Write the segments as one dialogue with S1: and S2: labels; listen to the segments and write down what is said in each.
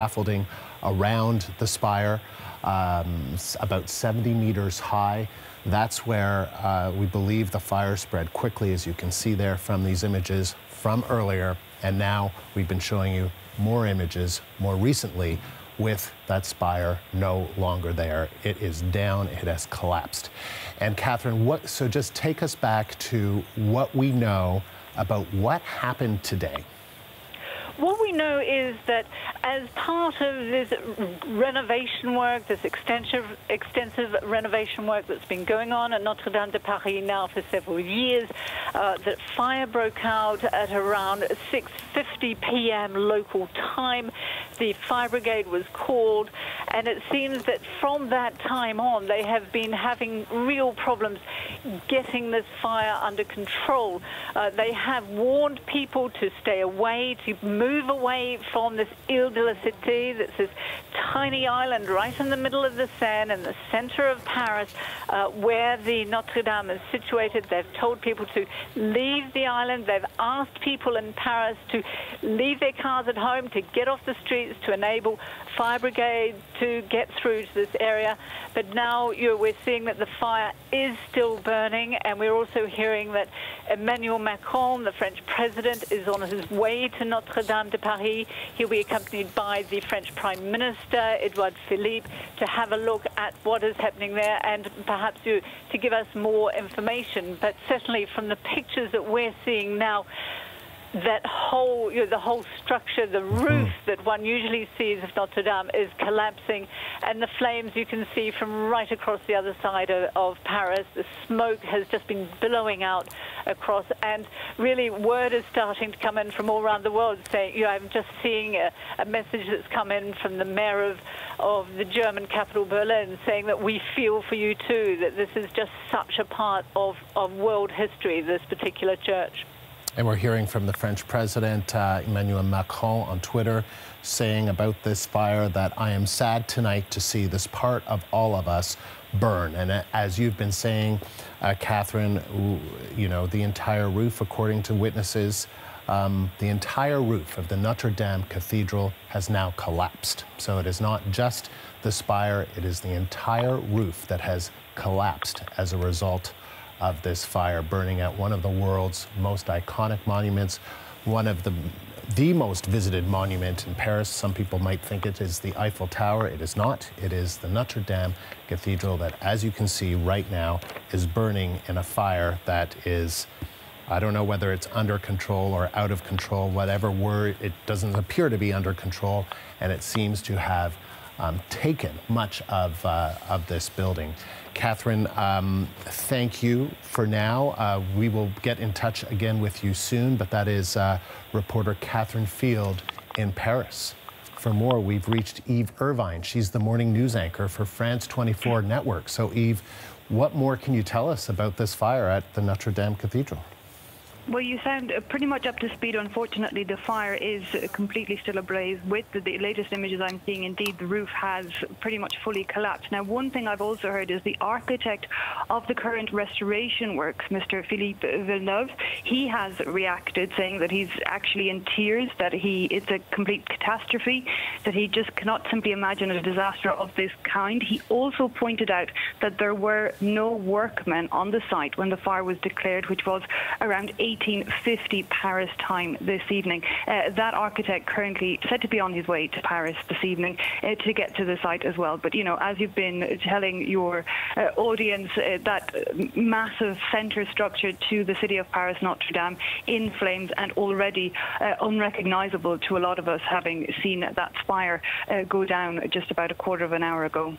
S1: Scaffolding around the spire, about 70 meters high. That's where we believe the fire spread quickly, as you can see there from these images from earlier. And now we've been showing you more images more recently with that spire no longer there. It is down, it has collapsed. And Catherine, so just take us back to what we know about what happened today.
S2: What we know is that as part of this renovation work, this extensive renovation work that's been going on at Notre-Dame de Paris now for several years, that fire broke out at around 6:50 p.m. local time. The fire brigade was called, and it seems that from that time on, they have been having real problems getting this fire under control. They have warned people to stay away, to move away from this Ile de la Cité, that's this tiny island right in the middle of the Seine in the center of Paris, where the Notre-Dame is situated. They've told people to leave the island. They've asked people in Paris to leave their cars at home, to get off the streets, to enable fire brigade to get through to this area. But now we're seeing that the fire is still burning, and we're also hearing that Emmanuel Macron, the French president, is on his way to Notre-Dame de Paris. He'll be accompanied by the French Prime Minister, Edouard Philippe, to have a look at what is happening there and perhaps to give us more information. But certainly from the pictures that we're seeing now, that whole, the whole structure, the roof that one usually sees of Notre Dame is collapsing, and the flames you can see from right across the other side of Paris. The smoke has just been billowing out across, and really word is starting to come in from all around the world saying, I'm just seeing a message that's come in from the mayor of the German capital, Berlin, saying that we feel for you too, that this is just such a part of world history, this particular church.
S1: And we're hearing from the French president, Emmanuel Macron, on Twitter, saying about this fire that I am sad tonight to see this part of all of us burn. And as you've been saying, Catherine, the entire roof, according to witnesses, the entire roof of the Notre-Dame Cathedral has now collapsed. So it is not just the spire, it is the entire roof that has collapsed as a result of this fire burning at one of the world's most iconic monuments, one of the most visited monument in Paris. Some people might think it is the Eiffel Tower. It is not. It is the Notre-Dame Cathedral that, as you can see right now, is burning in a fire that is, I don't know whether it's under control or out of control, whatever word, it doesn't appear to be under control, and it seems to have taken much of this building. Catherine, thank you for now. We will get in touch again with you soon, but that is reporter Catherine Field in Paris. For more, we've reached Eve Irvine. She's the morning news anchor for France 24 Network. So, Eve, what more can you tell us about this fire at the Notre-Dame Cathedral?
S3: Well, you sound pretty much up to speed. Unfortunately, the fire is completely still ablaze. With the latest images I'm seeing, indeed, the roof has pretty much fully collapsed. Now, one thing I've also heard is the architect of the current restoration works, Mr. Philippe Villeneuve, he has reacted, saying that he's actually in tears, that it's a complete catastrophe, that he just cannot simply imagine a disaster of this kind. He also pointed out that there were no workmen on the site when the fire was declared, which was around 1850 Paris time this evening. That architect currently said to be on his way to Paris this evening to get to the site as well. But, as you've been telling your audience, that massive centre structure to the city of Paris, Notre-Dame, in flames and already unrecognisable to a lot of us, having seen that spire go down just about a quarter of an hour ago.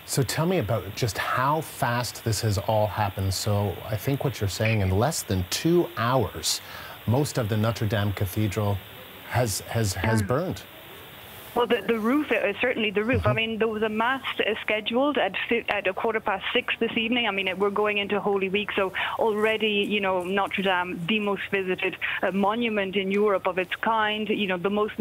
S1: So tell me about just how fast this has all happened. So I think what you're saying, in less than 2 hours, most of the Notre-Dame Cathedral has burned.
S3: Well, the roof, certainly the roof. I mean, there was a mass scheduled at 6:15 this evening. I mean, we're going into Holy Week, so already, Notre-Dame, the most visited monument in Europe of its kind, the most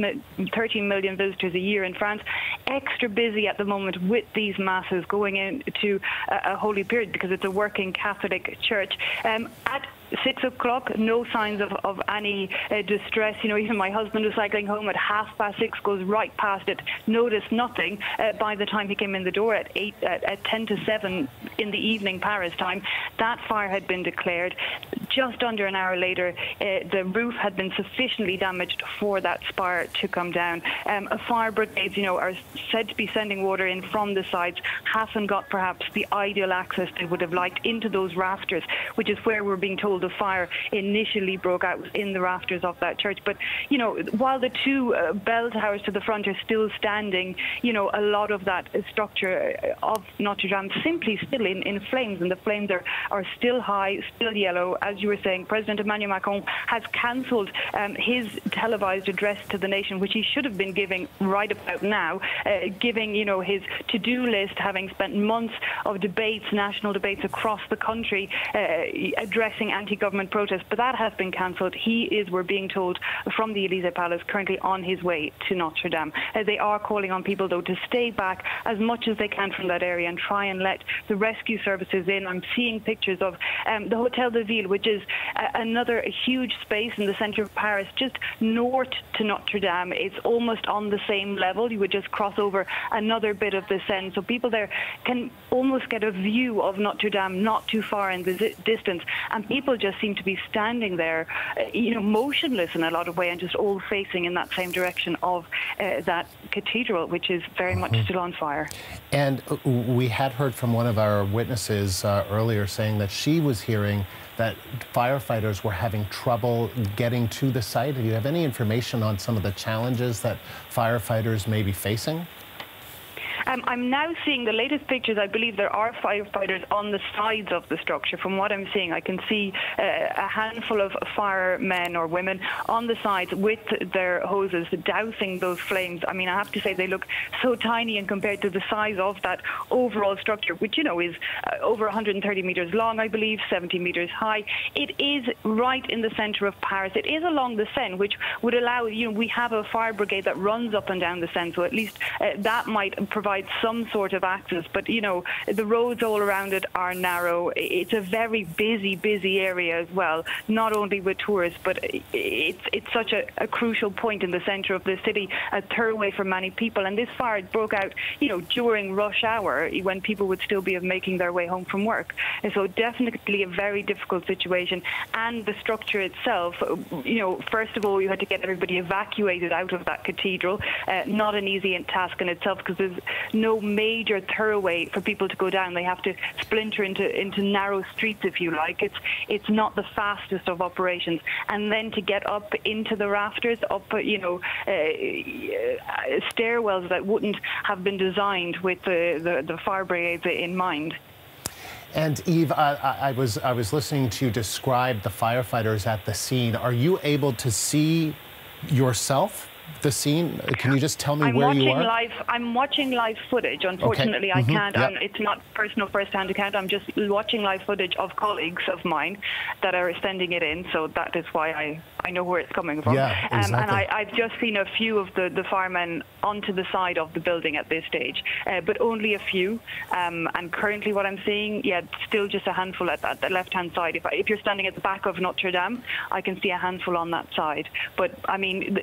S3: 13 million visitors a year in France. Extra busy at the moment with these masses going into a holy period because it's a working Catholic church. At 6 o'clock, no signs of any distress. You know, even my husband was cycling home at 6:30, goes right past it, noticed nothing. By the time he came in the door at 10 to 7 in the evening Paris time, that fire had been declared. Just under an hour later, the roof had been sufficiently damaged for that spire to come down. Fire brigades, you know, are said to be sending water in from the sides, haven't got perhaps the ideal access they would have liked into those rafters, which is where we're being told the fire initially broke out, in the rafters of that church. But, you know, while the two bell towers to the front are still standing, you know, a lot of that structure of Notre-Dame simply still in flames, and the flames are still high, still yellow. As you were saying, President Emmanuel Macron has cancelled his televised address to the nation, which he should have been giving right about now, giving, you know, his to-do list, having spent months of debates, national debates across the country, addressing anti-government protests. But that has been cancelled. He is, we're being told, from the Élysée Palace, currently on his way to Notre-Dame. They are calling on people, though, to stay back as much as they can from that area and try and let the rescue services in. I'm seeing pictures of the Hôtel de Ville, which is another huge space in the centre of Paris, just north to Notre-Dame. It's almost on the same level. You would just cross over another bit of the Seine. So people there can almost get a view of Notre-Dame not too far in the distance. And people just seem to be standing there, you know, motionless in a lot of ways, and just all facing in that same direction of that cathedral, which is very much still on fire. And
S1: we had heard from one of our witnesses earlier saying that she was hearing that firefighters were having trouble getting to the site. Do you have any information on some of the challenges that firefighters may be facing?
S3: I'm now seeing the latest pictures. I believe there are firefighters on the sides of the structure. From what I'm seeing, I can see a handful of firemen or women on the sides with their hoses dousing those flames. I mean, I have to say they look so tiny and compared to the size of that overall structure, which, you know, is over 130 meters long, I believe, 70 meters high. It is right in the center of Paris. It is along the Seine, which would allow, you know, we have a fire brigade that runs up and down the Seine, so at least that might provide some sort of access. But, you know, the roads all around it are narrow. It's a very busy area as well, not only with tourists, but it's such a crucial point in the center of the city, a thoroughway for many people. And this fire broke out, you know, during rush hour, when people would still be making their way home from work. And so definitely a very difficult situation. And the structure itself, you know, first of all, you had to get everybody evacuated out of that cathedral. Not an easy task in itself, because there's no major thoroughway for people to go down. They have to splinter into narrow streets, if you like. It's not the fastest of operations. And then to get up into the rafters, up, you know, stairwells that wouldn't have been designed with the fire brigades in mind.
S1: And Eve, I was listening to you describe the firefighters at the scene. Are you able to see yourself the scene? Can you just tell me where you are?
S3: I'm watching live footage. Unfortunately,
S1: okay.
S3: I can't. Yep. It's not personal first-hand account. I'm just watching live footage of colleagues of mine that are sending it in. So that is why I know where it's coming from.
S1: Yeah, exactly.
S3: And I've just seen a few of the firemen onto the side of the building at this stage, but only a few. And currently what I'm seeing, yeah, still just a handful at the left-hand side. If you're standing at the back of Notre-Dame, I can see a handful on that side. But, I mean,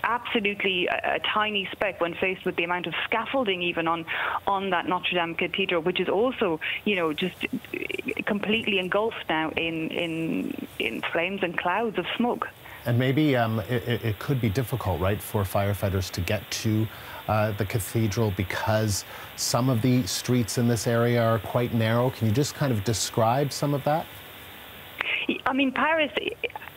S3: absolutely a tiny speck when faced with the amount of scaffolding even on that Notre-Dame Cathedral, which is also, you know, just completely engulfed now in flames and clouds of smoke.
S1: And maybe it could be difficult, right, for firefighters to get to the cathedral because some of the streets in this area are quite narrow. Can you just kind of describe some of that?
S3: I mean, Paris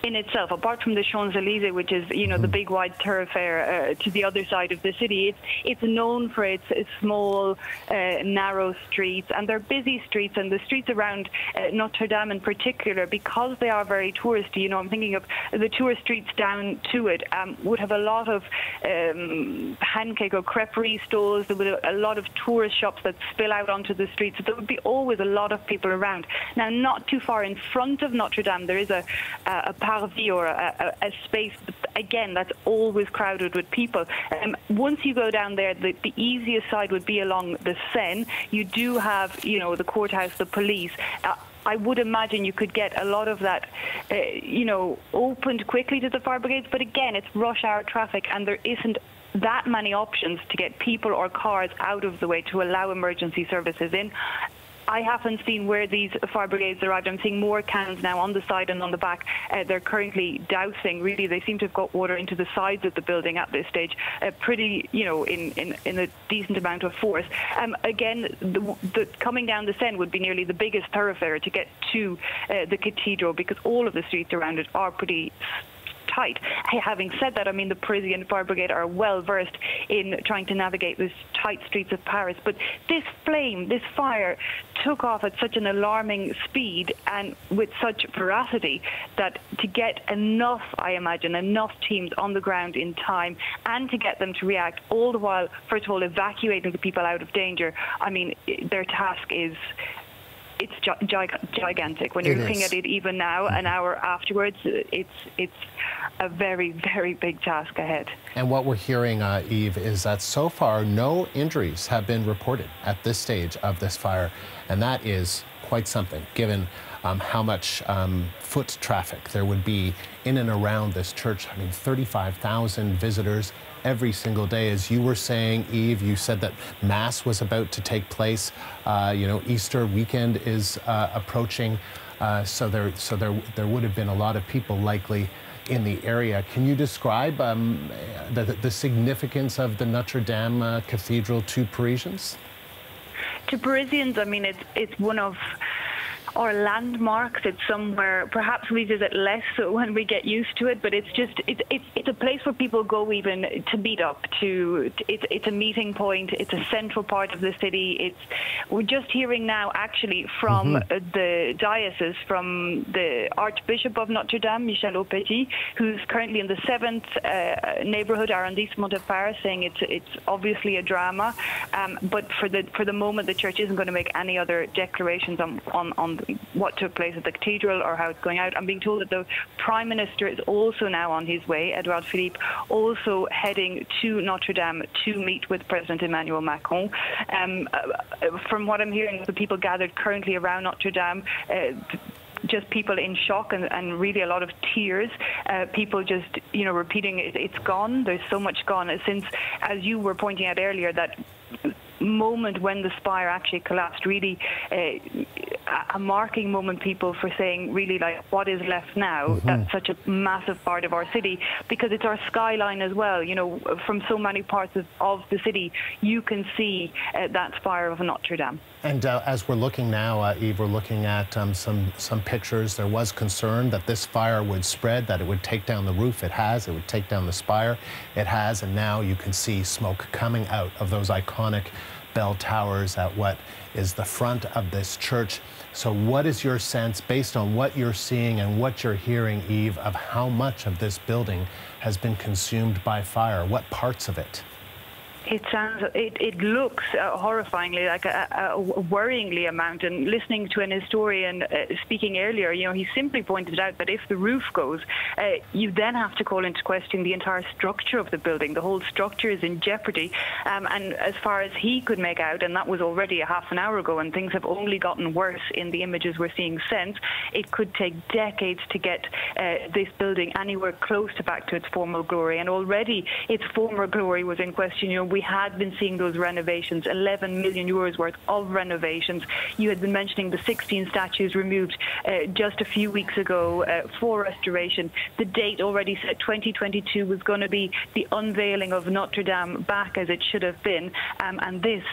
S3: in itself, apart from the Champs-Élysées, which is, you know, the big wide thoroughfare to the other side of the city, it's known for its small, narrow streets, and they're busy streets, and the streets around Notre-Dame in particular, because they are very touristy, you know, I'm thinking of the tourist streets down to it, would have a lot of pancake or creperie stalls. There would be a lot of tourist shops that spill out onto the streets, so there would be always a lot of people around. Now, not too far in front of Notre-Dame, there is a parvis or a space, again, that's always crowded with people. Once you go down there, the easiest side would be along the Seine. You do have, you know, the courthouse, the police. I would imagine you could get a lot of that, opened quickly to the fire brigades. But again, it's rush hour traffic, and there isn't that many options to get people or cars out of the way to allow emergency services in. I haven't seen where these fire brigades arrived. I'm seeing more cans now on the side and on the back. They're currently dousing. Really, they seem to have got water into the sides of the building at this stage, pretty, in a decent amount of force. Again, the coming down the Seine would be nearly the biggest thoroughfare to get to the cathedral, because all of the streets around it are pretty tight. Having said that, I mean, the Parisian fire brigade are well versed in trying to navigate the tight streets of Paris. But this fire took off at such an alarming speed and with such veracity that to get enough, I imagine, enough teams on the ground in time and to get them to react, all the while, first of all, evacuating the people out of danger, I mean, their task is... It's gigantic. When you're looking at it even now, an hour afterwards, it's a very, very big task ahead.
S1: And what we're hearing, Eve, is that so far no injuries have been reported at this stage of this fire. And that is quite something, given how much foot traffic there would be in and around this church. I mean, 35,000 visitors every single day. As you were saying, Eve, you said that Mass was about to take place. Easter weekend is approaching, so there would have been a lot of people likely in the area. Can you describe the significance of the Notre-Dame Cathedral to Parisians?
S3: To Parisians, I mean, it's one of our landmarks. It's somewhere perhaps we visit less when we get used to it, but it's just it's a place where people go even to meet up. It's a meeting point. It's a central part of the city. We're just hearing now actually from the diocese, from the Archbishop of Notre-Dame, Michel Aupetit, who's currently in the 7th neighborhood arrondissement of Paris, saying it's obviously a drama, but for the moment the church isn't going to make any other declarations on what took place at the cathedral or how it's going out. I'm being told that the Prime Minister is also now on his way, Edouard Philippe, also heading to Notre-Dame to meet with President Emmanuel Macron. From what I'm hearing, the people gathered currently around Notre-Dame, just people in shock and really a lot of tears. People just, repeating, it's gone. There's so much gone. Since, as you were pointing out earlier, that moment when the spire actually collapsed, really a marking moment, people, for saying really, like, what is left now? That's such a massive part of our city, because it's our skyline as well. From so many parts of the city, you can see that spire of Notre-Dame.
S1: And as we're looking now, Eve, we're looking at some pictures. There was concern that this fire would spread, that it would take down the roof. It has. It would take down the spire. It has. And now you can see smoke coming out of those iconic bell towers at what is the front of this church. So what is your sense, based on what you're seeing and what you're hearing, Eve, of how much of this building has been consumed by fire? What parts of it?
S3: It looks horrifyingly like a worryingly amount. And listening to an historian speaking earlier, he simply pointed out that if the roof goes, you then have to call into question the entire structure of the building. The whole structure is in jeopardy. And as far as he could make out, and that was already a half an hour ago, and things have only gotten worse in the images we're seeing since, it could take decades to get this building anywhere close to back to its former glory. And already its former glory was in question. We had been seeing those renovations, 11 million euros worth of renovations. You had been mentioning the 16 statues removed just a few weeks ago for restoration. The date already said 2022 was going to be the unveiling of Notre-Dame back as it should have been. And this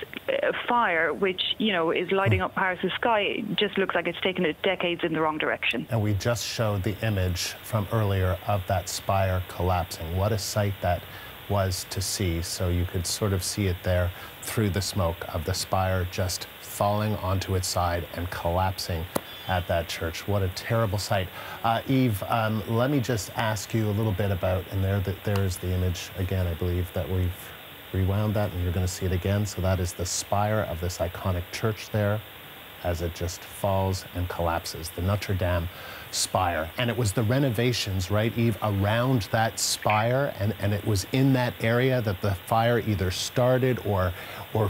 S3: fire, which, is lighting up Paris' sky, just looks like it's taken it decades in the wrong direction. And
S1: we just showed the image from earlier of that spire collapsing. What a sight that was to see. So you could sort of see it there through the smoke of the spire just falling onto its side and collapsing at that church. What a terrible sight. Eve, let me just ask you a little bit about, and there's the image again, I believe, that we've rewound that, and you're going to see it again. So that is the spire of this iconic church there. as it just falls and collapses, the Notre-Dame spire. And it was the renovations, right, Eve, around that spire, and it was in that area that the fire either started or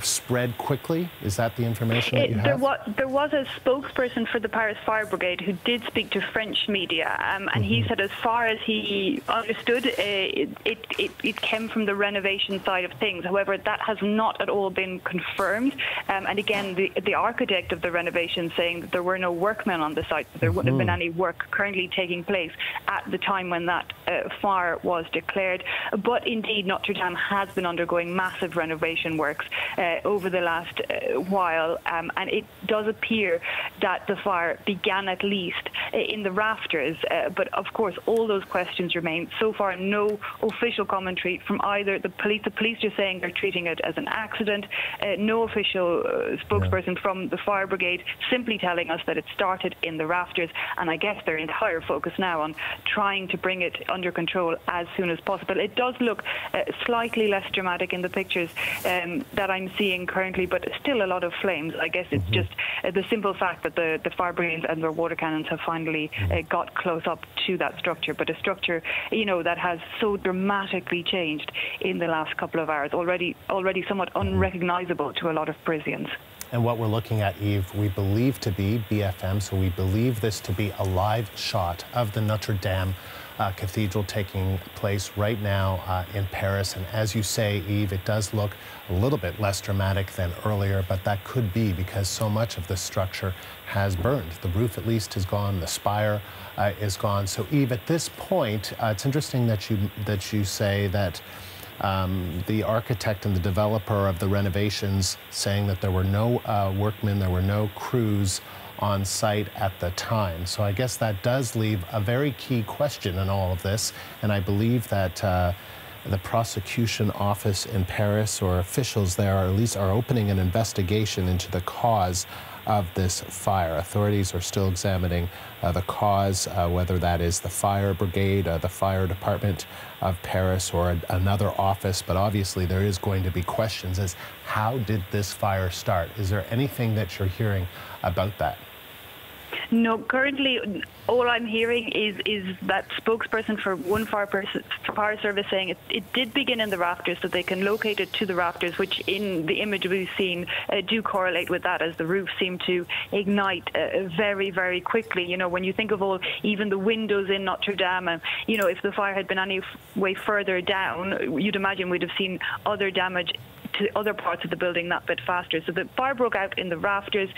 S1: spread quickly? Is that the information that you have?
S3: There was a spokesperson for the Paris Fire Brigade who did speak to French media, and he said as far as he understood, it came from the renovation side of things. However, that has not at all been confirmed. And again, the architect of the renovation saying that there were no workmen on the site, that there wouldn't have been any work currently taking place at the time when that fire was declared. But indeed, Notre-Dame has been undergoing massive renovation works over the last while, and it does appear that the fire began at least in the rafters, but of course all those questions remain. So far, no official commentary from either the police. The police are saying they're treating it as an accident. No official spokesperson from the fire brigade, simply telling us that it started in the rafters, and I guess their entire focus now on trying to bring it under control as soon as possible. It does look slightly less dramatic in the pictures that I'm seeing currently, but still a lot of flames. I guess it's just the simple fact that the fire brigades and their water cannons have finally got close up to that structure, but a structure, you know, that has so dramatically changed in the last couple of hours, already somewhat unrecognizable to a lot of Parisians.
S1: And what we're looking at, Eve, we believe to be BFM, so we believe this to be a live shot of the Notre-Dame Cathedral taking place right now in Paris. And as you say, Eve, it does look a little bit less dramatic than earlier, but that could be because so much of the structure has burned. The roof at least is gone, the spire is gone. So Eve, at this point, it's interesting that you say that the architect and the developer of the renovations saying that there were no workmen, there were no crews on site at the time. So I guess that does leave a very key question in all of this, and I believe that the prosecution office in Paris, or officials there, or at least are opening an investigation into the cause of this fire. Authorities are still examining the cause, whether that is the fire brigade, the fire department of Paris, or another office. But obviously there is going to be questions as how did this fire start? Is there anything that you're hearing about that?
S3: No, currently all I'm hearing is that spokesperson for one fire service saying it did begin in the rafters, so they can locate it to the rafters, which in the image we've seen do correlate with that, as the roof seemed to ignite very, very quickly. You know, when you think of even the windows in Notre-Dame, and you know, if the fire had been any way further down, you'd imagine we'd have seen other damage to other parts of the building that bit faster. So the fire broke out in the rafters.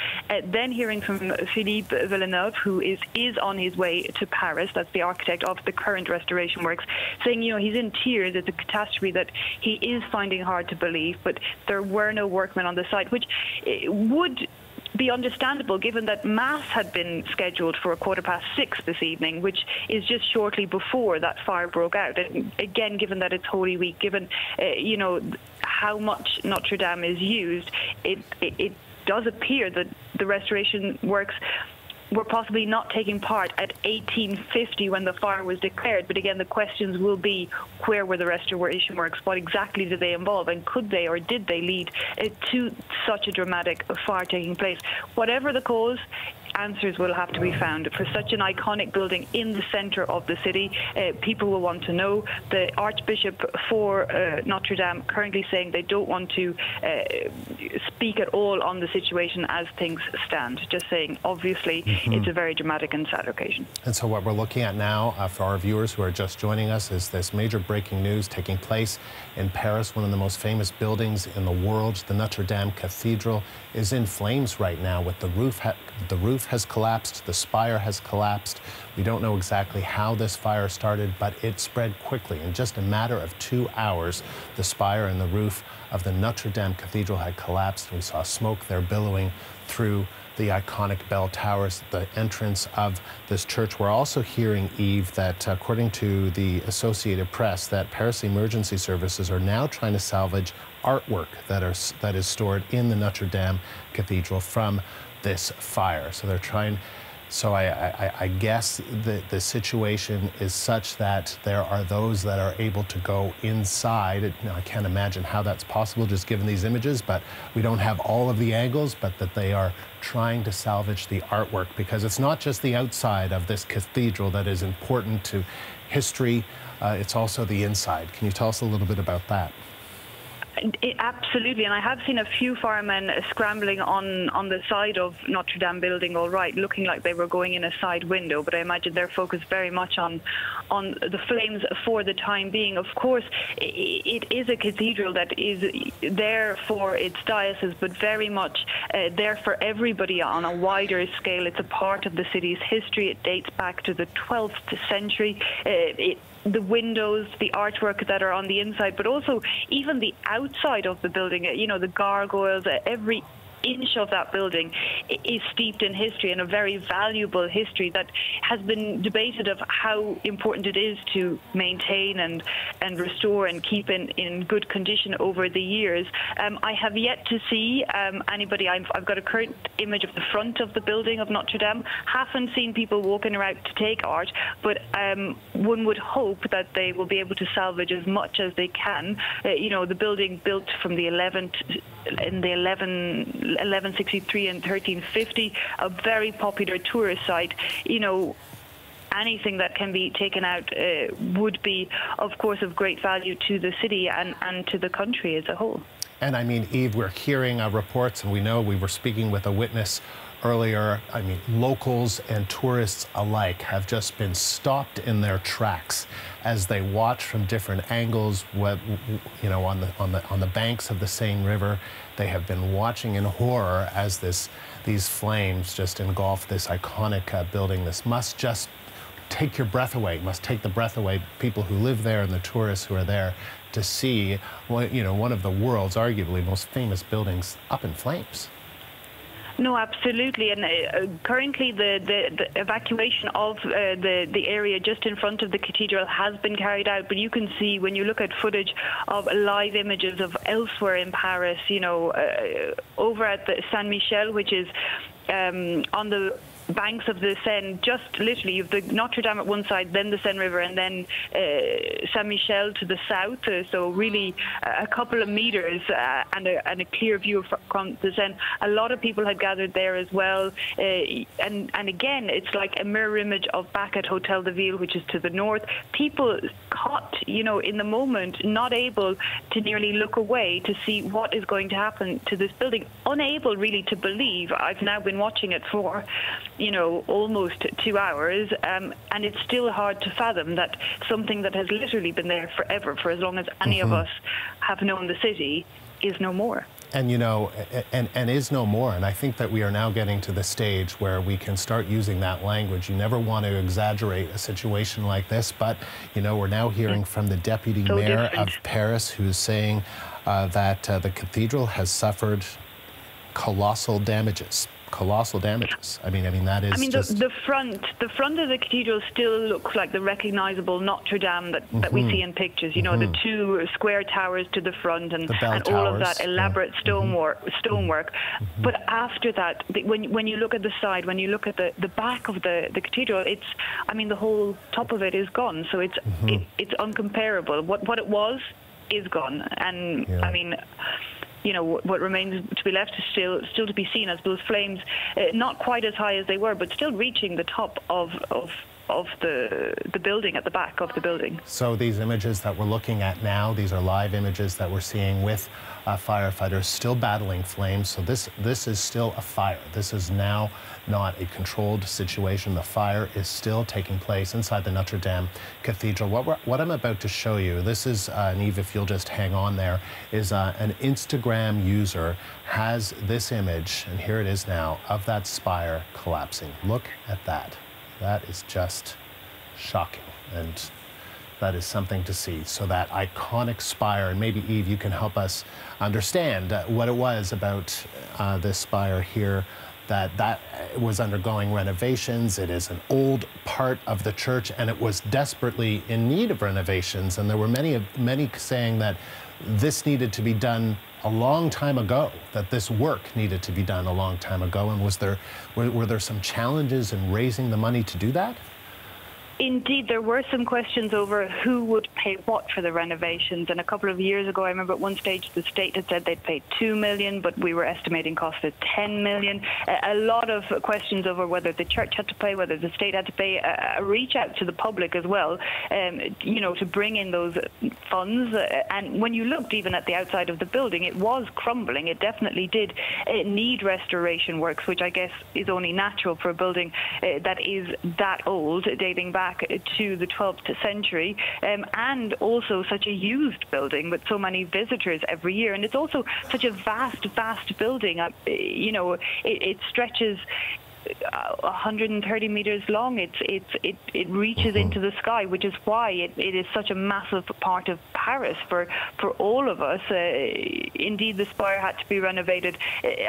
S3: Then hearing from Philippe Villeneuve, who is on his way to Paris, that's the architect of the current restoration works, saying, you know, he's in tears. It's a catastrophe that he is finding hard to believe, but there were no workmen on the site, which would be understandable given that Mass had been scheduled for 6:15 this evening, which is just shortly before that fire broke out. And again, given that it's Holy Week, given you know how much Notre-Dame is used, it does appear that the restoration works were possibly not taking part at 1850 when the fire was declared. But again, the questions will be, where were the restoration works? What exactly did they involve? And could they or did they lead to such a dramatic fire taking place? Whatever the cause, answers will have to be found. For such an iconic building in the center of the city, people will want to know. The Archbishop for Notre-Dame currently saying they don't want to speak at all on the situation as things stand, just saying obviously it's a very dramatic and sad occasion. And
S1: so what we're looking at now for our viewers who are just joining us is this major breaking news taking place in Paris. One of the most famous buildings in the world, the Notre-Dame Cathedral, is in flames right now. With the roof has collapsed, the spire has collapsed. We don't know exactly how this fire started, but it spread quickly. In just a matter of 2 hours, the spire and the roof of the Notre-Dame Cathedral had collapsed. We saw smoke there billowing through the iconic bell towers, the entrance of this church. We're also hearing, Eve, that according to the Associated Press, that Paris emergency services are now trying to salvage artwork that is stored in the Notre-Dame Cathedral from this fire. So they're trying So I guess the situation is such that there are those that are able to go inside. I can't imagine how that's possible just given these images, but we don't have all of the angles, but that they are trying to salvage the artwork, because it's not just the outside of this cathedral that is important to history, it's also the inside. Can you tell us a little bit about that?
S3: Absolutely, and I have seen a few firemen scrambling on the side of Notre-Dame building, all right, looking like they were going in a side window, but I imagine they're focused very much on the flames for the time being. Of course, it is a cathedral that is there for its diocese, but very much there for everybody on a wider scale. It's a part of the city's history. It dates back to the 12th century. The windows, the artwork that are on the inside, but also even the outside of the building, you know, the gargoyles, every inch of that building is steeped in history, and a very valuable history that has been debated of how important it is to maintain and restore and keep in good condition over the years. I have yet to see anybody. I've got a current image of the front of the building of Notre-Dame. Haven't seen people walking around to take art, but one would hope that they will be able to salvage as much as they can. You know, the building built from the 1163 and 1350, a very popular tourist site. You know, anything that can be taken out would be, of course, of great value to the city and to the country as a whole.
S1: And I mean, Eve, we're hearing reports, and we know we were speaking with a witness earlier. I mean, locals and tourists alike have just been stopped in their tracks as they watch from different angles. You know, on the banks of the Seine River, they have been watching in horror as these flames just engulf this iconic building. This must just take your breath away. It must take the breath away, people who live there and the tourists who are there, to see, you know, one of the world's arguably most famous buildings up in flames.
S3: No, absolutely, and currently the evacuation of the area just in front of the cathedral has been carried out, but you can see when you look at footage of live images of elsewhere in Paris, you know, over at the Saint-Michel, which is on the banks of the Seine, just literally you've the Notre-Dame at one side, then the Seine River, and then Saint-Michel to the south, so really a couple of meters and a clear view from the Seine. A lot of people had gathered there as well, and again, it's like a mirror image of back at Hotel de Ville, which is to the north. People caught, you know, in the moment, not able to nearly look away to see what is going to happen to this building, unable really to believe. I've now been watching it for, you know, almost 2 hours, and it's still hard to fathom that something that has literally been there forever, for as long as any of us have known the city, is no more.
S1: And, you know, and is no more. And I think that we are now getting to the stage where we can start using that language. You never want to exaggerate a situation like this, but, you know, we're now hearing from the deputy mayor of Paris, who's saying that the cathedral has suffered colossal damages. Colossal damages. I mean that is.
S3: I mean, the front of the cathedral still looks like the recognizable Notre-Dame that we see in pictures. You know, the two square towers to the front and all of that elaborate stonework. But after that, when you look at the side, when you look at the back of the cathedral, it's, I mean, the whole top of it is gone. So it's uncomparable. What it was is gone, and I mean, you know, what remains to be left is still to be seen, as those flames, not quite as high as they were, but still reaching the top of the building, at the back of the building. So
S1: these images that we're looking at now, these are live images that we're seeing with firefighters still battling flames. So this is still a fire. This is now not a controlled situation. The fire is still taking place inside the Notre-Dame Cathedral. What I'm about to show you, this is, and Eve, if you'll just hang on there, is an Instagram user has this image, and here it is now, of that spire collapsing. Look at that. That is just shocking, and that is something to see. So that iconic spire, and maybe Eve, you can help us understand what it was about this spire here that was undergoing renovations. It is an old part of the church, and it was desperately in need of renovations. And there were many saying that this needed to be done a long time ago, that this work needed to be done a long time ago. And were there some challenges in raising the money to do that?
S3: Indeed, there were some questions over who would pay what for the renovations. And a couple of years ago, I remember at one stage the state had said they'd pay $2 million, but we were estimating costs of $10 million. A lot of questions over whether the church had to pay, whether the state had to pay. A reach out to the public as well, you know, to bring in those funds. And when you looked even at the outside of the building, it was crumbling. It definitely did need restoration works, which I guess is only natural for a building that is that old, dating back to the 12th century, and also such a used building with so many visitors every year. And it's also such a vast building. You know, it stretches 130 meters long. It reaches into the sky, which is why it is such a massive part of Paris for all of us. Indeed, the Spire had to be renovated.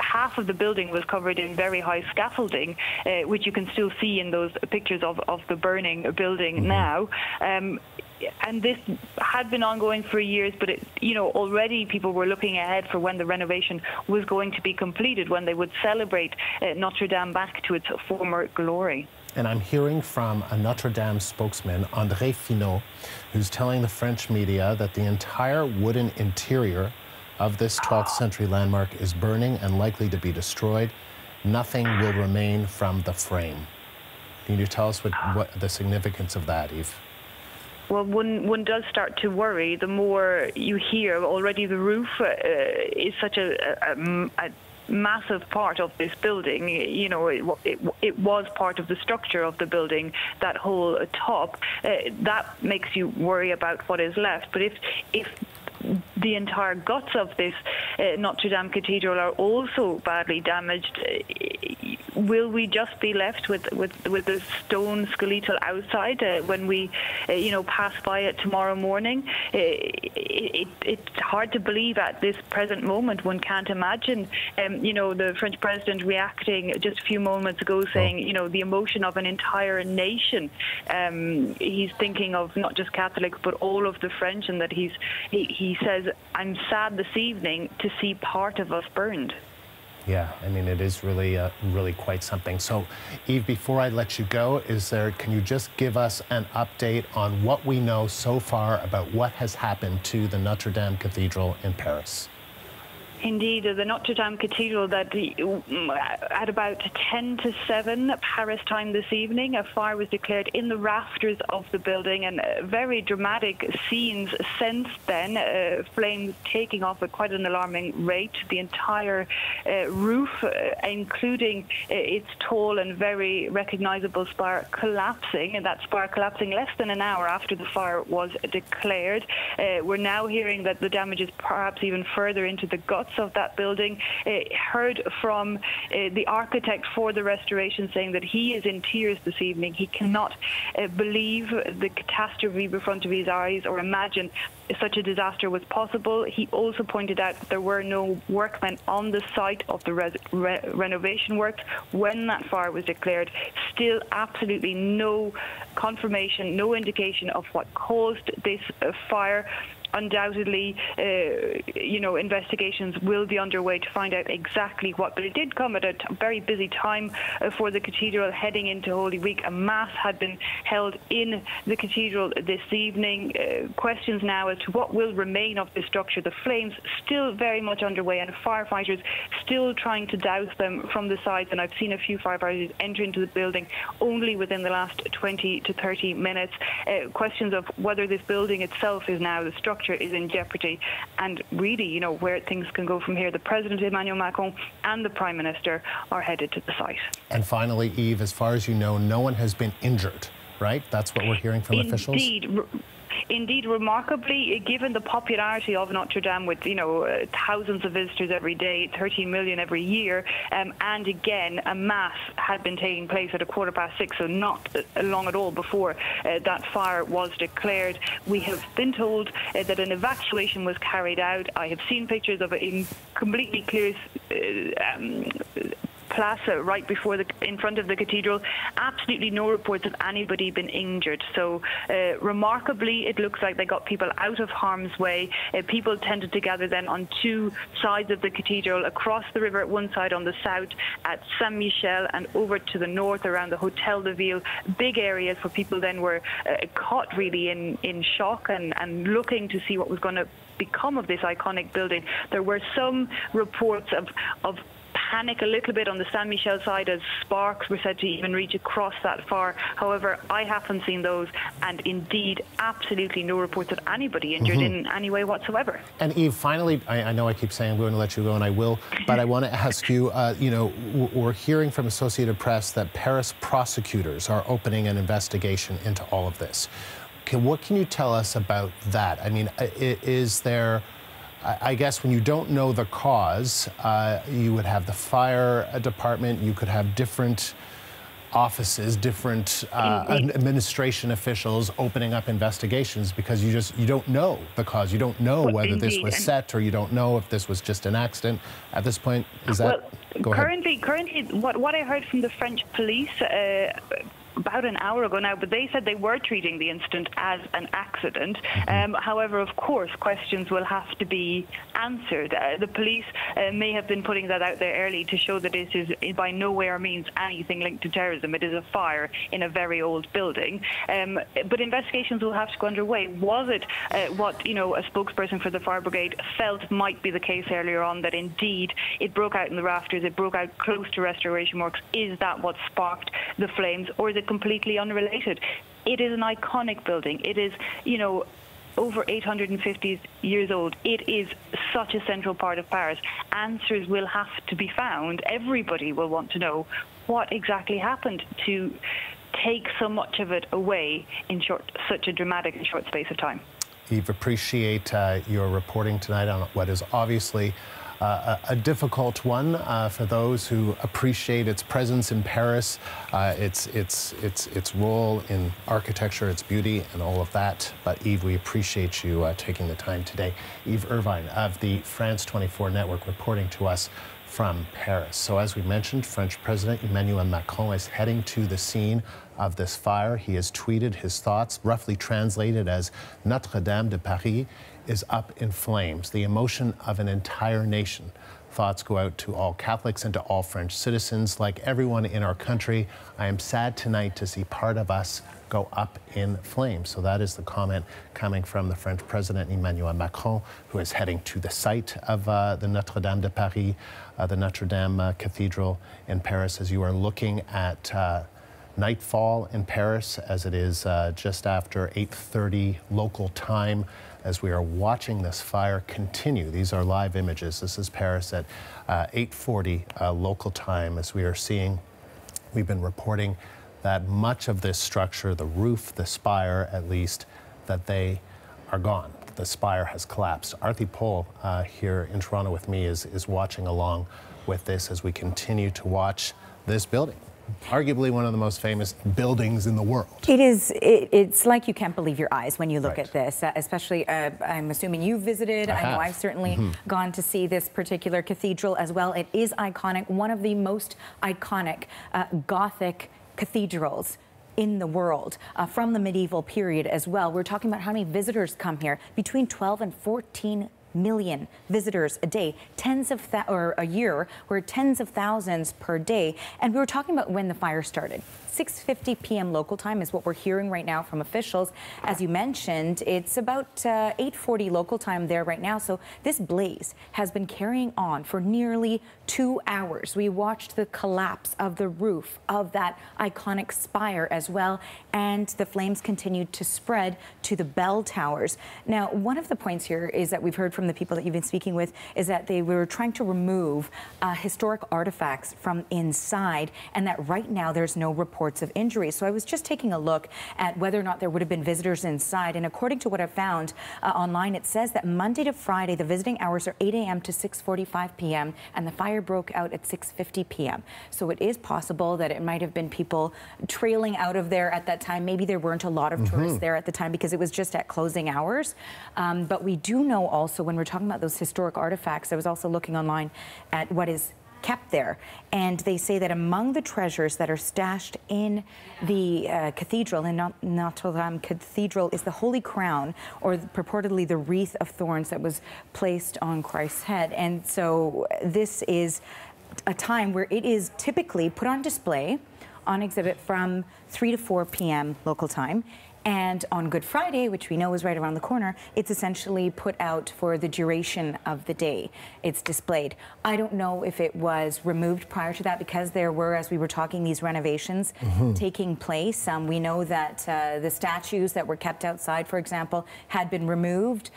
S3: Half of the building was covered in very high scaffolding, which you can still see in those pictures of the burning building now. And this had been ongoing for years, but you know, already people were looking ahead for when the renovation was going to be completed, when they would celebrate Notre-Dame back to its former glory.
S1: And I'm hearing from a Notre-Dame spokesman, André Finot, who's telling the French media that the entire wooden interior of this 12th century landmark is burning and likely to be destroyed. Nothing will remain from the frame. Can you tell us what the significance of that, Eve?
S3: Well, one does start to worry the more you hear. Already the roof is such a massive part of this building. You know, it was part of the structure of the building, that whole top. That makes you worry about what is left. But if the entire guts of this Notre-Dame Cathedral are also badly damaged, will we just be left with the stone skeletal outside when we you know, pass by it tomorrow morning? It's hard to believe at this present moment. One can't imagine you know, the French president reacting just a few moments ago, saying, you know, the emotion of an entire nation. He's thinking of not just Catholics but all of the French, and that he says, I'm sad this evening to see part of us burned.
S1: Yeah, I mean, it is really, really quite something. So, Eve, before I let you go, can you just give us an update on what we know so far about what has happened to the Notre-Dame Cathedral in Paris?
S3: Indeed, the Notre-Dame Cathedral, that at about 10 to 7 Paris time this evening, a fire was declared in the rafters of the building, and very dramatic scenes since then, flames taking off at quite an alarming rate. The entire roof, including its tall and very recognizable spire, collapsing, and that spire collapsing less than an hour after the fire was declared. We're now hearing that the damage is perhaps even further into the guts of that building. Heard from the architect for the restoration, saying that he is in tears this evening. He cannot believe the catastrophe in front of his eyes, or imagine such a disaster was possible. He also pointed out that there were no workmen on the site of the renovation works when that fire was declared. Still absolutely no confirmation, no indication of what caused this fire. Undoubtedly, you know, investigations will be underway to find out exactly what. But it did come at a very busy time for the cathedral, heading into Holy Week. A mass had been held in the cathedral this evening. Questions now as to what will remain of the structure. The flames still very much underway, and firefighters still trying to douse them from the sides. And I've seen a few firefighters enter into the building only within the last 20 to 30 minutes. Questions of whether this building itself is now, the structure is in jeopardy, and really, you know, where things can go from here. The President Emmanuel Macron and the Prime Minister are headed to the site. And
S1: finally, Eve, as far as you know, no one has been injured, right? That's what we're hearing from officials?
S3: Indeed, remarkably, given the popularity of Notre-Dame, with, you know, thousands of visitors every day, 13 million every year, and again, a mass had been taking place at 6:15, so not long at all before that fire was declared. We have been told that an evacuation was carried out. I have seen pictures of it in completely clear plaza right in front of the cathedral. Absolutely no reports of anybody been injured. So remarkably, it looks like they got people out of harm's way. People tended to gather then on two sides of the cathedral, across the river at one side on the south at Saint-Michel, and over to the north around the Hotel de Ville. Big areas where people then were caught really in shock and looking to see what was going to become of this iconic building. There were some reports of panic a little bit on the Saint-Michel side, as sparks were said to even reach across that far. However, I haven't seen those, and indeed absolutely no reports of anybody injured in any way whatsoever.
S1: And Eve, finally, I know I keep saying I'm going to let you go, and I will, but I want to ask you, you know, we're hearing from Associated Press that Paris prosecutors are opening an investigation into all of this. Okay, what can you tell us about that? I mean, is there, I guess when you don't know the cause, you would have the fire department, you could have different offices, different administration officials opening up investigations because you don't know the cause. You don't know whether this was set, or you don't know if this was just an accident. At this point, is that... Go ahead.
S3: Currently, what I heard from the French police about an hour ago now, but they said they were treating the incident as an accident. However, of course, questions will have to be answered. The police may have been putting that out there early to show that this is by nowhere means anything linked to terrorism. It is a fire in a very old building. But investigations will have to go underway. Was it what, you know, a spokesperson for the fire brigade felt might be the case earlier on, that indeed it broke out in the rafters, it broke out close to restoration works? Is that what sparked the flames, or is it completely unrelated? It is an iconic building. It is, you know, over 850 years old. It is such a central part of Paris. Answers will have to be found. Everybody will want to know what exactly happened to take so much of it away in such a dramatic and short space of time.
S1: Eve, appreciate your reporting tonight on what is obviously a difficult one for those who appreciate its presence in Paris, its role in architecture, its beauty, and all of that. But Eve, we appreciate you taking the time today. Eve Irvine of the France 24 Network reporting to us from Paris. So as we mentioned, French President Emmanuel Macron is heading to the scene of this fire. He has tweeted his thoughts, roughly translated as Notre-Dame de Paris is up in flames, the emotion of an entire nation. Thoughts go out to all Catholics and to all French citizens. Like everyone in our country, I am sad tonight to see part of us go up in flames. So that is the comment coming from the French President Emmanuel Macron, who is heading to the site of the Notre-Dame de Paris, the Notre-Dame Cathedral in Paris, as you are looking at nightfall in Paris, as it is just after 8:30 local time, as we are watching this fire continue. These are live images. This is Paris at 8:40 local time, as we are seeing, we've been reporting that much of this structure, the roof, the spire at least, that they are gone. The spire has collapsed. Arthi Pol here in Toronto with me is watching along with this as we continue to watch this building. Arguably one of the most famous buildings in the world. It is.
S4: It's like you can't believe your eyes when you look at this, especially I'm assuming you've visited. I know I've certainly gone to see this particular cathedral as well. It is iconic, one of the most iconic Gothic cathedrals in the world from the medieval period as well. We're talking about how many visitors come here, between 12 and 14 million visitors a day, or a year, we're tens of thousands per day. And we were talking about when the fire started. 6:50 p.m. local time is what we're hearing right now from officials. As you mentioned, it's about 8:40 local time there right now. So this blaze has been carrying on for nearly 2 hours. We watched the collapse of the roof of that iconic spire as well, and the flames continued to spread to the bell towers. Now, one of the points here is that we've heard from the people that you've been speaking with is that they were trying to remove historic artifacts from inside, and that right now there's no reports of injuries. So I was just taking a look at whether or not there would have been visitors inside, and according to what I found online, it says that Monday to Friday the visiting hours are 8 a.m. to 6:45 p.m. and the fire broke out at 6:50 p.m. So it is possible that it might have been people trailing out of there at that time. Maybe there weren't a lot of tourists there at the time because it was just at closing hours. But we do know also, when we're talking about those historic artifacts, I was also looking online at what is kept there. And they say that among the treasures that are stashed in the cathedral, in Notre-Dame Cathedral, is the Holy Crown, or purportedly the wreath of thorns that was placed on Christ's head. And so this is a time where it is typically put on display on exhibit from 3 to 4 p.m. local time. And on Good Friday, which we know is right around the corner, it's essentially put out for the duration of the day. It's displayed. I don't know if it was removed prior to that, because there were, as we were talking, these renovations taking place. We know that the statues that were kept outside, for example, had been removed.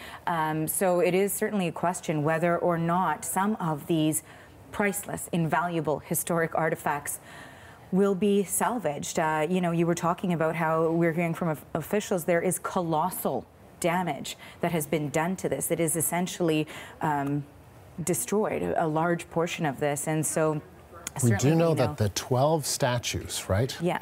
S4: So it is certainly a question whether or not some of these priceless, invaluable historic artifacts will be salvaged. You know, you were talking about how we're hearing from officials there is colossal damage that has been done to this. It is essentially destroyed a large portion of this, and so
S1: we do know that the 12 statues, right? Yeah.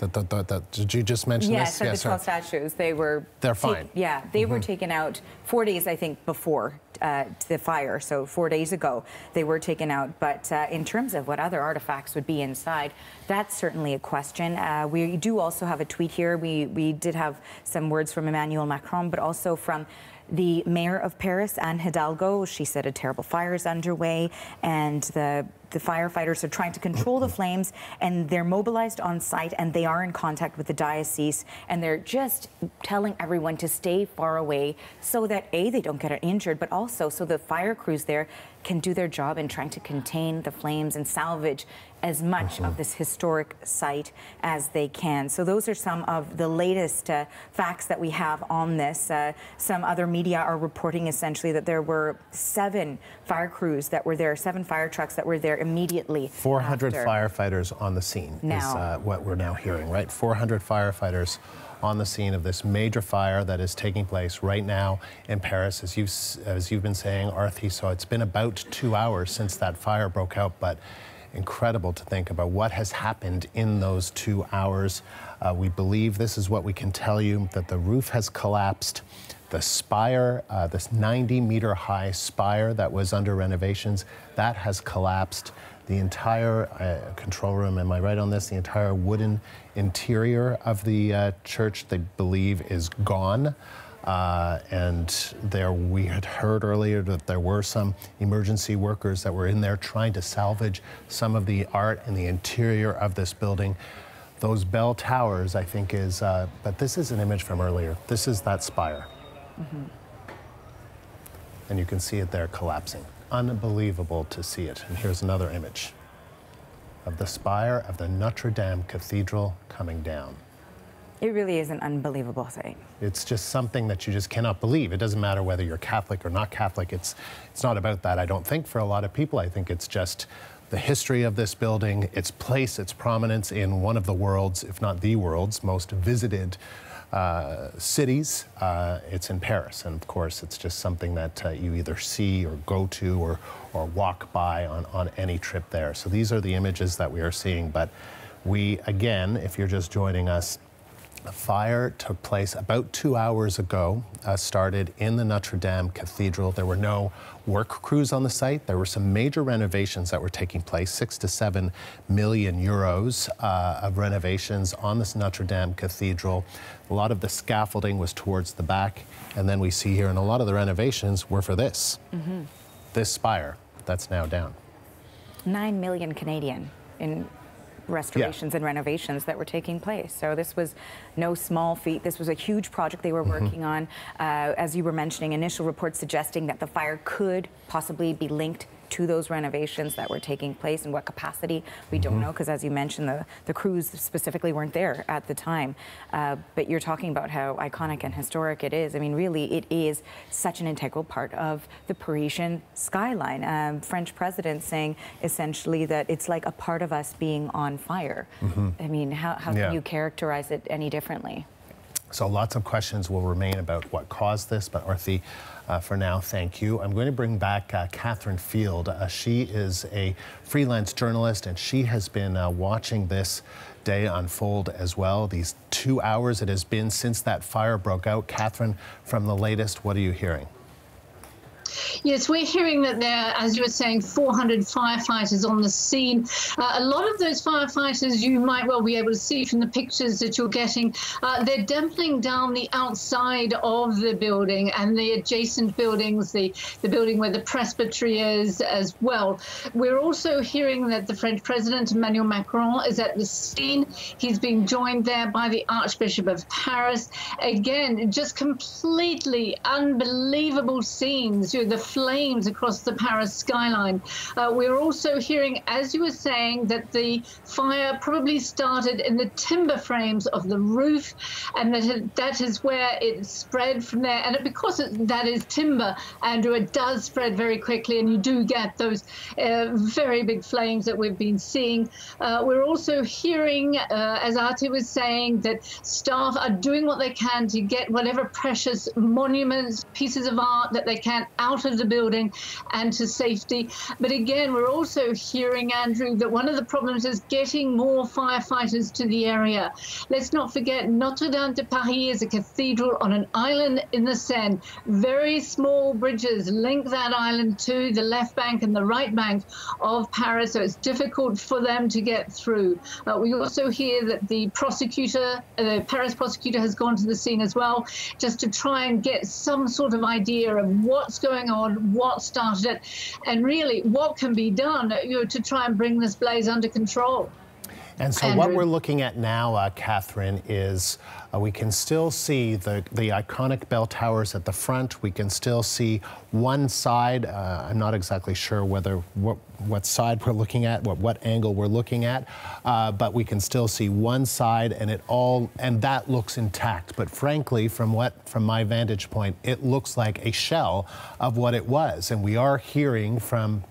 S1: Did you just mention this?
S4: Yes, the 12 statues. They're
S1: fine.
S4: Yeah, they were taken out 4 days, I think, before the fire. So 4 days ago, they were taken out. But in terms of what other artifacts would be inside, that's certainly a question. We do also have a tweet here. We did have some words from Emmanuel Macron, but also from the mayor of Paris, Anne Hidalgo. She said a terrible fire is underway, and the firefighters are trying to control the flames, and they're mobilized on site, and they are in contact with the diocese, and they're just telling everyone to stay far away so that A, they don't get injured, but also so the fire crews there can do their job in trying to contain the flames and salvage as much of this historic site as they can. So those are some of the latest facts that we have on this. Some other media are reporting essentially that there were 7 fire crews that were there, 7 fire trucks that were there immediately.
S1: 400 firefighters on the scene is what we're now hearing, right? 400 firefighters on the scene of this major fire that is taking place right now in Paris, as you've been saying, Arthi. So it's been about 2 hours since that fire broke out, but incredible to think about what has happened in those 2 hours. We believe, this is what we can tell you, that the roof has collapsed. The spire, this 90-meter high spire that was under renovations, that has collapsed. The entire control room, am I right on this? The entire wooden interior of the church, they believe, is gone. And we had heard earlier that there were some emergency workers that were in there trying to salvage some of the art in the interior of this building. Those bell towers, I think, is, but this is an image from earlier. This is that spire. And you can see it there collapsing. Unbelievable to see it. And here's another image of the spire of the Notre-Dame Cathedral coming down.
S4: It really is an unbelievable thing.
S1: It's just something that you just cannot believe. It doesn't matter whether you're Catholic or not Catholic. It's not about that, I don't think, for a lot of people. I think it's just the history of this building, its place, its prominence in one of the world's, if not the world's, most visited cities. It's in Paris, and of course it's just something that you either see or go to or walk by on any trip there. So these are the images that we are seeing. But we, again, if you're just joining us, the fire took place about 2 hours ago, started in the Notre-Dame Cathedral. There were no work crews on the site. There were some major renovations that were taking place, 6 to 7 million euros of renovations on this Notre-Dame Cathedral. A lot of the scaffolding was towards the back, and then we see here, and a lot of the renovations were for this, this spire that's now down.
S4: 9 million Canadian in restorations and renovations that were taking place. So this was no small feat. This was a huge project they were working on. As you were mentioning, initial reports suggesting that the fire could possibly be linked to those renovations that were taking place. In what capacity, we don't know, because as you mentioned, the crews specifically weren't there at the time. But you're talking about how iconic and historic it is. I mean, really, it is such an integral part of the Parisian skyline. French president saying essentially that it's like a part of us being on fire. I mean, how can you characterize it any differently?
S1: So lots of questions will remain about what caused this, but Arthi, for now, thank you. I'm going to bring back Catherine Field. She is a freelance journalist, and she has been watching this day unfold as well. These 2 hours it has been since that fire broke out. Catherine, from the latest, what are you hearing?
S5: Yes, we're hearing that there, as you were saying, 400 firefighters on the scene. A lot of those firefighters you might well be able to see from the pictures that you're getting. They're dumping down the outside of the building and the adjacent buildings, the building where the presbytery is as well. We're also hearing that the French President, Emmanuel Macron, is at the scene. He's being joined there by the Archbishop of Paris. Again, just completely unbelievable scenes, the flames across the Paris skyline. We're also hearing, as you were saying, that the fire probably started in the timber frames of the roof, and that is where it spread from there. And because that is timber, Andrew, it does spread very quickly, and you do get those very big flames that we've been seeing. We're also hearing, as Artie was saying, that staff are doing what they can to get whatever precious monuments, pieces of art that they can out of the building and to safety. But again, we're also hearing, Andrew, that one of the problems is getting more firefighters to the area. Let's not forget, Notre-Dame de Paris is a cathedral on an island in the Seine. Very small bridges link that island to the left bank and the right bank of Paris, so it's difficult for them to get through. We also hear that the prosecutor, the Paris prosecutor, has gone to the scene as well, just to try and get some sort of idea of what's going on, what started it, and really what can be done to try and bring this blaze under control.
S1: And so
S5: Andrew,
S1: what we're looking at now, Catherine, is we can still see the iconic bell towers at the front. We can still see one side. I'm not exactly sure whether what side we're looking at, what angle we're looking at, but we can still see one side, and that looks intact. But frankly, from my vantage point, it looks like a shell of what it was. And we are hearing from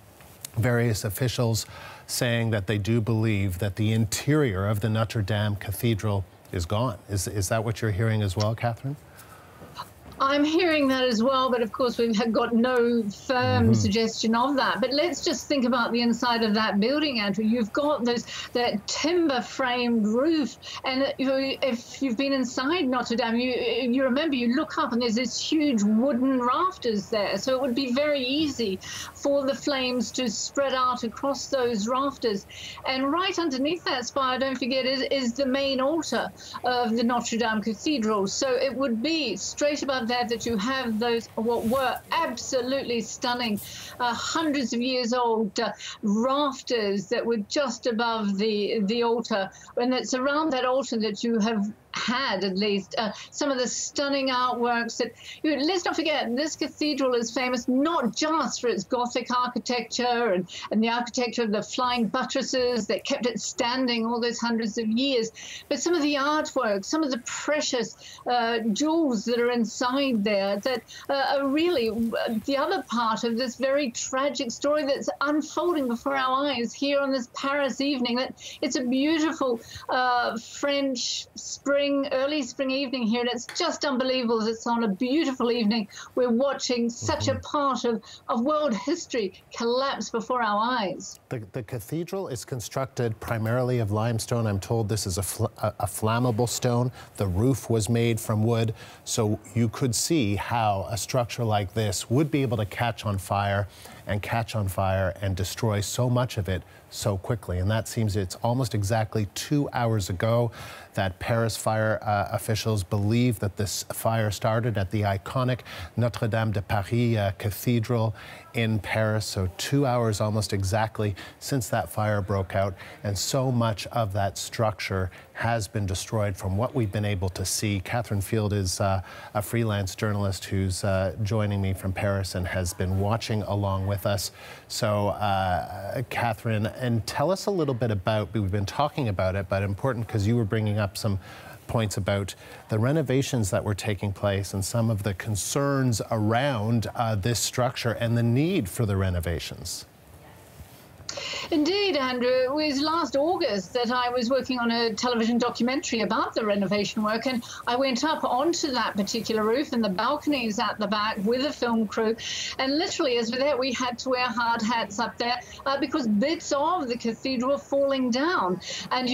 S1: various officials saying that they do believe that the interior of the Notre-Dame Cathedral is gone. Is that what you're hearing as well, Catherine?
S5: I'm hearing that as well, but of course we've got no firm suggestion of that. But let's just think about the inside of that building, Andrew. You've got that timber-framed roof, and if you've been inside Notre Dame, you remember, you look up and there's this huge wooden rafters there. So it would be very easy for the flames to spread out across those rafters. And right underneath that spire, don't forget, is the main altar of the Notre-Dame Cathedral. So it would be straight above there that you have those what were absolutely stunning hundreds of years old rafters that were just above the altar, and it's around that altar that you have had at least some of the stunning artworks that let's not forget, this cathedral is famous not just for its Gothic architecture and the architecture of the flying buttresses that kept it standing all those hundreds of years, but some of the artwork, some of the precious jewels that are inside there that are really the other part of this very tragic story that's unfolding before our eyes here on this Paris evening. That it's a beautiful French early spring evening here, and it's just unbelievable that it's on a beautiful evening. We're watching such a part of world history collapse before our eyes.
S1: The cathedral is constructed primarily of limestone. I'm told this is a flammable stone. The roof was made from wood, so you could see how a structure like this would be able to catch on fire and destroy so much of it so quickly. And that seems it's almost exactly 2 hours ago that Paris fire officials believe that this fire started at the iconic Notre-Dame de Paris Cathedral in Paris. So 2 hours almost exactly since that fire broke out, and so much of that structure has been destroyed from what we've been able to see. Catherine Field is a freelance journalist who's joining me from Paris and has been watching along with us. So Catherine, and tell us a little bit about, we've been talking about it, but important because you were bringing up some points about the renovations that were taking place and some of the concerns around this structure and the need for the renovations.
S5: Indeed, Andrew. It was last August that I was working on a television documentary about the renovation work, and I went up onto that particular roof and the balconies at the back with a film crew, and literally as we're there, we had to wear hard hats up there because bits of the cathedral were falling down. And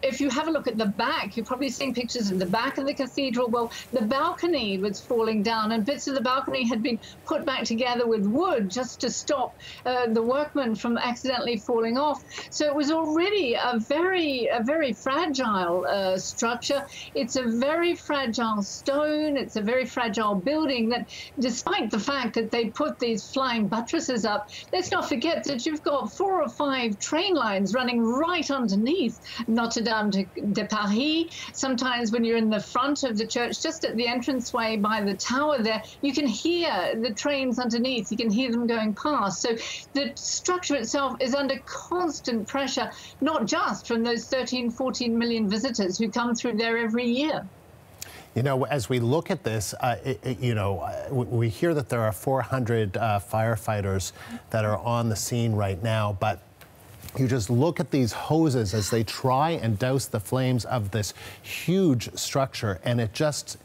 S5: if you have a look at the back, you're probably seeing pictures of the back of the cathedral. Well, the balcony was falling down, and bits of the balcony had been put back together with wood just to stop the workmen from accidentally falling off. So it was already a very fragile structure. It's a very fragile stone. It's a very fragile building that, despite the fact that they put these flying buttresses up, let's not forget that you've got 4 or 5 train lines running right underneath Notre-Dame de Paris. Sometimes when you're in the front of the church, just at the entranceway by the tower there, you can hear the trains underneath. You can hear them going past. So the structure itself is under constant pressure, not just from those 13, 14 million visitors who come through there every year.
S1: You know, as we look at this, we hear that there are 400 firefighters that are on the scene right now, but you just look at these hoses as they try and douse the flames of this huge structure, and it just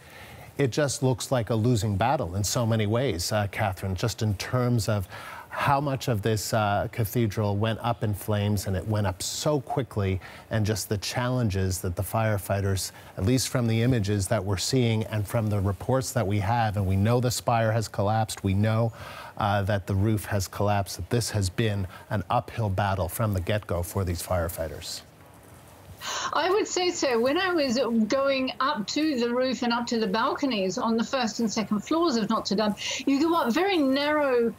S1: looks like a losing battle in so many ways, Catherine, just in terms of how much of this cathedral went up in flames, and it went up so quickly, and just the challenges that the firefighters, at least from the images that we're seeing and from the reports that we have, and we know the spire has collapsed, we know that the roof has collapsed, that this has been an uphill battle from the get-go for these firefighters.
S5: I would say so. When I was going up to the roof and up to the balconies on the first and second floors of Notre-Dame, you go up very narrow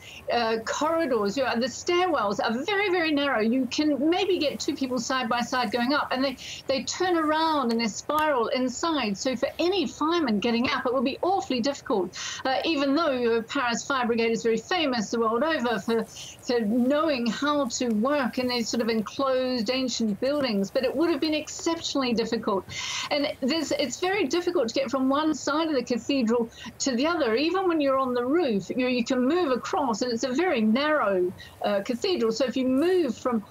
S5: corridors. The stairwells are very, very narrow. You can maybe get 2 people side by side going up, and they turn around and they spiral inside. So for any fireman getting up, it would be awfully difficult, even though Paris Fire Brigade is very famous the world over for knowing how to work in these sort of enclosed ancient buildings. But it would have been exceptionally difficult, and it's very difficult to get from one side of the cathedral to the other. Even when you're on the roof, you can move across, and it's a very narrow cathedral. So if you move from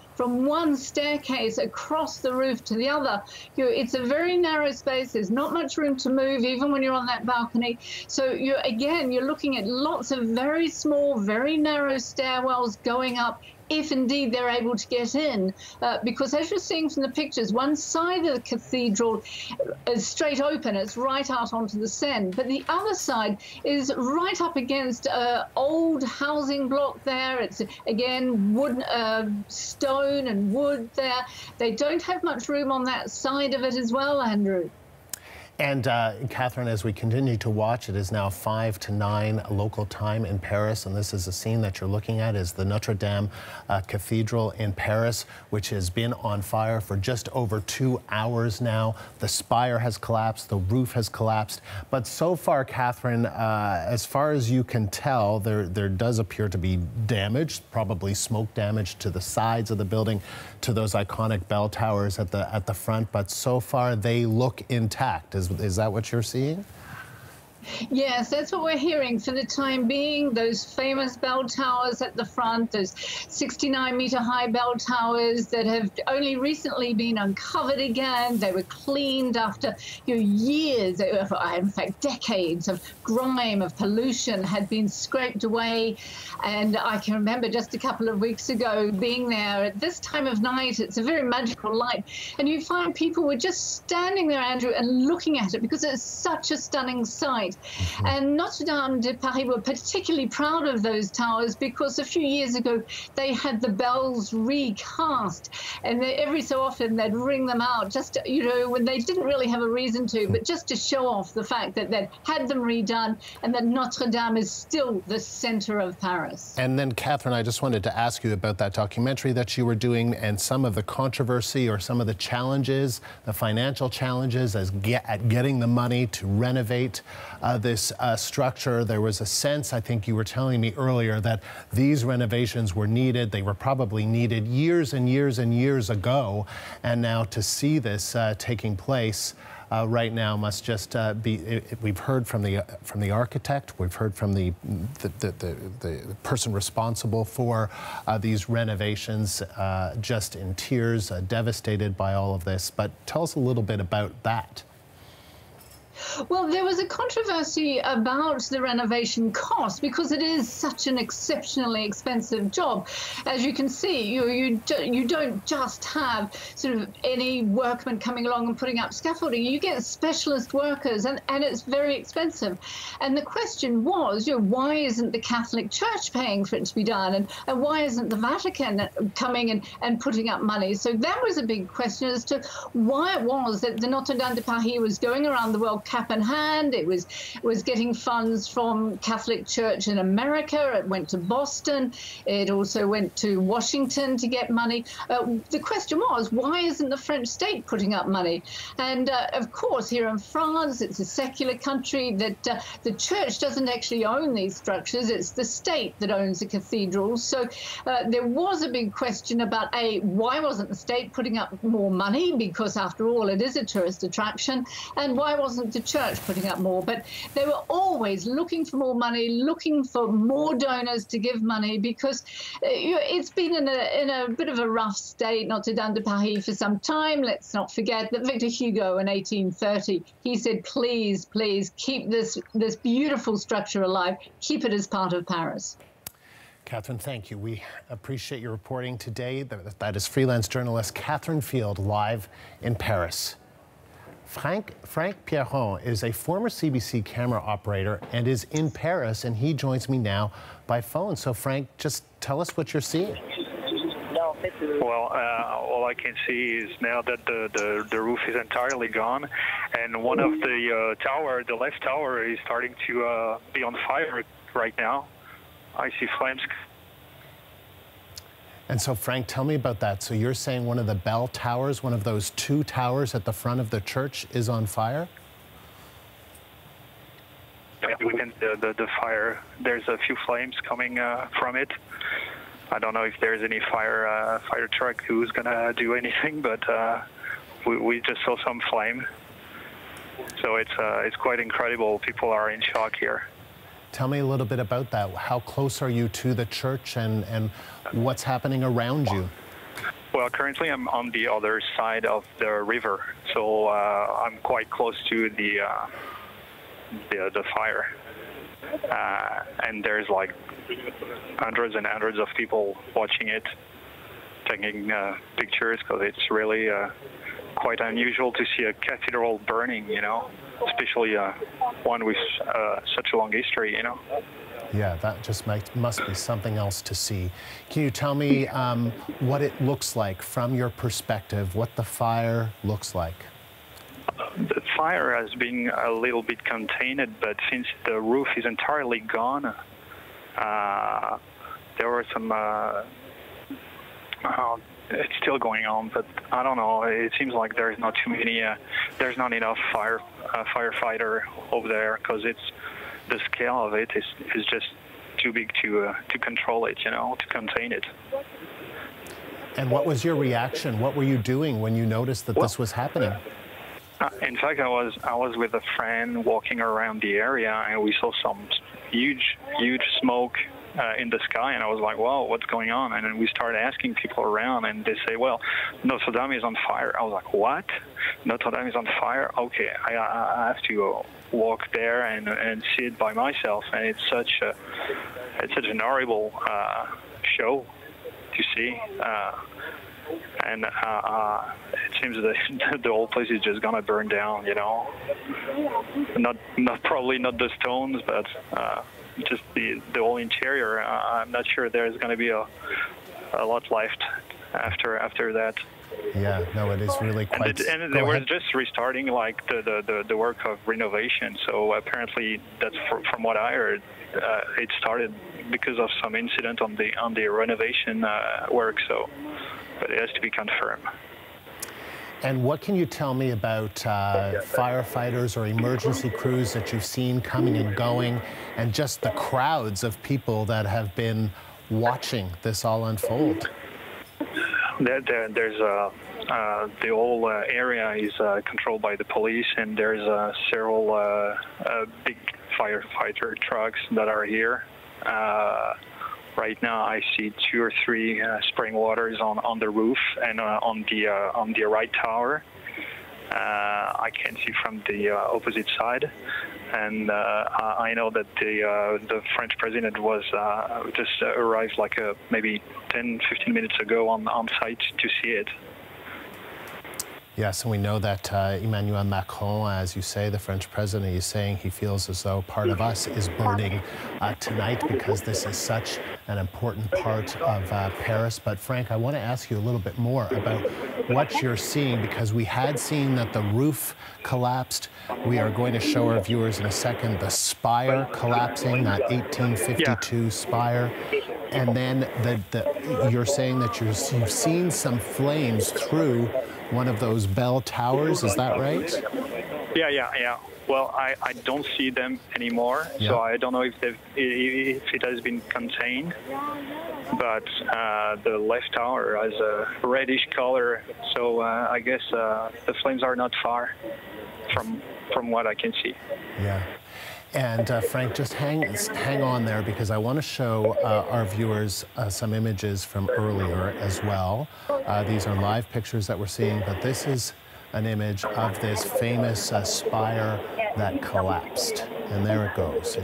S5: one staircase across the roof to the other, it's a very narrow space. There's not much room to move, even when you're on that balcony. So you're looking at lots of very small, very narrow stairwells going up, if indeed they're able to get in, because as you're seeing from the pictures, one side of the cathedral is straight open, it's right out onto the Seine, but the other side is right up against old housing block there. It's again wood, stone and wood there. They don't have much room on that side of it as well, Andrew.
S1: And Catherine, as we continue to watch, it is now 5 to 9 local time in Paris, and this is a scene that you're looking at is the Notre-Dame Cathedral in Paris, which has been on fire for just over 2 hours now. The spire has collapsed, the roof has collapsed, but so far, Catherine, as far as you can tell, there does appear to be damage, probably smoke damage to the sides of the building, to those iconic bell towers at the front, but so far they look intact. Is that what you're seeing?
S5: Yes, that's what we're hearing for the time being. Those famous bell towers at the front, those 69-meter high bell towers that have only recently been uncovered again. They were cleaned after years, in fact decades of grime, of pollution had been scraped away. And I can remember just a couple of weeks ago being there at this time of night. It's a very magical light, and you find people were just standing there, Andrew, and looking at it because it's such a stunning sight. And Notre-Dame de Paris were particularly proud of those towers because a few years ago they had the bells recast, and every so often they'd ring them out just, when they didn't really have a reason to, but just to show off the fact that they'd had them redone and that Notre-Dame is still the center of Paris.
S1: And then, Catherine, I just wanted to ask you about that documentary that you were doing and some of the controversy or some of the challenges, the financial challenges at getting the money to renovate this structure. There was a sense, I think you were telling me earlier, that these renovations were needed. They were probably needed years and years and years ago. And now to see this taking place, right now must just be. We've heard from the architect. We've heard from the person responsible for these renovations, just in tears, devastated by all of this. But tell us a little bit about that.
S5: Well, there was a controversy about the renovation cost because it is such an exceptionally expensive job. As you can see, you don't just have sort of any workman coming along and putting up scaffolding. You get specialist workers, and it's very expensive. And the question was, why isn't the Catholic Church paying for it to be done? And why isn't the Vatican coming and putting up money? So that was a big question as to why it was that the Notre-Dame de Paris was going around the world cap in hand. It was getting funds from Catholic Church in America. It went to Boston. It also went to Washington to get money. The question was, why isn't the French state putting up money? And of course, here in France, it's a secular country that the church doesn't actually own these structures. It's the state that owns the cathedrals. So there was a big question about, why wasn't the state putting up more money? Because after all, it is a tourist attraction. And why wasn't the church putting up more? But they were always looking for more money, looking for more donors to give money, because it's been in a bit of a rough state, Notre-Dame de Paris, for some time. Let's not forget that Victor Hugo in 1830, he said, please, please keep this beautiful structure alive, keep it as part of Paris.
S1: Catherine, thank you. We appreciate your reporting today. That is freelance journalist Catherine Field, live in Paris. Frank Pierron is a former CBC camera operator and is in Paris, and he joins me now by phone. So, Frank, just tell us what you're seeing.
S6: Well, all I can see is now that the roof is entirely gone, and one of the the left tower, is starting to be on fire right now. I see flames.
S1: And so, Frank, tell me about that. So you're saying one of the bell towers, one of those two towers at the front of the church, is on fire?
S6: The fire, there's a few flames coming from it. I don't know if there's any fire truck who's going to do anything, but we just saw some flame. So it's quite incredible. People are in shock here.
S1: Tell me a little bit about that. How close are you to the church, and what's happening around you?
S6: Well, currently I'm on the other side of the river, so I'm quite close to the fire, and there's like hundreds and hundreds of people watching it, taking pictures, because it's really quite unusual to see a cathedral burning, especially one with such a long history,
S1: Yeah, that just must be something else to see. Can you tell me what it looks like from your perspective, what the fire looks like?
S6: The fire has been a little bit contained, but since the roof is entirely gone, there were some... it's still going on, but I don't know. It seems like there's not too many. There's not enough firefighter over there, because the scale of it is just too big to control it, to contain it.
S1: And what was your reaction? What were you doing when you noticed that this was happening?
S6: In fact, I was with a friend walking around the area, and we saw some huge smoke in the sky, and I was like, "Wow, what's going on?" And then we started asking people around, and they say, "Well, Notre-Dame is on fire." I was like, "What? Notre-Dame is on fire? Okay, I have to walk there and see it by myself." And it's such an horrible show to see, and it seems that the whole place is just gonna burn down. Probably not the stones, but just the whole interior. I'm not sure there's going to be a lot left after that.
S1: Yeah, no, it is really quite...
S6: And they were just restarting like the work of renovation. So apparently, that's from what I heard, it started because of some incident on the renovation work. So, but it has to be confirmed.
S1: And what can you tell me about firefighters or emergency crews that you've seen coming and going, and just the crowds of people that have been watching this all unfold?
S6: There's the whole area is controlled by the police, and there's several big firefighter trucks that are here. Right now, I see 2 or 3 spraying waters on the roof and on the right tower. I can see from the opposite side, and I know that the French president was just arrived like maybe 10-15 minutes ago on site to see it.
S1: Yes, and we know that Emmanuel Macron, as you say, the French president, is saying he feels as though part of us is burning tonight because this is such an important part of Paris. But Frank, I want to ask you a little bit more about what you're seeing, because we had seen that the roof collapsed. We are going to show our viewers in a second the spire collapsing, that 1852 spire. And then you're saying that you've seen some flames through one of those bell towers, is that right?
S6: Yeah. Well, I don't see them anymore, so I don't know if it has been contained. But the left tower has a reddish color, so I guess the flames are not far from what I can see.
S1: Yeah. And Frank, just hang on there, because I want to show our viewers some images from earlier as well. These are live pictures that we're seeing, but this is an image of this famous spire that collapsed. And there it goes.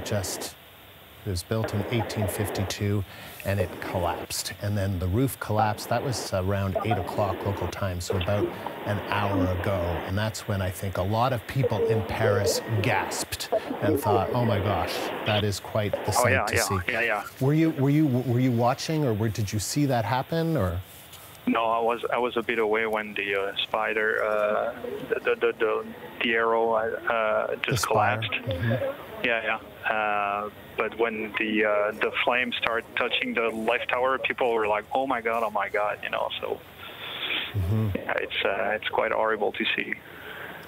S1: It was built in 1852, and it collapsed. And then the roof collapsed. That was around 8 o'clock local time, so about an hour ago. And that's when I think a lot of people in Paris gasped and thought, "Oh my gosh, that is quite the sight to see."
S6: Yeah.
S1: Were you watching, or did you see that happen, or?
S6: No, I was a bit away when the spider, the arrow just collapsed. Mm-hmm. Yeah. But when the flames started touching the left tower, people were like, "Oh my god," you know. So yeah, it's quite horrible to see.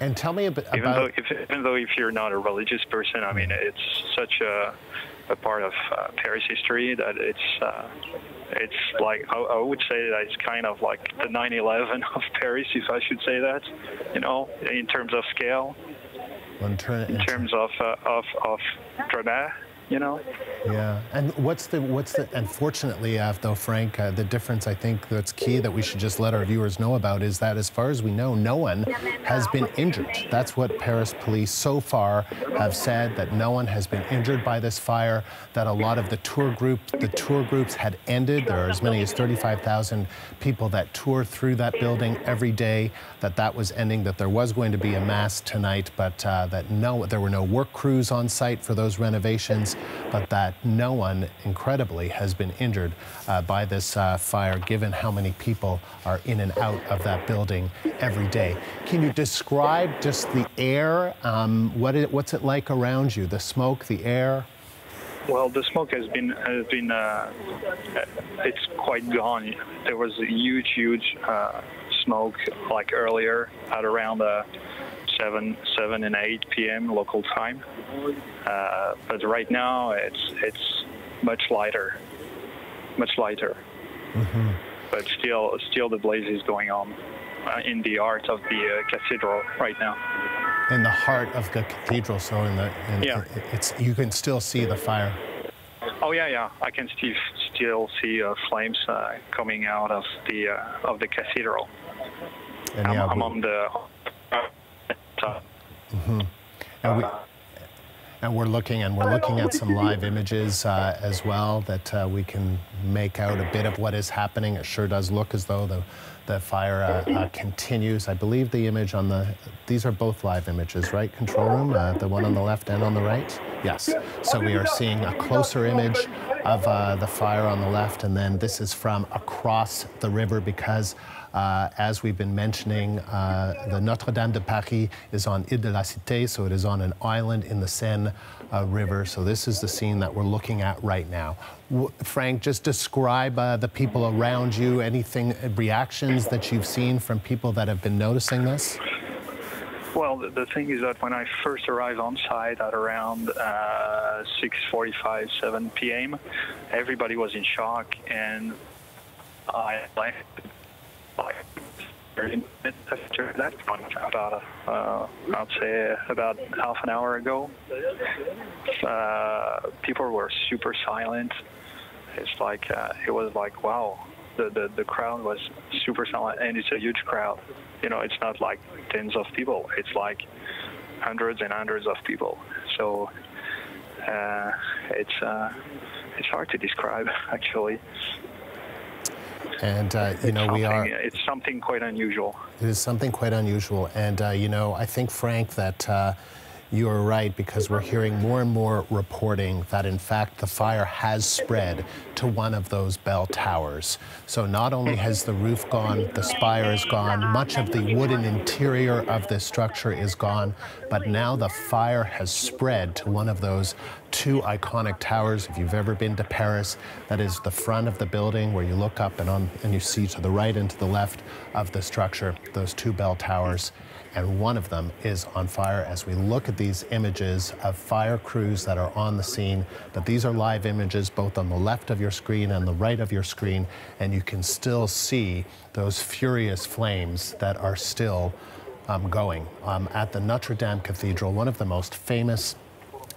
S1: And tell me about
S6: even though if you're not a religious person, I mean, it's such a part of Paris history that it's like I would say that it's kind of like the 9/11 of Paris, if I should say that, you know, in terms of scale, in terms of drama, you know.
S1: Yeah, and what's the unfortunately, though, Frank, the difference I think that's key that we should just let our viewers know about is that, as far as we know, no one has been injured. That's what Paris police so far have said, that no one has been injured by this fire, that a lot of the tour groups had ended. There are as many as 35,000 people that tour through that building every day, that was ending, that there was going to be a mass tonight, but that there were no work crews on site for those renovations, but that no one, incredibly, has been injured by this fire, given how many people are in and out of that building every day. Can you describe just the air? What's it like around you? The smoke, the air?
S6: Well, the smoke has been it's quite gone. There was a huge smoke like earlier at around 7 and 8 p.m. local time. But right now it's much lighter. Mm-hmm. But still the blaze is going on in the heart of the cathedral right now.
S1: In the heart of the cathedral, so you can still see the fire.
S6: Oh yeah. I can still see flames coming out of the cathedral.
S1: And
S6: I'm on the top.
S1: Mm-hmm. And we're looking at some live images as well that we can make out a bit of what is happening. It sure does look as though the fire continues. I believe the image these are both live images, right? Control room, the one on the left and on the right? Yes. So we are seeing a closer image of the fire on the left, and then this is from across the river, because as we've been mentioning, the Notre-Dame de Paris is on Ile de la Cité, so it is on an island in the Seine River. So this is the scene that we're looking at right now. Frank, just describe the people around you, reactions that you've seen from people that have been noticing this?
S6: Well, the thing is that when I first arrived on site at around 6:45, 7 p.m., everybody was in shock, and I left 30 minutes after that one, about I'd say about half an hour ago. People were super silent. It's like it was like, wow, the crowd was super silent, and it's a huge crowd. You know, it's not like tens of people. It's like hundreds and hundreds of people. So it's hard to describe, actually.
S1: And,
S6: it's something quite unusual.
S1: It is something quite unusual. And, I think, Frank, that you are right, because we're hearing more and more reporting that, in fact, the fire has spread to one of those bell towers. So not only has the roof gone, the spire is gone, much of the wooden interior of this structure is gone, but now the fire has spread to one of those two iconic towers. If you've ever been to Paris, that is the front of the building where you look up and you see to the right and to the left of the structure, those two bell towers. And one of them is on fire as we look at these images of fire crews that are on the scene. But these are live images both on the left of your screen and the right of your screen, and you can still see those furious flames that are still going. At the Notre-Dame Cathedral, one of the most famous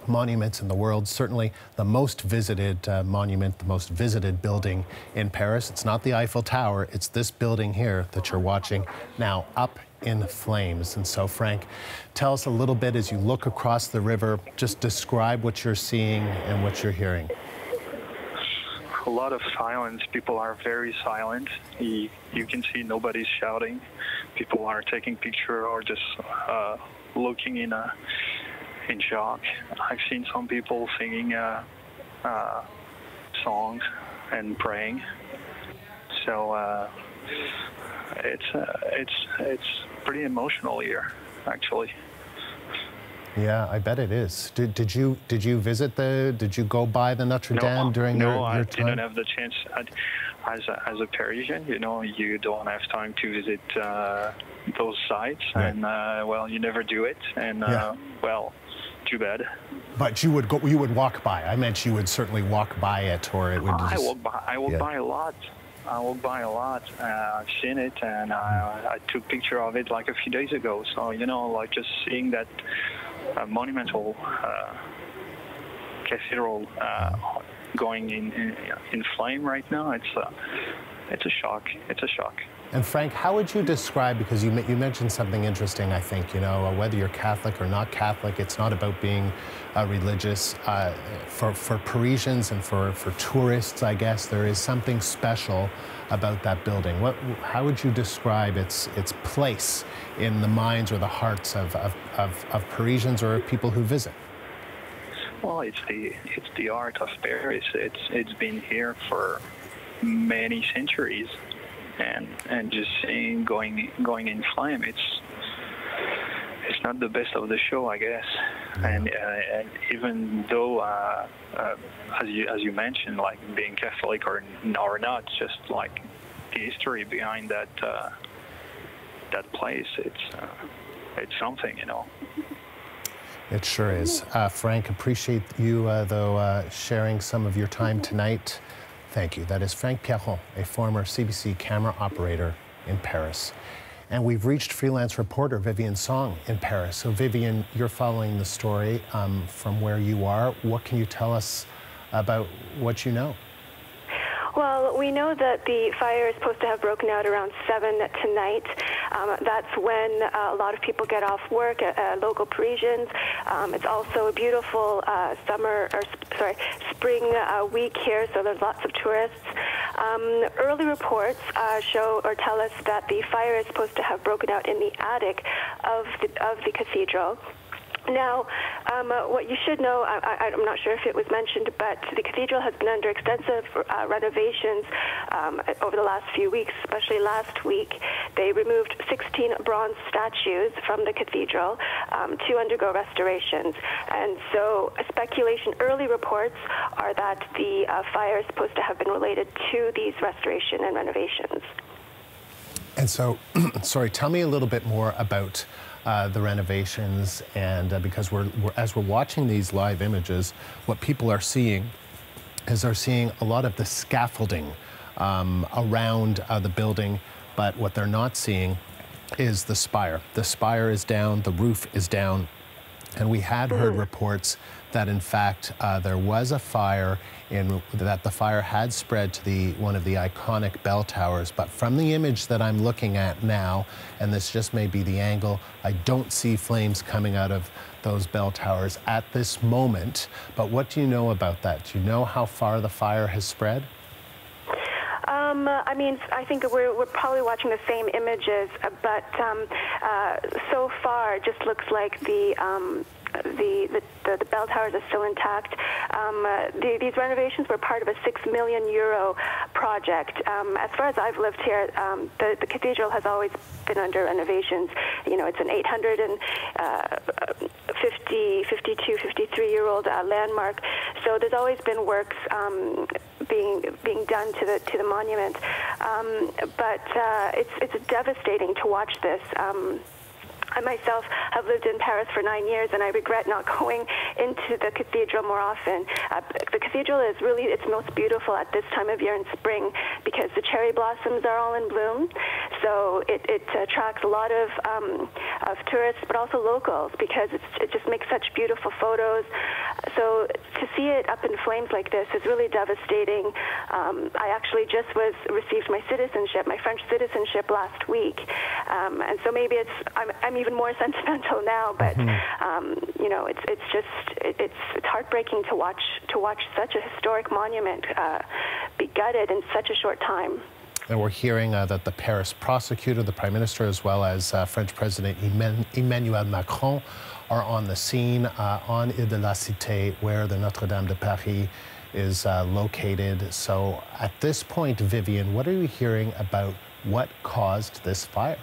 S1: monuments in the world, certainly the most visited monument, the most visited building in Paris. It's not the Eiffel Tower, it's this building here that you're watching now up in flames. And so, Frank, tell us a little bit as you look across the river, just describe what you're seeing and what you're hearing.
S6: A lot of silence. People are very silent. You can see nobody's shouting. People are taking pictures or just looking in shock. I've seen some people singing songs and praying. So it's pretty emotional here, actually.
S1: Yeah, I bet it is. Did you visit did you go by the Notre-Dame during your time?
S6: No, I didn't have the chance. As a Parisian, you don't have time to visit those sites, right. And well, you never do it, and well, too bad. But you would walk by. I meant you would certainly walk by it, or it would. I walk by a lot. I walk by a lot. I've seen it, and I took a picture of it like a few days ago. So like just seeing that monumental cathedral going in flame right now, it's a shock. It's a shock. And Frank, how would you describe, because you mentioned something interesting, I think, whether you're Catholic or not Catholic, it's not about being religious. For Parisians and for tourists, I guess, there is something special about that building. How would you describe its place in the minds or the hearts of Parisians or people who visit? Well, it's the art of Paris. It's been here for many centuries. And just seeing going in flame, it's not the best of the show, I guess. Yeah. And even though, as you mentioned, like being Catholic or not, just like the history behind that place, it's something, It sure is. Frank, appreciate you though sharing some of your time tonight. Thank you. That is Frank Pierron, a former CBC camera operator in Paris. And we've reached freelance reporter Vivian Song in Paris. So Vivian, you're following the story from where you are. What can you tell us about what you know?
S7: Well, we know that the fire is supposed to have broken out around 7 tonight. That's when a lot of people get off work, local Parisians. It's also a beautiful spring week here, so there's lots of tourists. Early reports show or tell us that the fire is supposed to have broken out in the attic of the cathedral. Now, what you should know, I'm not sure if it was mentioned, but the cathedral has been under extensive renovations over the last few weeks, especially last week. They removed 16 bronze statues from the cathedral to undergo restorations. And so speculation, early reports are that the fire is supposed to have been related to these restoration and renovations.
S1: And so, sorry, tell me a little bit more about the renovations, and because as we're watching these live images, what people are seeing is they're seeing a lot of the scaffolding around the building but what they're not seeing is the spire. The spire is down, the roof is down, and we had heard reports that in fact there was a fire, that the fire had spread to one of the iconic bell towers. But from the image that I'm looking at now, and this just may be the angle, I don't see flames coming out of those bell towers at this moment. But what do you know about that? Do you know how far the fire has spread?
S7: I mean, I think we're probably watching the same images, but so far it just looks like the bell towers are still intact. These renovations were part of a €6 million project. As far as I've lived here, the cathedral has always been under renovations. You know, it's an 52, 53-year-old landmark. So there's always been works being done to the monument. But it's devastating to watch this. I myself have lived in Paris for 9 years, and I regret not going into the cathedral more often. The cathedral is really its most beautiful at this time of year in spring because the cherry blossoms are all in bloom. So it attracts a lot of tourists, but also locals, because it just makes such beautiful photos. So to see it up in flames like this is really devastating. I actually just received my citizenship, my French citizenship, last week, and so maybe I'm even more sentimental now. But you know, it's heartbreaking to watch such a historic monument be gutted in such a short time.
S1: And we're hearing that the Paris prosecutor, the Prime Minister, as well as French President Emmanuel Macron are on the scene on Ile de la Cité, where the Notre-Dame de Paris is located. So at this point, Vivian, what are you hearing about what caused this fire?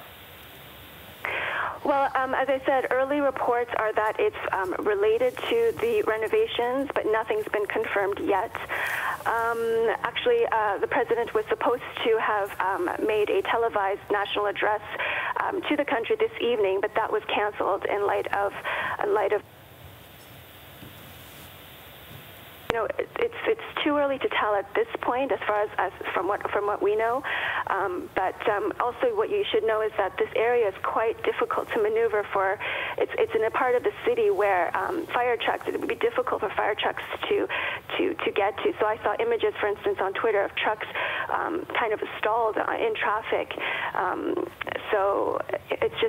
S7: Well, as I said, early reports are that it's related to the renovations, but nothing's been confirmed yet. Actually, the president was supposed to have made a televised national address to the country this evening, but that was canceled in light of. You know, it's too early to tell at this point, as far as from what we know. But also, what you should know is that this area is quite difficult to maneuver for. It's in a part of the city where fire trucks. It would be difficult for fire trucks to get to. So I saw images, for instance, on Twitter of trucks kind of stalled in traffic. So it's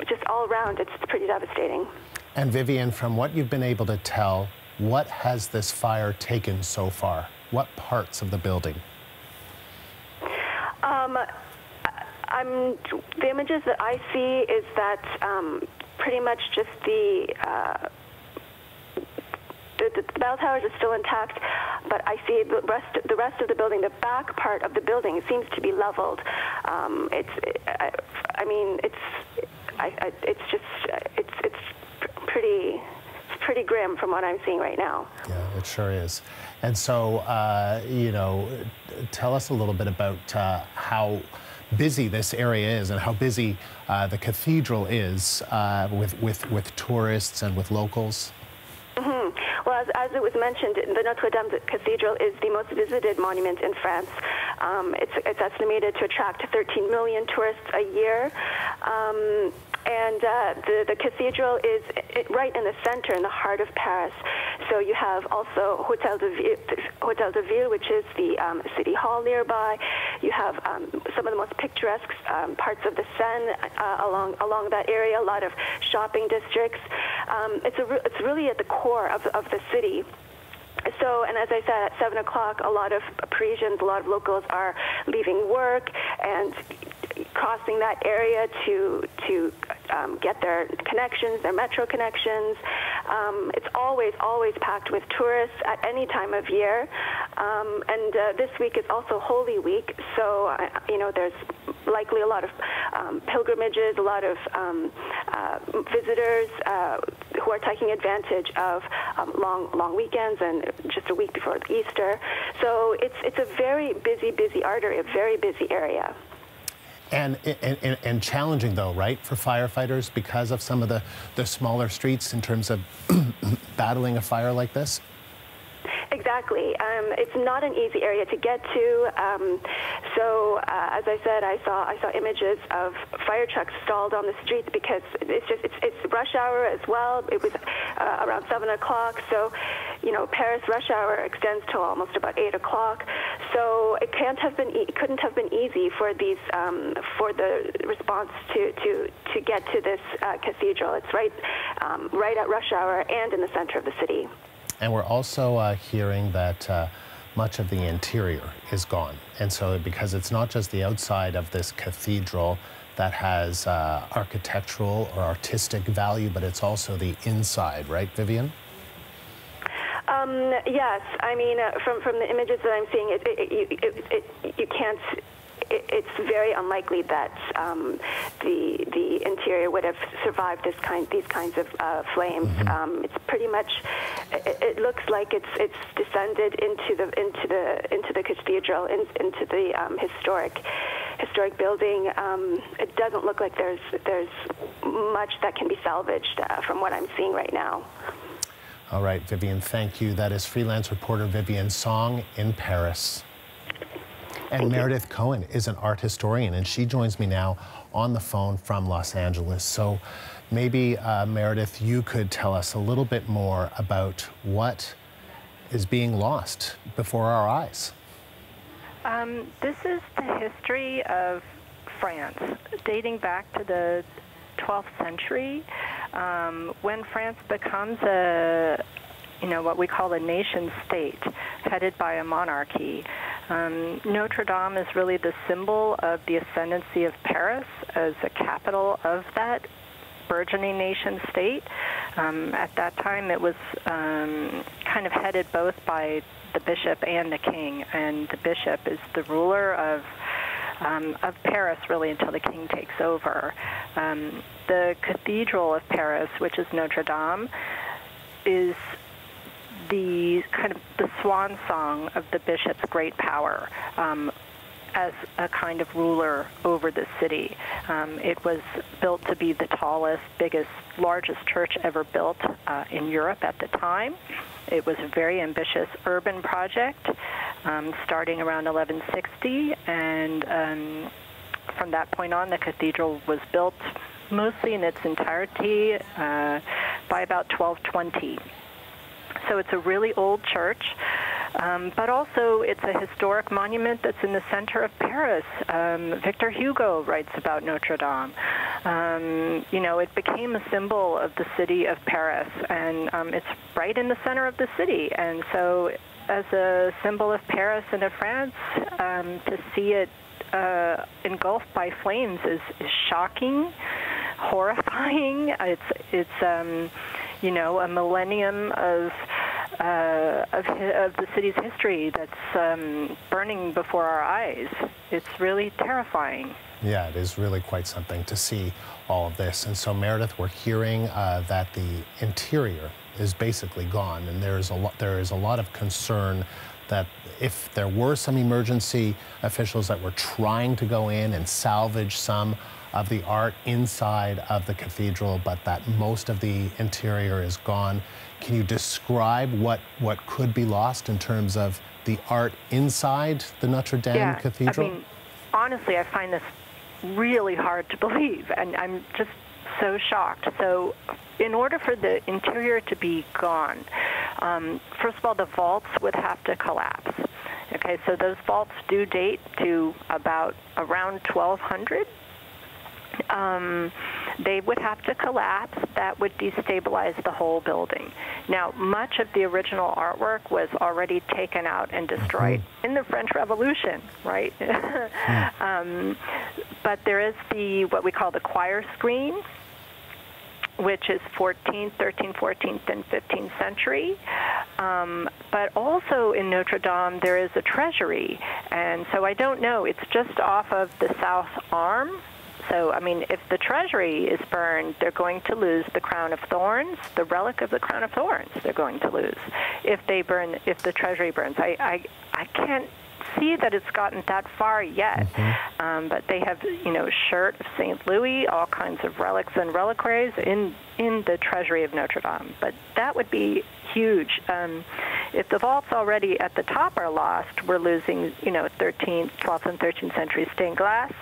S7: just all around. It's pretty devastating.
S1: And Vivian, from what you've been able to tell, what has this fire taken so far? What parts of the building?
S7: The images that I see is that pretty much just the bell towers are still intact, but I see the rest of the building, the back part of the building, seems to be leveled. It's pretty grim from what I'm seeing right now.
S1: Yeah, it sure is. And so, you know, tell us a little bit about how busy this area is and how busy the cathedral is with tourists and with locals.
S7: Well, as it was mentioned, the Notre-Dame Cathedral is the most visited monument in France. It's estimated to attract 13 million tourists a year. And the cathedral is right in the center, in the heart of Paris. So you have also Hotel de Ville, which is the city hall nearby. You have some of the most picturesque parts of the Seine along that area. A lot of shopping districts. It's really at the core of the city. So, and as I said, at 7 o'clock, a lot of Parisians, a lot of locals are leaving work and crossing that area to get their connections, their metro connections. It's always packed with tourists at any time of year. And this week is also Holy Week, so you know, there's likely a lot of pilgrimages, a lot of visitors who are taking advantage of long weekends and just a week before Easter. So it's a very busy artery, a very busy area.
S1: And challenging, though, right, for firefighters because of some of the smaller streets in terms of battling a fire like this?
S7: Exactly. It's not an easy area to get to. As I said, I saw images of fire trucks stalled on the streets because it's rush hour as well. It was around 7 o'clock. So, you know, Paris rush hour extends to almost about 8 o'clock. So it couldn't have been easy for these for the response to get to this cathedral. It's right at rush hour and in the center of the city.
S1: And we're also hearing that much of the interior is gone. And so because it's not just the outside of this cathedral that has architectural or artistic value, but it's also the inside, right, Vivian?
S7: Yes. I mean, from the images that I'm seeing, you can't. It's very unlikely that the interior would have survived these kinds of flames. It's pretty much. It looks like it's descended into the cathedral, into the historic building. It doesn't look like there's much that can be salvaged from what I'm seeing right now.
S1: All right, Vivian, thank you. That is freelance reporter Vivian Song in Paris. And Meredith Cohen is an art historian, and she joins me now on the phone from Los Angeles. So maybe, Meredith, you could tell us a little bit more about what is being lost before our eyes.
S8: This is the history of France, dating back to the 12th century, when France becomes what we call a nation state, headed by a monarchy. Notre-Dame is really the symbol of the ascendancy of Paris as a capital of that burgeoning nation state. At that time, it was kind of headed both by the bishop and the king, and the bishop is the ruler of Paris, really, until the king takes over. The Cathedral of Paris, which is Notre-Dame, is the kind of the swan song of the bishop's great power as a kind of ruler over the city. It was built to be the tallest, biggest, largest church ever built in Europe at the time. It was a very ambitious urban project starting around 1160, and from that point on, the cathedral was built mostly in its entirety by about 1220. So it's a really old church, but also it's a historic monument that's in the center of Paris. Victor Hugo writes about Notre-Dame. It became a symbol of the city of Paris, and it's right in the center of the city. And so as a symbol of Paris and of France, to see it engulfed by flames is shocking, horrifying. It's a millennium of the city's history that's burning before our eyes. It's really terrifying.
S1: Yeah, it is really quite something to see all of this. And so, Meredith, we're hearing that the interior is basically gone, and there is a lot of concern that if there were some emergency officials that were trying to go in and salvage some of the art inside of the cathedral, but that most of the interior is gone. Can you describe what could be lost in terms of the art inside the Notre-Dame Cathedral?
S8: I mean, honestly, I find this really hard to believe, and I'm just so shocked. So in order for the interior to be gone, first of all, the vaults would have to collapse. Okay, so those vaults do date to around 1200. They would have to collapse. That would destabilize the whole building. Now, much of the original artwork was already taken out and destroyed in the French Revolution, right? But there is what we call the choir screen, which is 13th, 14th, and 15th century. But also in Notre-Dame, there is a treasury. And so I don't know. It's just off of the south arm. So, I mean, if the treasury is burned, they're going to lose the crown of thorns, the relic of the crown of thorns they're going to lose. If the treasury burns. I can't see that it's gotten that far yet, but they have, shirt of St. Louis, all kinds of relics and reliquaries in the treasury of Notre-Dame. But that would be huge. if the vaults already at the top are lost, we're losing, 12th and 13th century stained glass,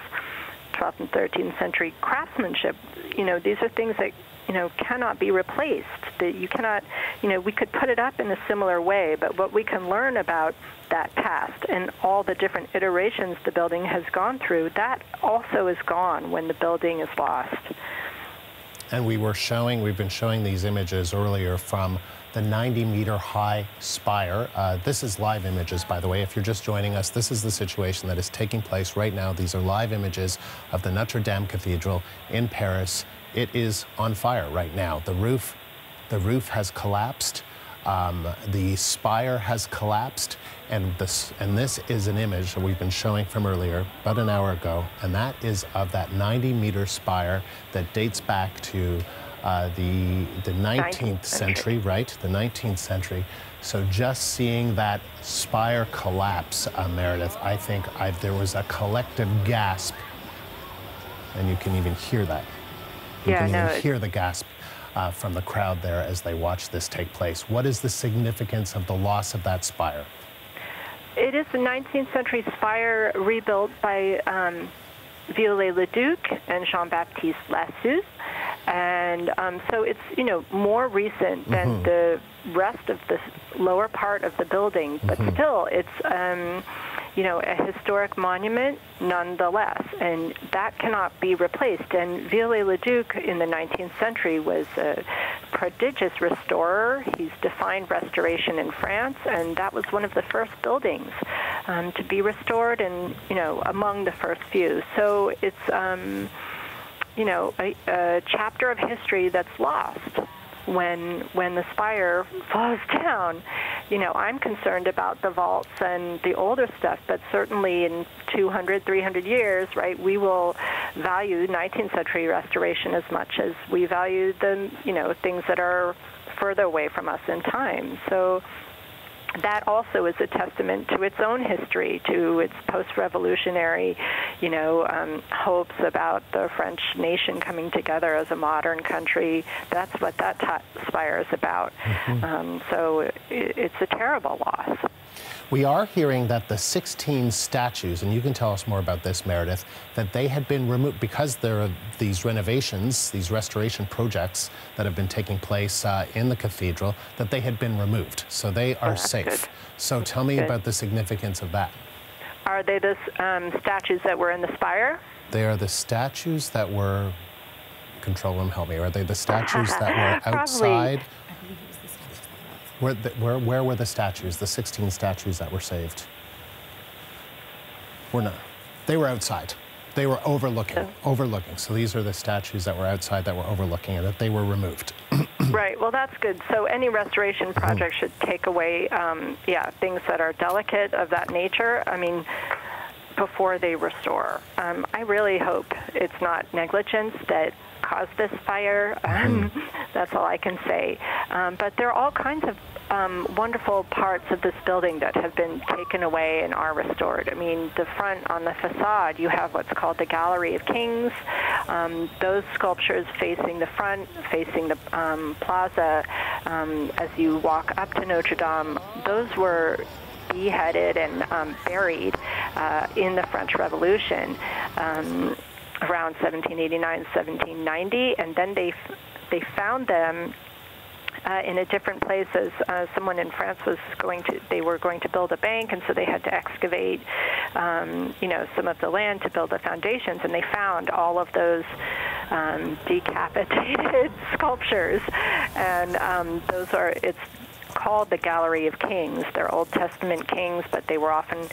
S8: 12th and 13th century craftsmanship. These are things that cannot be replaced. That you cannot, we could put it up in a similar way, but what we can learn about that past and all the different iterations the building has gone through, that also is gone when the building is lost.
S1: And we've been showing these images earlier from the 90-meter high spire. This is live images, by the way. If you're just joining us, this is the situation that is taking place right now. These are live images of the Notre-Dame Cathedral in Paris. It is on fire right now. The roof has collapsed. The spire has collapsed, and this is an image that we've been showing from earlier, about an hour ago, and that is of that 90-meter spire that dates back to the 19th century, right? The 19th century. So just seeing that spire collapse, Meredith, I think there was a collective gasp, and you can even hear that. You can even hear the gasp from the crowd there as they watch this take place. What is the significance of the loss of that spire?
S8: It is the 19th century spire rebuilt by Viollet-le-Duc and Jean-Baptiste Lassus. And so it's, more recent than the rest of the lower part of the building, but still it's, a historic monument nonetheless, and that cannot be replaced. And Viollet-le-Duc in the 19th century was a prodigious restorer. He's defined restoration in France, and that was one of the first buildings to be restored and, among the first few. So it's, a chapter of history that's lost when the spire falls down. I'm concerned about the vaults and the older stuff, but certainly in 200, 300 years, right, we will value 19th century restoration as much as we value the, things that are further away from us in time. So that also is a testament to its own history, to its post-revolutionary, hopes about the French nation coming together as a modern country. That's what that spire is about. So it's a terrible loss.
S1: We are hearing that the 16 statues, and you can tell us more about this, Meredith, that they had been removed because there are these renovations, these restoration projects that have been taking place in the cathedral, that they had been removed. So they are safe. Good. So tell me about the significance of that.
S8: Are they the statues that were in the spire?
S1: They are the statues that were, control room, help me, are they the statues that were outside? Where were the statues, the 16 statues that were saved? They were outside. They were overlooking. So these are the statues that were outside that were overlooking and that they were removed.
S8: Right, well that's good. So any restoration project should take away, things that are delicate of that nature. I mean, before they restore. I really hope it's not negligence that caused this fire. That's all I can say. But there are all kinds of wonderful parts of this building that have been taken away and are restored. I mean, the front on the facade, you have what's called the Gallery of Kings. Those sculptures facing the front, facing the plaza, as you walk up to Notre-Dame, those were beheaded and buried in the French Revolution around 1789, 1790, and then they found them in a different place as someone in France they were going to build a bank, and so they had to excavate, some of the land to build the foundations, and they found all of those decapitated sculptures, and it's called the Gallery of Kings. They're Old Testament kings, but they were often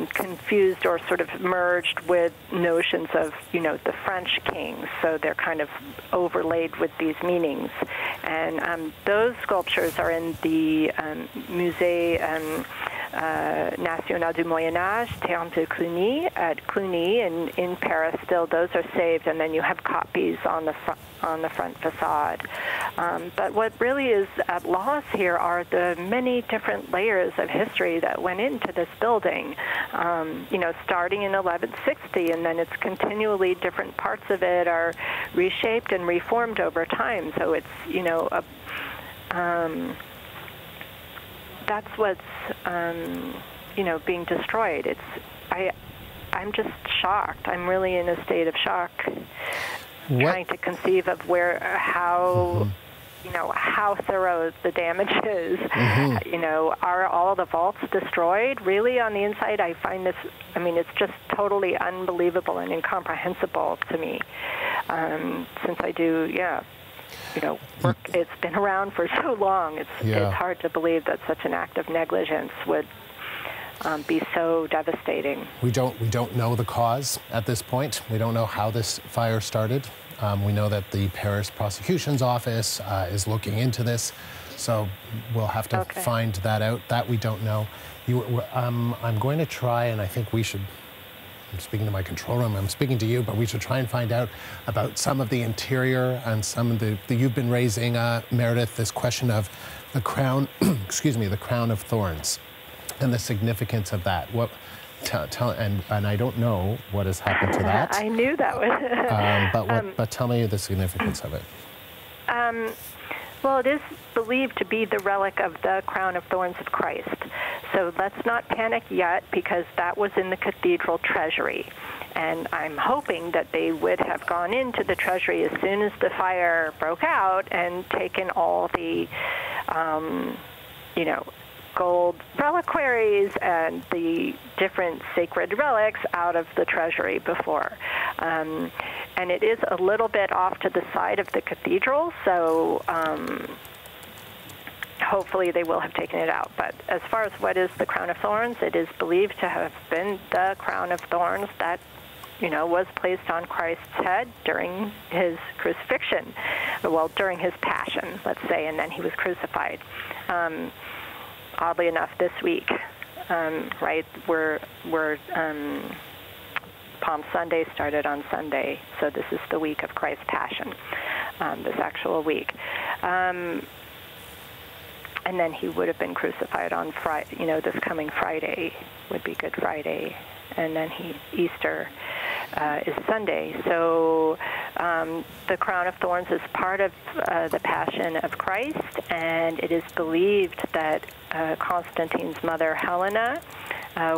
S8: confused or sort of merged with notions of, the French kings. So they're kind of overlaid with these meanings. And those sculptures are in the Musée National du Moyen Âge, Théâtre de Cluny, at Cluny in Paris. Still, those are saved, and then you have copies on the front facade. But what really is at loss here are the many different layers of history that went into this building, starting in 1160, and then it's continually different parts of it are reshaped and that's what's you know, being destroyed. I'm just shocked. I'm really in a state of shock, trying to conceive of how, you know, how thorough the damage is. You know, are all the vaults destroyed? Really, on the inside, I find this, I mean, it's just totally unbelievable and incomprehensible to me. Since I do, you know, work, it's been around for so long. It's hard to believe that such an act of negligence would be so devastating.
S1: We don't know the cause at this point. We don't know how this fire started. We know that the Paris prosecution's office is looking into this, so we'll have to find that out. That we don't know. I'm going to try, and I think we should, I'm speaking to my control room, I'm speaking to you, but we should try and find out about some of the interior and some of the you've been raising, Meredith, this question of the crown, excuse me, the crown of thorns and the significance of that. What, and I don't know what has happened to that.
S8: I knew that would.
S1: But tell me the significance of it.
S8: Well, it is believed to be the relic of the crown of thorns of Christ. So let's not panic yet, because that was in the cathedral treasury. And I'm hoping that they would have gone into the treasury as soon as the fire broke out and taken all the, you know, gold reliquaries and the different sacred relics out of the treasury before. And it is a little bit off to the side of the cathedral, so hopefully they will have taken it out. But as far as what is the crown of thorns, it is believed to have been the crown of thorns that, you know, was placed on Christ's head during his crucifixion, well, during his passion, let's say, and then he was crucified. Oddly enough, this week, right, we're Palm Sunday started on Sunday, so this is the week of Christ's Passion, this actual week. And then he would have been crucified on Friday, you know, this coming Friday would be Good Friday, and then Easter is Sunday. So the crown of thorns is part of the Passion of Christ, and it is believed that Constantine's mother, Helena,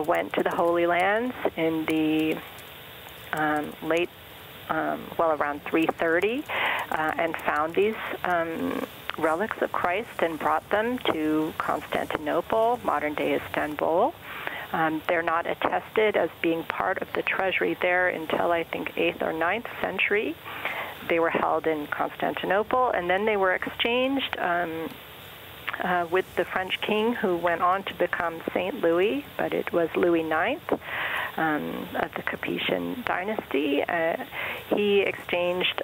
S8: went to the Holy Lands in the late, well, around 330, and found these relics of Christ and brought them to Constantinople, modern-day Istanbul. They're not attested as being part of the treasury there until, I think, 8th or 9th century. They were held in Constantinople, and then they were exchanged with the French king who went on to become Saint Louis, but it was Louis IX of the Capetian dynasty. He exchanged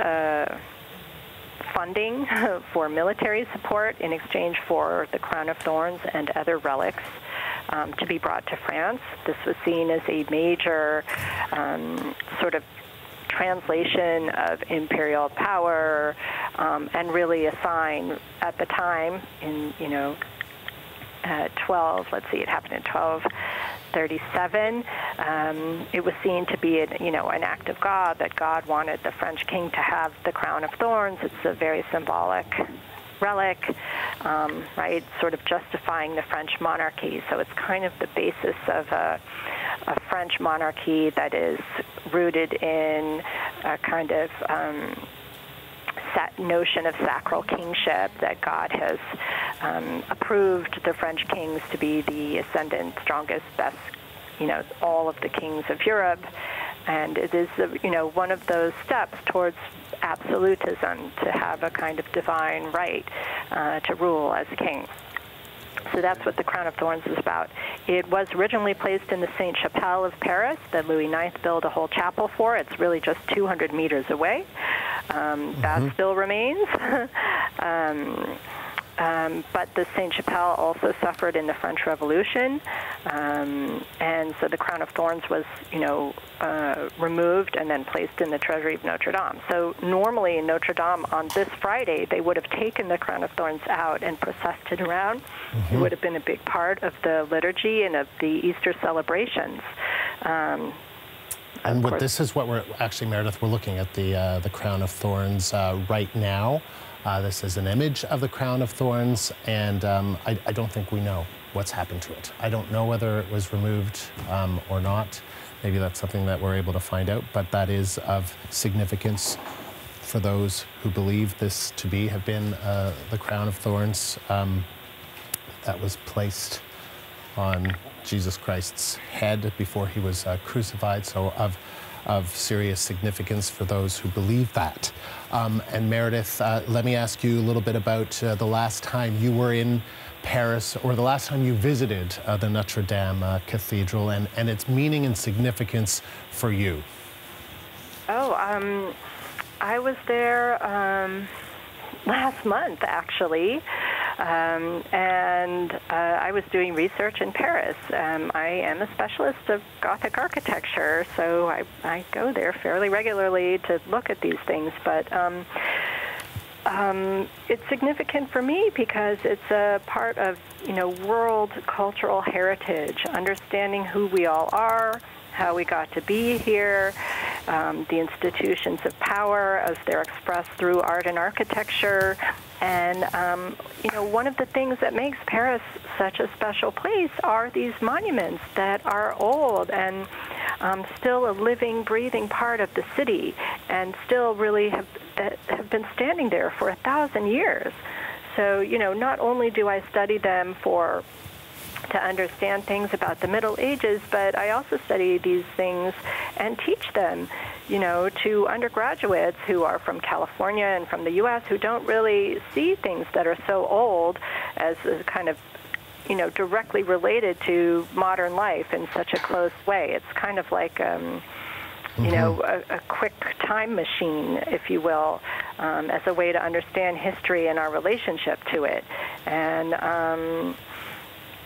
S8: funding for military support in exchange for the crown of thorns and other relics to be brought to France. This was seen as a major sort of translation of imperial power, and really a sign at the time in, you know, it happened in 1237. It was seen to be, an act of God, that God wanted the French king to have the crown of thorns. It's a very symbolic relic, right, sort of justifying the French monarchy. So it's kind of the basis of a French monarchy that is rooted in a kind of notion of sacral kingship, that God has approved the French kings to be the ascendant, strongest, best, all of the kings of Europe. And it is, one of those steps towards absolutism, to have a kind of divine right to rule as king. So that's what the crown of thorns is about. It was originally placed in the Sainte-Chapelle of Paris that Louis IX built a whole chapel for. It's really just 200 meters away. That still remains. But the Sainte-Chapelle also suffered in the French Revolution, and so the crown of thorns was, removed and then placed in the treasury of Notre-Dame. So normally in Notre-Dame on this Friday, they would have taken the crown of thorns out and processed it around. It would have been a big part of the liturgy and of the Easter celebrations.
S1: And this is what we're actually, Meredith, we're looking at the crown of thorns right now. This is an image of the crown of thorns, and I don't think we know what's happened to it. I don't know whether it was removed or not. Maybe that's something that we're able to find out, but that is of significance for those who believe this to have been the crown of thorns that was placed on Jesus Christ's head before he was crucified, so of serious significance for those who believe that. And Meredith, let me ask you a little bit about the last time you were in Paris, or the last time you visited the Notre-Dame Cathedral, and its meaning and significance for you.
S8: Oh, I was there last month, actually, and I was doing research in Paris. I am a specialist of Gothic architecture, so I go there fairly regularly to look at these things, but it's significant for me because it's a part of, world cultural heritage, understanding who we all are, how we got to be here, the institutions of power as they're expressed through art and architecture. And, one of the things that makes Paris such a special place are these monuments that are old and still a living, breathing part of the city, and still really have been standing there for 1,000 years. So, not only do I study them to understand things about the Middle Ages, but I also study these things and teach them, to undergraduates who are from California and from the U.S. who don't really see things that are so old as a kind of, directly related to modern life in such a close way. It's kind of like, a quick time machine, if you will, as a way to understand history and our relationship to it. And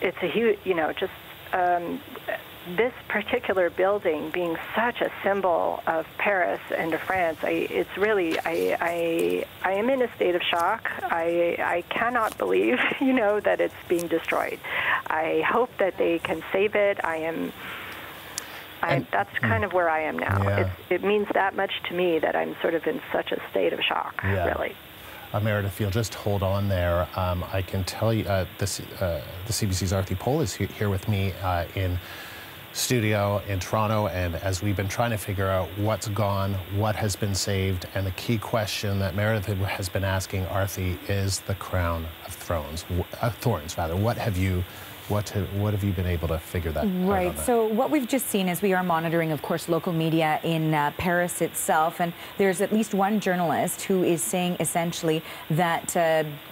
S8: it's a huge, this particular building being such a symbol of Paris and of France, it's really, I am in a state of shock. I cannot believe, that it's being destroyed. I hope that they can save it. That's kind of where I am now.
S1: Yeah.
S8: It means that much to me that I'm sort of in such a state of shock, really.
S1: Meredith, if you'll just hold on there, I can tell you the CBC's Arthi Pohl is here with me in studio in Toronto, and as we've been trying to figure out what's gone, what has been saved, and the key question that Meredith has been asking Arthi is the crown of thorns. What have you been able to figure that out on?
S4: Right, so what we've just seen is we are monitoring, of course, local media in Paris itself, and there's at least one journalist who is saying essentially that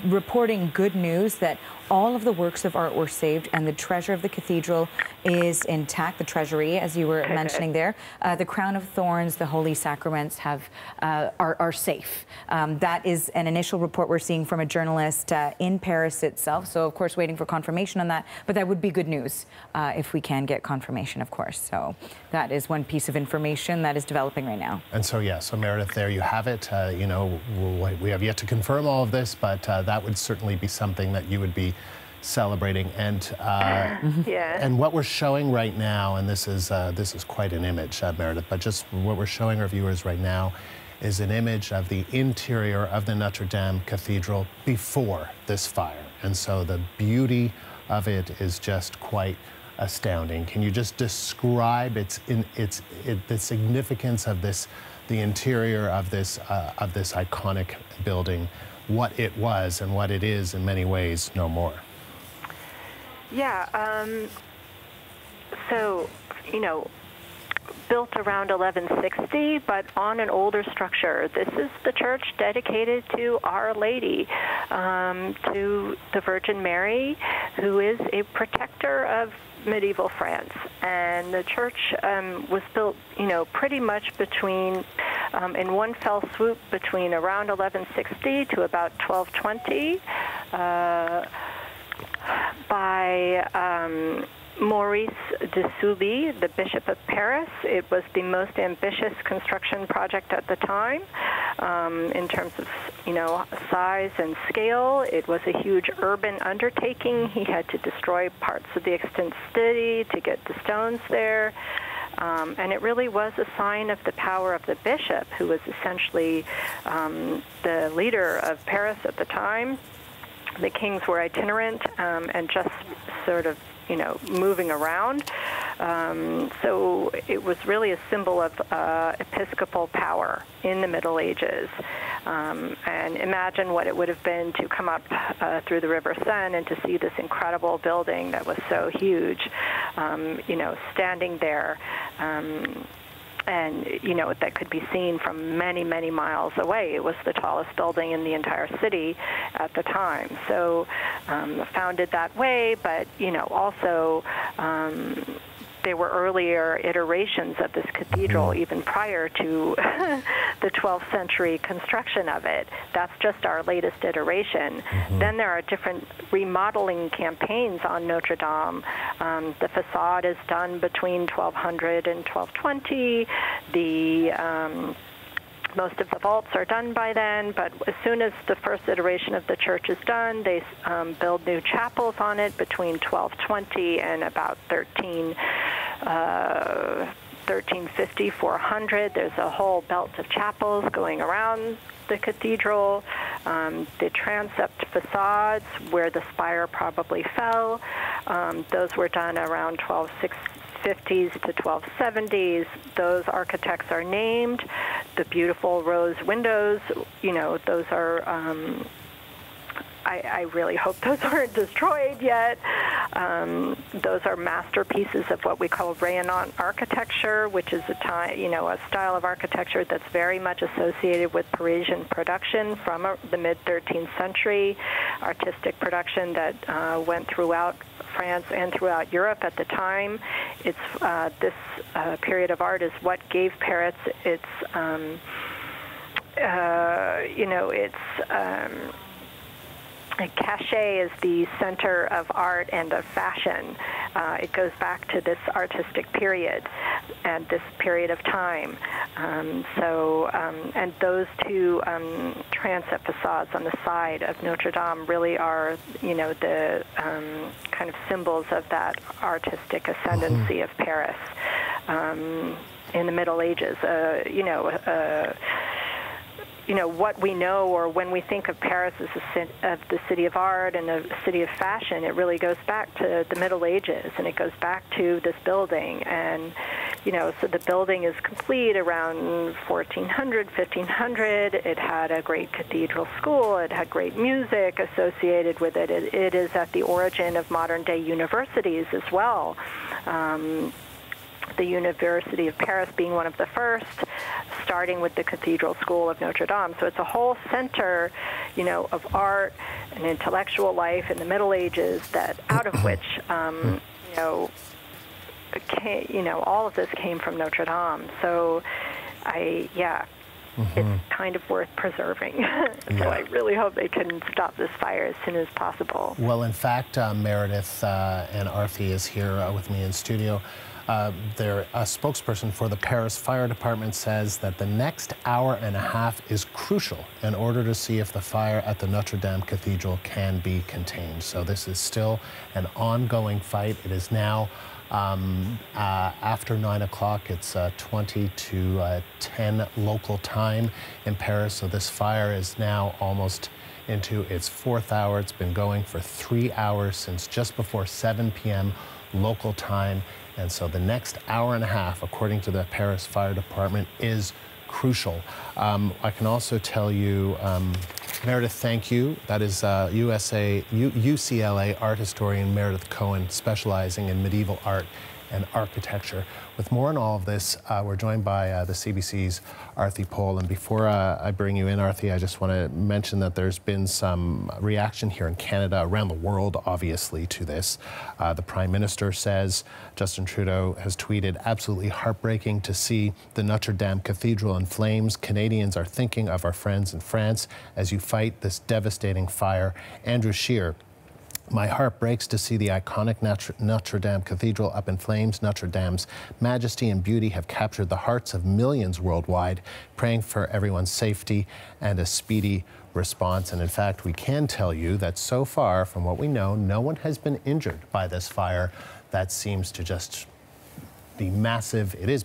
S4: reporting good news that all of the works of art were saved and the treasure of the cathedral is intact, the treasury, as you were mentioning there. The crown of thorns, the holy sacraments are safe. That is an initial report we're seeing from a journalist in Paris itself. So, of course, waiting for confirmation on that. But that would be good news if we can get confirmation, of course. So that is one piece of information that is developing right now.
S1: And so, so Meredith, there you have it. We have yet to confirm all of this, but that would certainly be something that you would be celebrating. And and what we're showing right now, and this is quite an image, Meredith, but just what we're showing our viewers right now is an image of the interior of the Notre-Dame Cathedral before this fire. And so the beauty of it is just quite astounding. Can you just describe the significance of the interior of this iconic building, what it was and what it is in many ways no more?
S8: So, built around 1160, but on an older structure. This is the church dedicated to Our Lady, to the Virgin Mary, who is a protector of medieval France. And the church was built, pretty much between, in one fell swoop, between around 1160 to about 1220, by Maurice de Sully, the Bishop of Paris. It was the most ambitious construction project at the time in terms of, size and scale. It was a huge urban undertaking. He had to destroy parts of the extant city to get the stones there. And it really was a sign of the power of the bishop, who was essentially the leader of Paris at the time. the kings were itinerant and just sort of, moving around. So it was really a symbol of episcopal power in the Middle Ages. And imagine what it would have been to come up through the River Seine and to see this incredible building that was so huge, standing there. And, that could be seen from many, many miles away. It was the tallest building in the entire city at the time. So founded that way, but, also there were earlier iterations of this cathedral even prior to the 12th century construction of it. That's just our latest iteration. Then there are different remodeling campaigns on Notre-Dame. The facade is done between 1200 and 1220. Most of the vaults are done by then, but as soon as the first iteration of the church is done, they build new chapels on it between 1220 and about 1350, 400. There's a whole belt of chapels going around the cathedral. The transept facades, where the spire probably fell, those were done around 1250s to 1270s. Those architects are named. The beautiful rose windows, those are, I really hope those aren't destroyed yet. Those are masterpieces of what we call Renovations architecture, which is a style of architecture that's very much associated with Parisian production from the mid-13th century, artistic production that went throughout France and throughout Europe at the time. It's this period of art is what gave Paris its, cachet as the center of art and of fashion. It goes back to this artistic period and this period of time. And those two transept facades on the side of Notre Dame really are, the kind of symbols of that artistic ascendancy of Paris in the Middle Ages. What we know, or when we think of Paris as the city of art and the city of fashion, it really goes back to the Middle Ages, and it goes back to this building. And, so the building is complete around 1400, 1500. It had a great cathedral school. It had great music associated with it. It is at the origin of modern-day universities as well. The University of Paris being one of the first, starting with the Cathedral School of Notre-Dame. So it's a whole center, of art and intellectual life in the Middle Ages that out of which, all of this came from Notre-Dame. So it's kind of worth preserving. So I really hope they can stop this fire as soon as possible.
S1: Well, in fact, Meredith and Arthi is here with me in studio. Their spokesperson for the Paris Fire Department says that the next hour and a half is crucial in order to see if the fire at the Notre-Dame Cathedral can be contained. So this is still an ongoing fight. It is now after 9 o'clock. It's 20 to 10 local time in Paris. So this fire is now almost into its 4th hour. It's been going for 3 hours since just before 7 p.m. local time. And so the next hour and a half, according to the Paris Fire Department, is crucial. I can also tell you, Meredith, thank you. That is UCLA art historian Meredith Cohen, specializing in medieval art and architecture. With more on all of this, we're joined by the CBC's Arthi Pohl. And before I bring you in, Arthi, I just want to mention that there's been some reaction here in Canada, around the world, obviously, to this. The Prime Minister says, Justin Trudeau has tweeted, absolutely heartbreaking to see the Notre-Dame Cathedral in flames. Canadians are thinking of our friends in France as you fight this devastating fire. Andrew Scheer, my heart breaks to see the iconic Notre-Dame Cathedral up in flames. Notre-Dame's majesty and beauty have captured the hearts of millions worldwide, praying for everyone's safety and a speedy response. And in fact, we can tell you that so far, from what we know, no one has been injured by this fire. That seems to just the massive, it is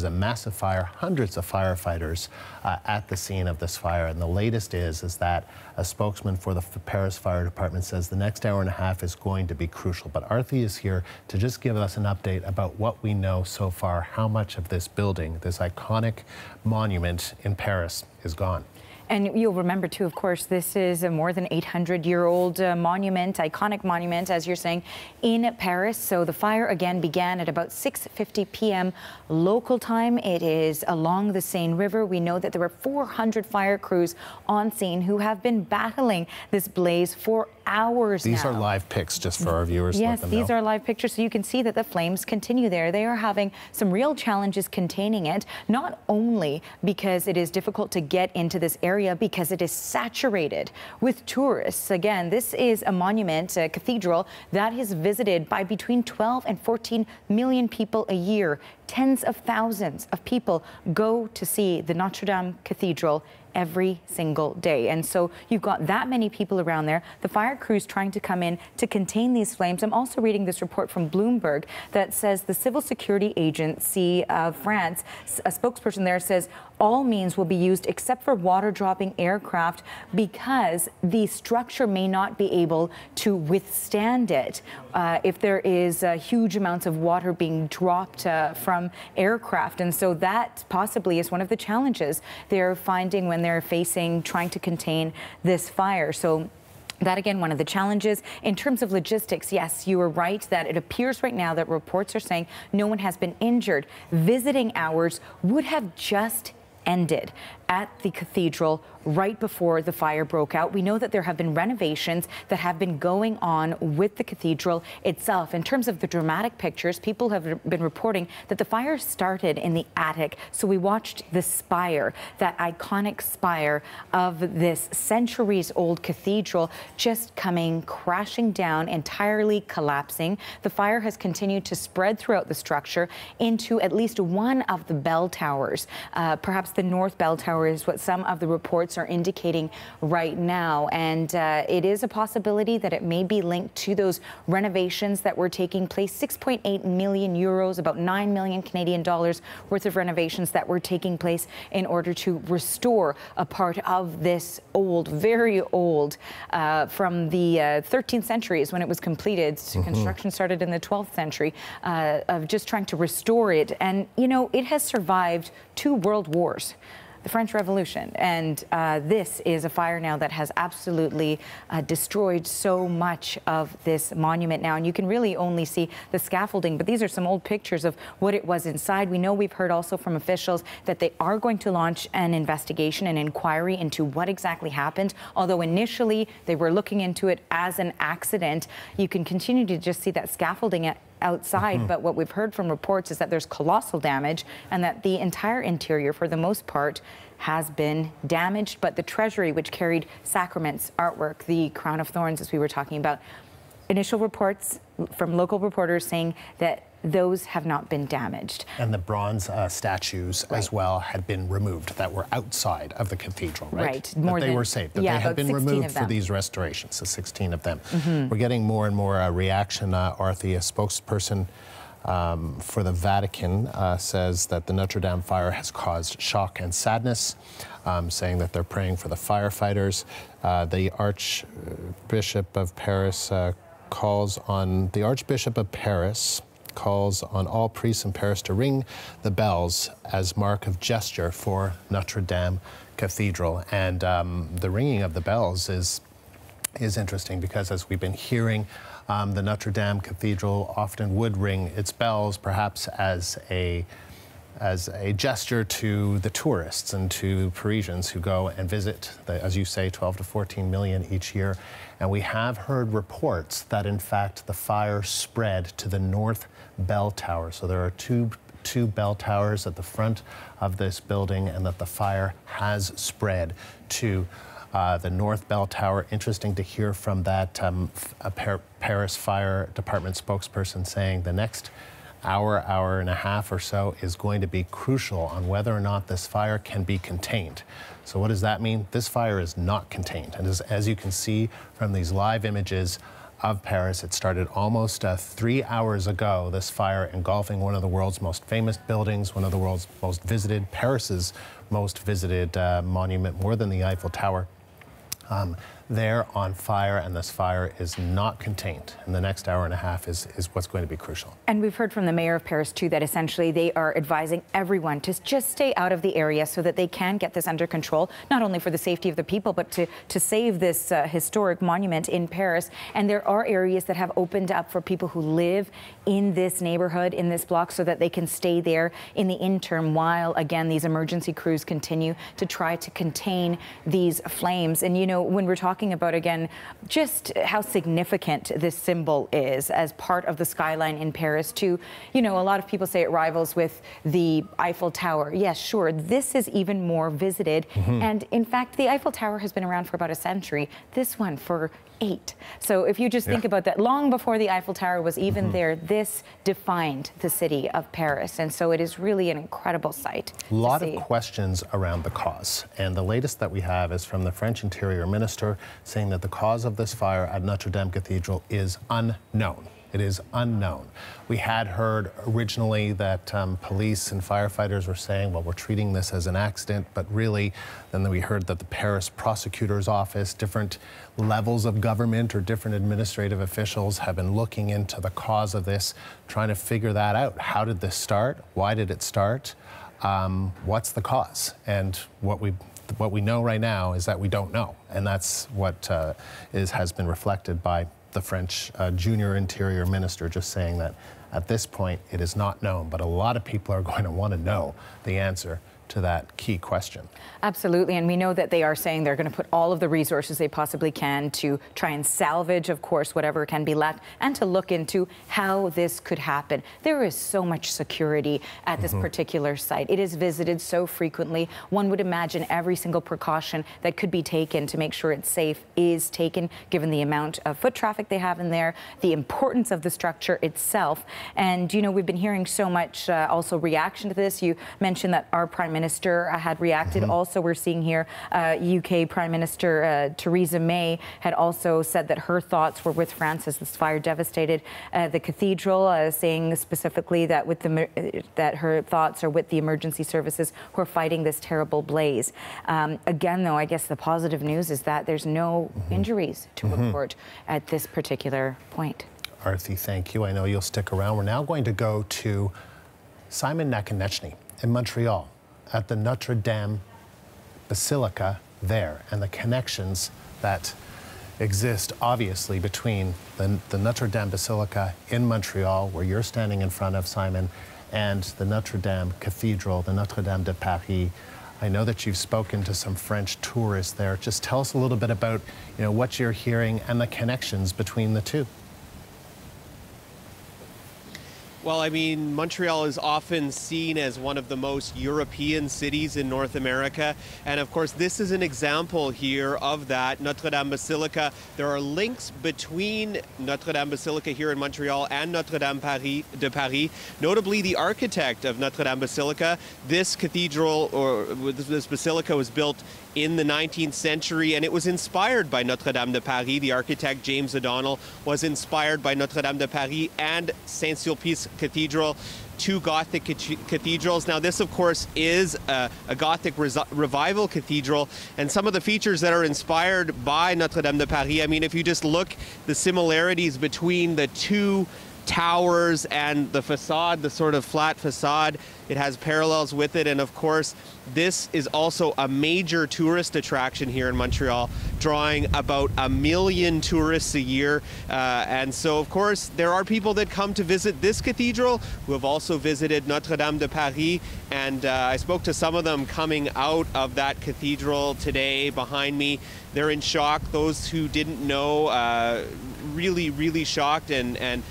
S1: a massive fire, hundreds of firefighters at the scene of this fire. And the latest is that a spokesman for the Paris Fire Department says the next hour and a half is going to be crucial. But Arthi is here to just give us an update about what we know so far, how much of this building, this iconic monument in Paris, is gone.
S4: And you'll remember, too, of course, this is a more than 800-year-old monument, iconic monument, as you're saying, in Paris. So the fire, again, began at about 6:50 p.m. local time. It is along the Seine River. We know that there were 400 fire crews on scene who have been battling this blaze for hours now.
S1: These are live pics, just for our viewers.
S4: Yes, these are live pictures, so you can see that the flames continue there. They are having some real challenges containing it, not only because it is difficult to get into this area, because it is saturated with tourists. Again, this is a monument, a cathedral, that is visited by between 12 and 14 million people a year. Tens of thousands of people go to see the Notre-Dame Cathedral every single day. And so you've got that many people around there. The fire crews trying to come in to contain these flames. I'm also reading this report from Bloomberg that says the Civil Security Agency of France, a spokesperson there, says all means will be used except for water-dropping aircraft because the structure may not be able to withstand it if there is huge amounts of water being dropped from aircraft. And so that possibly is one of the challenges they're finding when they're trying to contain this fire. So that, again, one of the challenges. In terms of logistics, yes, you are right that it appears right now that reports are saying no one has been injured. Visiting hours would have just ended at the cathedral right before the fire broke out. We know that there have been renovations that have been going on with the cathedral itself. In terms of the dramatic pictures, people have been reporting that the fire started in the attic. So we watched the spire, that iconic spire of this centuries-old cathedral, just coming crashing down, entirely collapsing. The fire has continued to spread throughout the structure into at least one of the bell towers. Perhaps the north bell tower is what some of the reports are indicating right now. And it is a possibility that it may be linked to those renovations that were taking place. 6.8 million euros, about 9 million Canadian dollars worth of renovations that were taking place in order to restore a part of this old, very old, from the 13th century is when it was completed. Construction started in the 12th century, of just trying to restore it. And, you know, it has survived 2 world wars. The French Revolution, and this is a fire now that has absolutely destroyed so much of this monument now, and you can really only see the scaffolding, but these are some old pictures of what it was inside. We know, we've heard also from officials that they are going to launch an investigation, an inquiry into what exactly happened, although initially they were looking into it as an accident. You can continue to just see that scaffolding outside, but what we've heard from reports is that there's colossal damage and that the entire interior, for the most part, has been damaged. But the treasury, which carried sacraments, artwork, the crown of thorns, as we were talking about, initial reports from local reporters saying that those have not been damaged. And the bronze statues as well had been removed that were outside of the cathedral, right? Right. More that they were saved, that they had been removed for these restorations, so 16 of them. We're getting more and more reaction. Arthi, a spokesperson for the Vatican, says that the Notre-Dame fire has caused shock and sadness, saying that they're praying for the firefighters. The Archbishop of Paris calls on all priests in Paris to ring the bells as mark of gesture for Notre-Dame Cathedral. And the ringing of the bells is interesting because, as we've been hearing, the Notre-Dame Cathedral often would ring its bells, perhaps as a gesture to the tourists and to Parisians who go and visit, as you say, 12 to 14 million each year. And we have heard reports that, in fact, the fire spread to the North Bell Tower. So there are two bell towers at the front of this building, and that the fire has spread to the North Bell Tower. Interesting to hear from that Paris Fire Department spokesperson saying the next hour and a half or so is going to be crucial on whether or not this fire can be contained. So what does that mean? This fire is not contained. And as you can see from these live images,
S1: of Paris. It started almost 3 hours ago, this fire engulfing one of the world's most famous buildings, one of the world's most visited, Paris's most visited monument, more than the Eiffel Tower. They're on fire, and this fire is not contained. And the next hour and a half is what's going to be crucial. And
S4: we've heard from the mayor of Paris, too, that essentially they are advising everyone to just stay out of the area so that they can get this under control, not only for the safety of the people, but to save this historic monument in Paris. And there are areas that have opened up for people who live in this neighborhood, in this block, so that they can stay there in the interim while, again, these emergency crews continue to try to contain these flames. And, you know, when we're talking about, again, just how significant this symbol is as part of the skyline in Paris too. You know, a lot of people say it rivals with the Eiffel Tower. Yes, sure, this is even more visited. And in fact, the Eiffel Tower has been around for about a century. This one for 8. So if you just think about that, long before the Eiffel Tower was even there, this defined the city of Paris. And so it is really an incredible sight. A lot of questions around the cause. And the latest that we have is from the French Interior Minister saying that the cause of this fire at Notre-Dame Cathedral is unknown. It is unknown. We had heard originally that police and firefighters were saying, well, we're treating this as an accident, but really, then we heard that the Paris Prosecutors Office, different levels of government or different administrative officials have been looking into the cause of this, trying to figure that out. How did this start? Why did it start? What's the cause? And what we know right now is that we don't know. And that's what has been reflected by the French junior interior minister, just saying that at this point it is not known, but a lot of people are going to want to know the answer to that key question. Absolutely, and we know that they are saying they're going to put all of the resources they possibly can to try and salvage, of course, whatever can be left, and to look into how this could happen. There is so much security at this particular site. It is visited so frequently. One would imagine every single precaution that could be taken to make sure it's safe is taken, given the amount of foot traffic they have in there, the importance of the structure itself. And, you know, we've been hearing so much also reaction to this. You mentioned that our Prime Minister had reacted. Also, we're seeing here UK Prime Minister Theresa May had also said that her thoughts were with France as this fire devastated the cathedral, saying specifically that that her thoughts are with the emergency services who are fighting this terrible blaze. Again, though, I guess the positive news is that there's no injuries to report at this particular point. Arthi, thank you. I know you'll stick around. We're now going to go to Simon Nakonieczny in Montreal, at the Notre-Dame Basilica there, and the connections that exist obviously between the Notre-Dame Basilica in Montreal, where you're standing in front of, Simon, and the Notre-Dame Cathedral, the Notre-Dame de Paris. I know that you've spoken to some French tourists there. Just tell us a little bit about, you know, what you're hearing and the connections between the two.
S9: Well, I mean, Montreal is often seen as one of the most European cities in North America. And of course, this is an example here of that. Notre-Dame Basilica, there are links between Notre-Dame Basilica here in Montreal and Notre-Dame de Paris. Notably, the architect of Notre-Dame Basilica, this cathedral, or this basilica, was built in the 19th century, and it was inspired by Notre-Dame de Paris. The architect, James O'Donnell, was inspired by Notre-Dame de Paris and Saint-Sulpice Cathedral, two Gothic cathedrals. Now, this, of course, is a Gothic revival cathedral, and some of the features that are inspired by Notre-Dame de Paris, I mean, if you just look the similarities between the two towers and the facade, the sort of flat facade, it has parallels with it. And of course, this is also a major tourist attraction here in Montreal, drawing about 1 million tourists a year. And so, of course, there are people that come to visit this cathedral who have also visited Notre-Dame de Paris. And I spoke to some of them coming out of that cathedral today behind me. They're in shock. Those who didn't know, really, really shocked and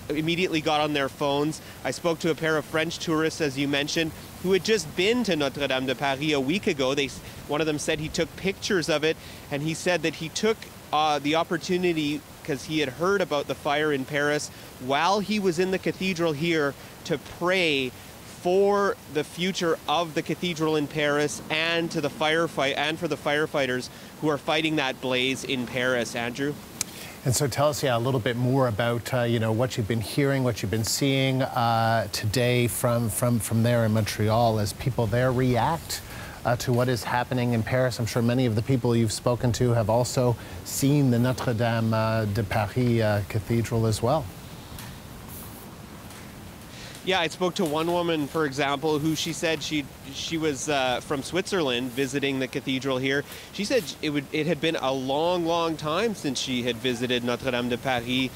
S9: immediately got on their phones. I spoke to a pair of French tourists, as you mentioned, who had just been to Notre-Dame de Paris a week ago. One of them said he took pictures of it, and he said that he took the opportunity, because he had heard about the fire in Paris, while he was in the cathedral here, to pray for the future of the cathedral in Paris and to the for the firefighters who are fighting that blaze in Paris. Andrew?
S1: And so tell us, a little bit more about, you know, what you've been hearing, what you've been seeing today from there in Montreal as people there react to what is happening in Paris. I'm sure many of the people you've spoken to have also seen the Notre-Dame de Paris Cathedral as well.
S9: Yeah, I spoke to one woman, for example, who she said she was from Switzerland visiting the cathedral here. She said it had been a long time since she had visited Notre-Dame de Paris,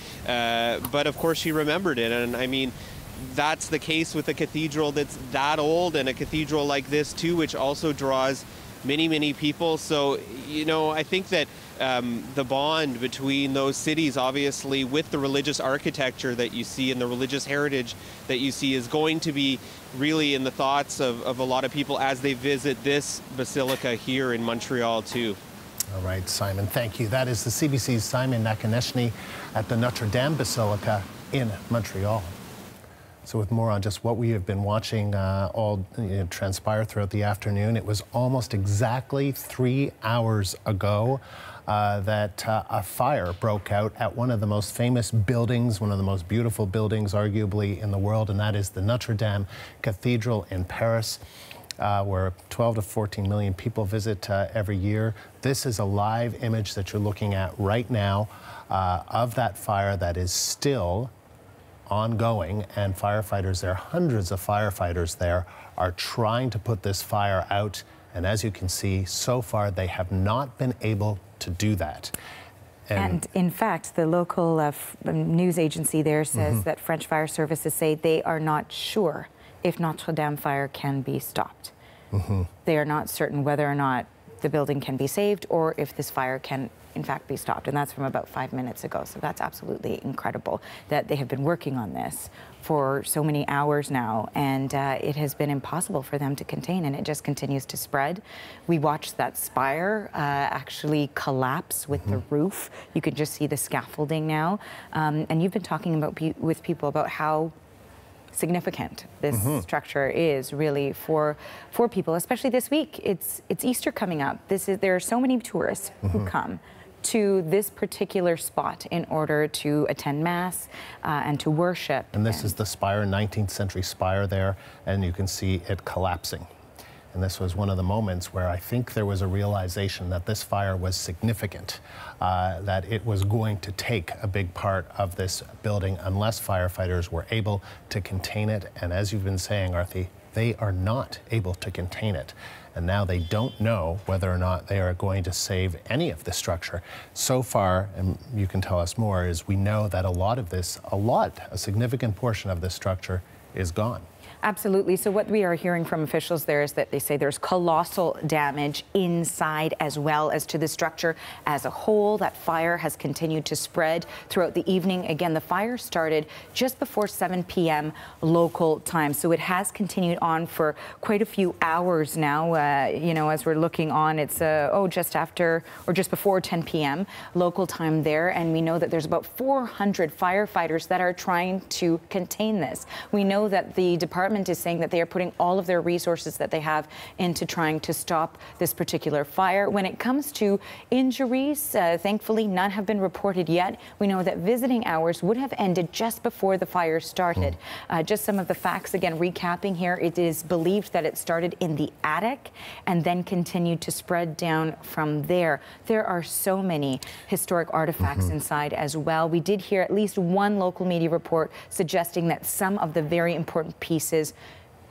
S9: but of course she remembered it. And I mean, that's the case with a cathedral that's that old, and a cathedral like this too, which also draws many people. So, you know, I think that the bond between those cities, obviously, with the religious architecture that you see and the religious heritage that you see, is going to be really in the thoughts of a lot of people as they visit this basilica here in Montreal too.
S1: All right, Simon, thank you. That is the CBC's Simon Nakonechny at the Notre-Dame Basilica in Montreal. So with more on just what we have been watching all transpire throughout the afternoon, it was almost exactly 3 hours ago that a fire broke out at one of the most famous buildings, one of the most beautiful buildings arguably in the world, and that is the Notre-Dame Cathedral in Paris, where 12 to 14 million people visit every year. This is a live image that you're looking at right now of that fire that is still ongoing, and firefighters there, hundreds of firefighters there, are trying to put this fire out, and as you can see, so far they have not been able to do that.
S4: And in fact, the local news agency there says that French fire services say they are not sure if Notre-Dame fire can be stopped. They are not certain whether or not the building can be saved or if this fire can in fact be stopped, and that's from about 5 minutes ago. So that's absolutely incredible that they have been working on this for so many hours now, and it has been impossible for them to contain, and it just continues to spread. We watched that spire actually collapse with the roof. You can just see the scaffolding now, and you've been talking about with people about how significant this structure is really for people, especially this week. It's Easter coming up. There are so many tourists who come to this particular spot in order to attend Mass and to worship.
S1: And this is the spire, 19th century spire there, and you can see it collapsing. And this was one of the moments where I think there was a realization that this fire was significant, that it was going to take a big part of this building unless firefighters were able to contain it. And as you've been saying, Arthi, they are not able to contain it. And now they don't know whether or not they are going to save any of the structure. So far, and you can tell us more, is we know that a significant portion of this structure is gone.
S4: Absolutely. So what we are hearing from officials there is that they say there's colossal damage inside as well as to the structure as a whole. That fire has continued to spread throughout the evening. Again, the fire started just before 7 p.m. local time. So it has continued on for quite a few hours now. You know, as we're looking on, it's just after or just before 10 p.m. local time there. And we know that there's about 400 firefighters that are trying to contain this. We know that the department is saying that they are putting all of their resources that they have into trying to stop this particular fire. When it comes to injuries, thankfully none have been reported yet. We know that visiting hours would have ended just before the fire started. Just some of the facts, again, recapping here, it is believed that it started in the attic and then continued to spread down from there. There are so many historic artifacts inside as well. We did hear at least one local media report suggesting that some of the very important pieces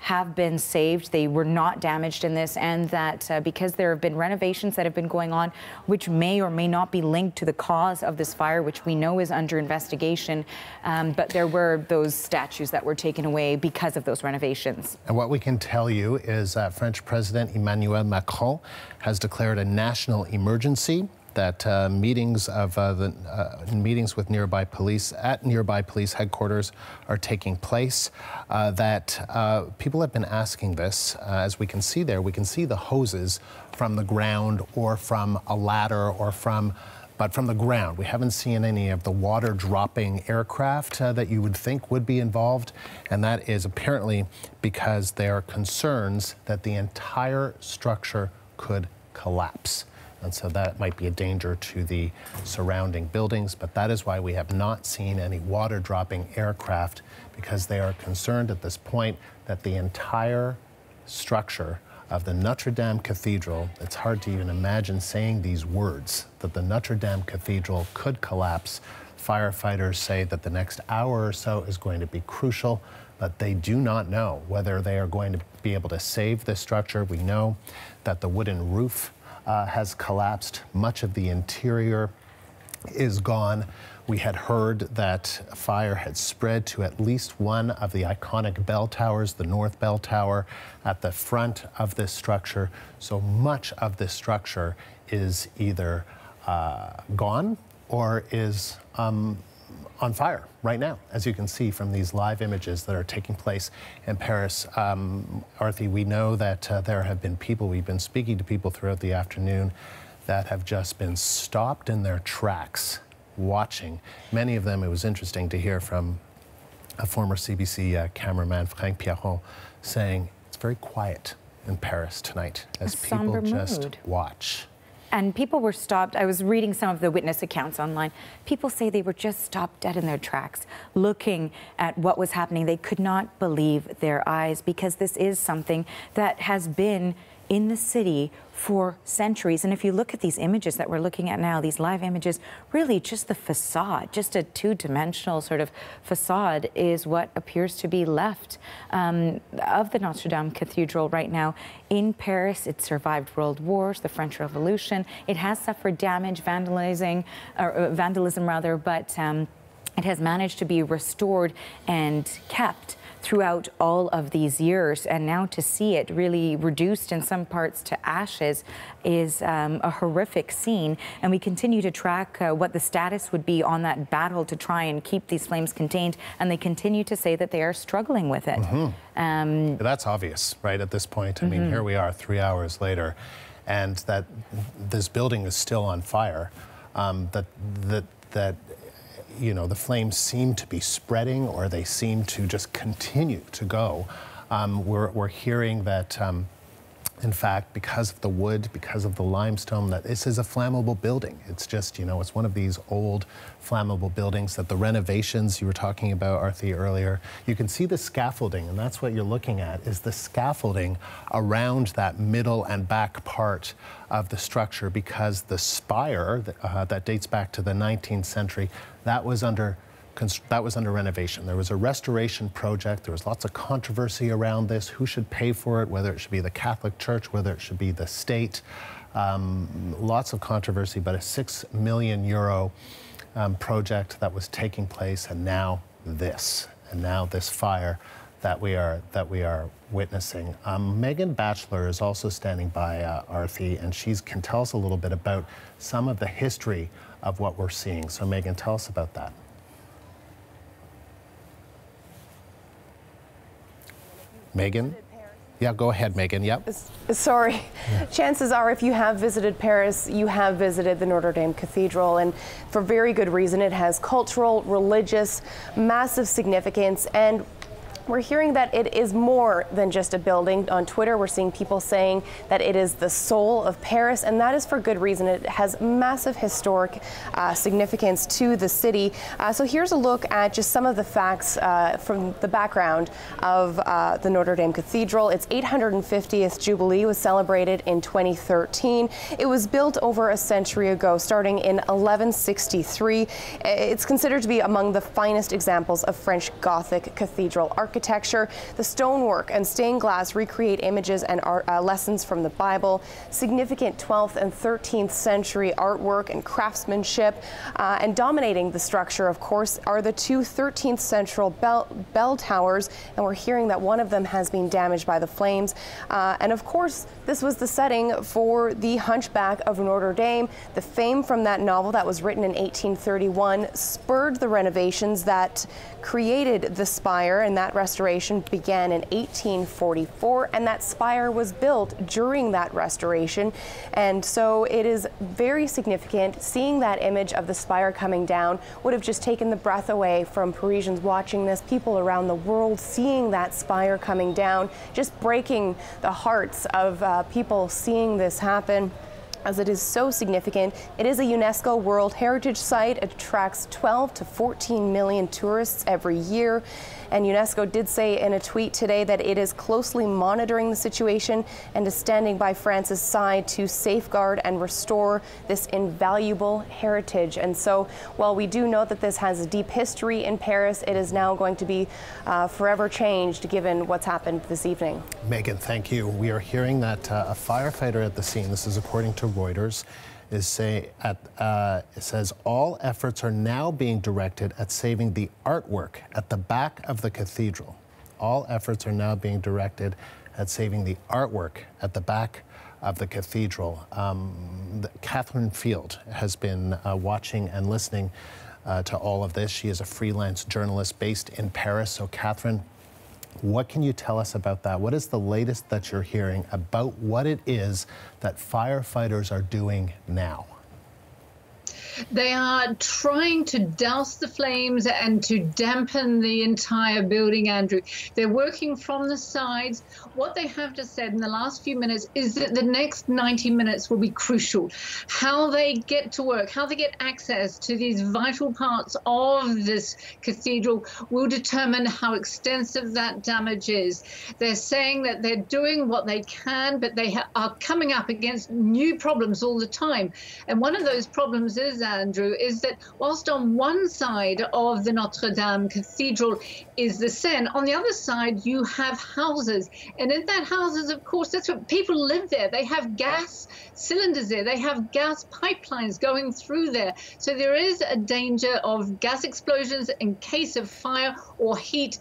S4: have been saved. They were not damaged in this, and that because there have been renovations that have been going on, which may or may not be linked to the cause of this fire, which we know is under investigation, but there were those statues that were taken away because of those renovations. And
S1: what we can tell you is that French President Emmanuel Macron has declared a national emergency, that meetings with nearby police at nearby police headquarters are taking place, that people have been asking this. As we can see there, we can see the hoses from the ground or from a ladder or from the ground. We haven't seen any of the water dropping aircraft that you would think would be involved, and that is apparently because there are concerns that the entire structure could collapse. And so that might be a danger to the surrounding buildings, but that is why we have not seen any water-dropping aircraft, because they are concerned at this point that the entire structure of the Notre-Dame Cathedral, it's hard to even imagine saying these words, that the Notre-Dame Cathedral could collapse. Firefighters say that the next hour or so is going to be crucial, but they do not know whether they are going to be able to save this structure. We know that the wooden roof has collapsed. Much of the interior is gone. We had heard that fire had spread to at least one of the iconic bell towers, the North Bell Tower, at the front of this structure. So much of this structure is either gone or is on fire right now, as you can see from these live images that are taking place in Paris. Arthi, we know that there have been people, we've been speaking to people throughout the afternoon, that have just been stopped in their tracks watching. Many of them, it was interesting to hear from a former CBC cameraman, Frank Pierron, saying it's very quiet in Paris tonight as people just watch.
S4: And people were stopped. I was reading some of the witness accounts online. People say they were just stopped dead in their tracks, looking at what was happening. They could not believe their eyes, because this is something that has been in the city for centuries. And if you look at these images that we're looking at now, these live images, really just the facade, just a two-dimensional sort of facade is what appears to be left of the Notre-Dame Cathedral right now in Paris. It survived world wars, the French Revolution. It has suffered damage, vandalism, but it has managed to be restored and kept throughout all of these years, and now to see it really reduced in some parts to ashes is a horrific scene. And we continue to track what the status would be on that battle to try and keep these flames contained, and they continue to say that they are struggling with it.
S1: That's obvious, right, at this point. I mean, here we are 3 hours later, and that this building is still on fire, that you know, the flames seem to be spreading, or they seem to just continue to go. We're hearing that, in fact, because of the wood, because of the limestone, that this is a flammable building. It's just, you know, it's one of these old flammable buildings that the renovations you were talking about, Arthi, earlier, you can see the scaffolding, and that's what you're looking at, is the scaffolding around that middle and back part of the structure, because the spire that dates back to the 19th century, that was under renovation. There was a restoration project. There was lots of controversy around this. Who should pay for it? Whether it should be the Catholic Church, whether it should be the state. Lots of controversy, but a €6 million project that was taking place, and now this fire that we are witnessing. Megan Batchelor is also standing by, Arthi, and she can tell us a little bit about some of the history of what we're seeing. So Megan, tell us about that. Megan? Yeah, go ahead, Megan. Yep.
S10: Sorry. Yeah. Chances are, if you have visited Paris, you have visited the Notre-Dame Cathedral, and for very good reason. It has cultural, religious, massive significance, and we're hearing that it is more than just a building. On Twitter, we're seeing people saying that it is the soul of Paris, and that is for good reason. It has massive historic significance to the city. So here's a look at just some of the facts from the background of the Notre-Dame Cathedral. Its 850th Jubilee was celebrated in 2013. It was built over a century ago, starting in 1163. It's considered to be among the finest examples of French Gothic cathedral architecture. The stonework and stained glass recreate images and lessons from the Bible. Significant 12th and 13th century artwork and craftsmanship. And dominating the structure, of course, are the two 13th century bell towers. And we're hearing that one of them has been damaged by the flames. And of course, this was the setting for the Hunchback of Notre Dame. The fame from that novel that was written in 1831 spurred the renovations that created the spire, and that restoration began in 1844, and that spire was built during that restoration. And so it is very significant. Seeing that image of the spire coming down would have just taken the breath away from Parisians watching this, people around the world seeing that spire coming down, just breaking the hearts of people seeing this happen. as it is so significant. It is a UNESCO World Heritage Site. It attracts 12 to 14 million tourists every year. And UNESCO did say in a tweet today that it is closely monitoring the situation and is standing by France's side to safeguard and restore this invaluable heritage. And so while we do know that this has a deep history in Paris, it is now going to be forever changed given what's happened this evening.
S1: Megan, thank you. We are hearing that a firefighter at the scene, this is according to Reuters, it says all efforts are now being directed at saving the artwork at the back of the cathedral. All efforts are now being directed at saving the artwork at the back of the cathedral. Catherine Field has been watching and listening to all of this. She is a freelance journalist based in Paris. So Catherine, what can you tell us about that? What is the latest that you're hearing about what it is that firefighters are doing now?
S5: They are trying to douse the flames and to dampen the entire building, Andrew. They're working from the sides. What they have just said in the last few minutes is that the next 90 minutes will be crucial. How they get to work, how they get access to these vital parts of this cathedral will determine how extensive that damage is. They're saying that they're doing what they can, but they are coming up against new problems all the time. And one of those problems is, Andrew, is that whilst on one side of the Notre-Dame Cathedral is the Seine, on the other side you have houses. And in that houses, of course, that's what people live there. They have gas cylinders there. They have gas pipelines going through there. So there is a danger of gas explosions in case of fire or heat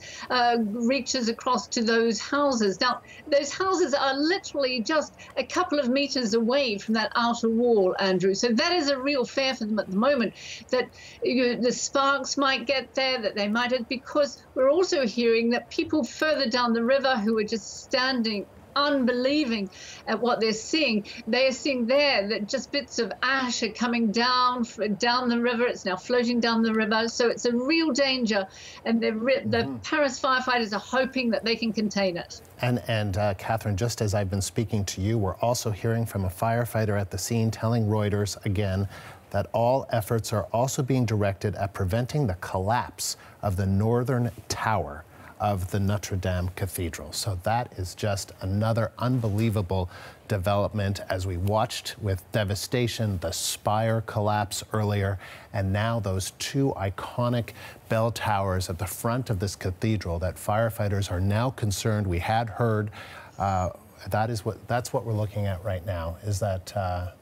S5: reaches across to those houses. Now, those houses are literally just a couple of meters away from that outer wall, Andrew. So that is a real fear for them at the moment, that the sparks might get there, that they might have, because we're also hearing that people further down the river who are just standing unbelieving at what they're seeing. They are seeing there that just bits of ash are coming down the river. It's now floating down the river. So it's a real danger. And the Paris firefighters are hoping that they can contain it.
S1: And Catherine, just as I've been speaking to you, we're also hearing from a firefighter at the scene telling Reuters again that all efforts are also being directed at preventing the collapse of the northern tower of the Notre-Dame Cathedral. So that is just another unbelievable development as we watched with devastation the Spire collapse earlier, and now those two iconic bell towers at the front of this cathedral that firefighters are now concerned. We had heard that's what we're looking at right now, is that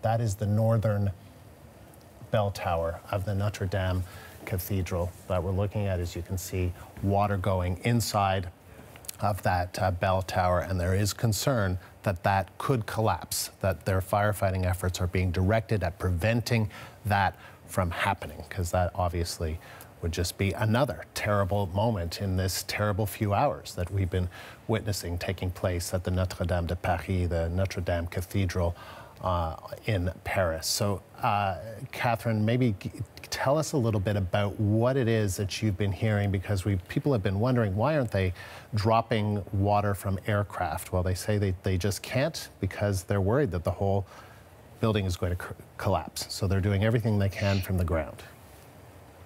S1: that is the northern bell tower of the Notre-Dame Cathedral that we're looking at. As you can see, water going inside of that bell tower, and there is concern that that could collapse, that their firefighting efforts are being directed at preventing that from happening, because that obviously would just be another terrible moment in this terrible few hours that we've been witnessing taking place at the Notre-Dame de Paris, the Notre-Dame Cathedral in Paris. So, Catherine, maybe tell us a little bit about what it is that you've been hearing, because people have been wondering, why aren't they dropping water from aircraft? Well, they say they just can't because they're worried that the whole building is going to collapse. So they're doing everything they can from the ground.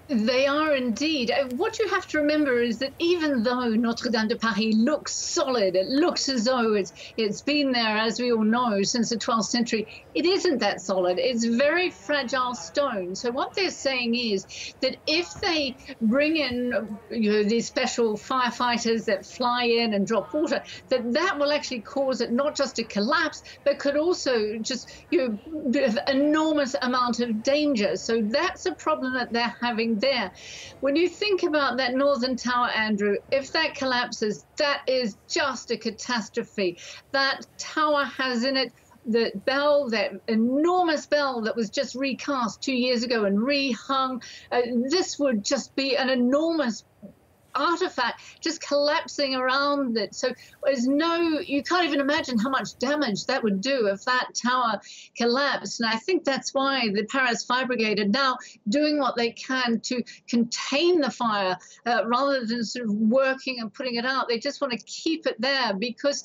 S5: They are indeed. What you have to remember is that even though Notre-Dame de Paris looks solid, it looks as though it's been there, as we all know, since the 12th century, it isn't that solid. It's very fragile stone. So what they're saying is that if they bring in these special firefighters that fly in and drop water, that will actually cause it not just to collapse, but could also just an enormous amount of danger. So that's a problem that they're having there. When you think about that northern tower, Andrew, if that collapses, that is just a catastrophe. That tower has in it the bell, that enormous bell that was just recast 2 years ago and rehung. This would just be an enormous artifact just collapsing around it. So you can't even imagine how much damage that would do if that tower collapsed. And I think that's why the Paris Fire Brigade are now doing what they can to contain the fire rather than sort of working and putting it out. They just want to keep it there, because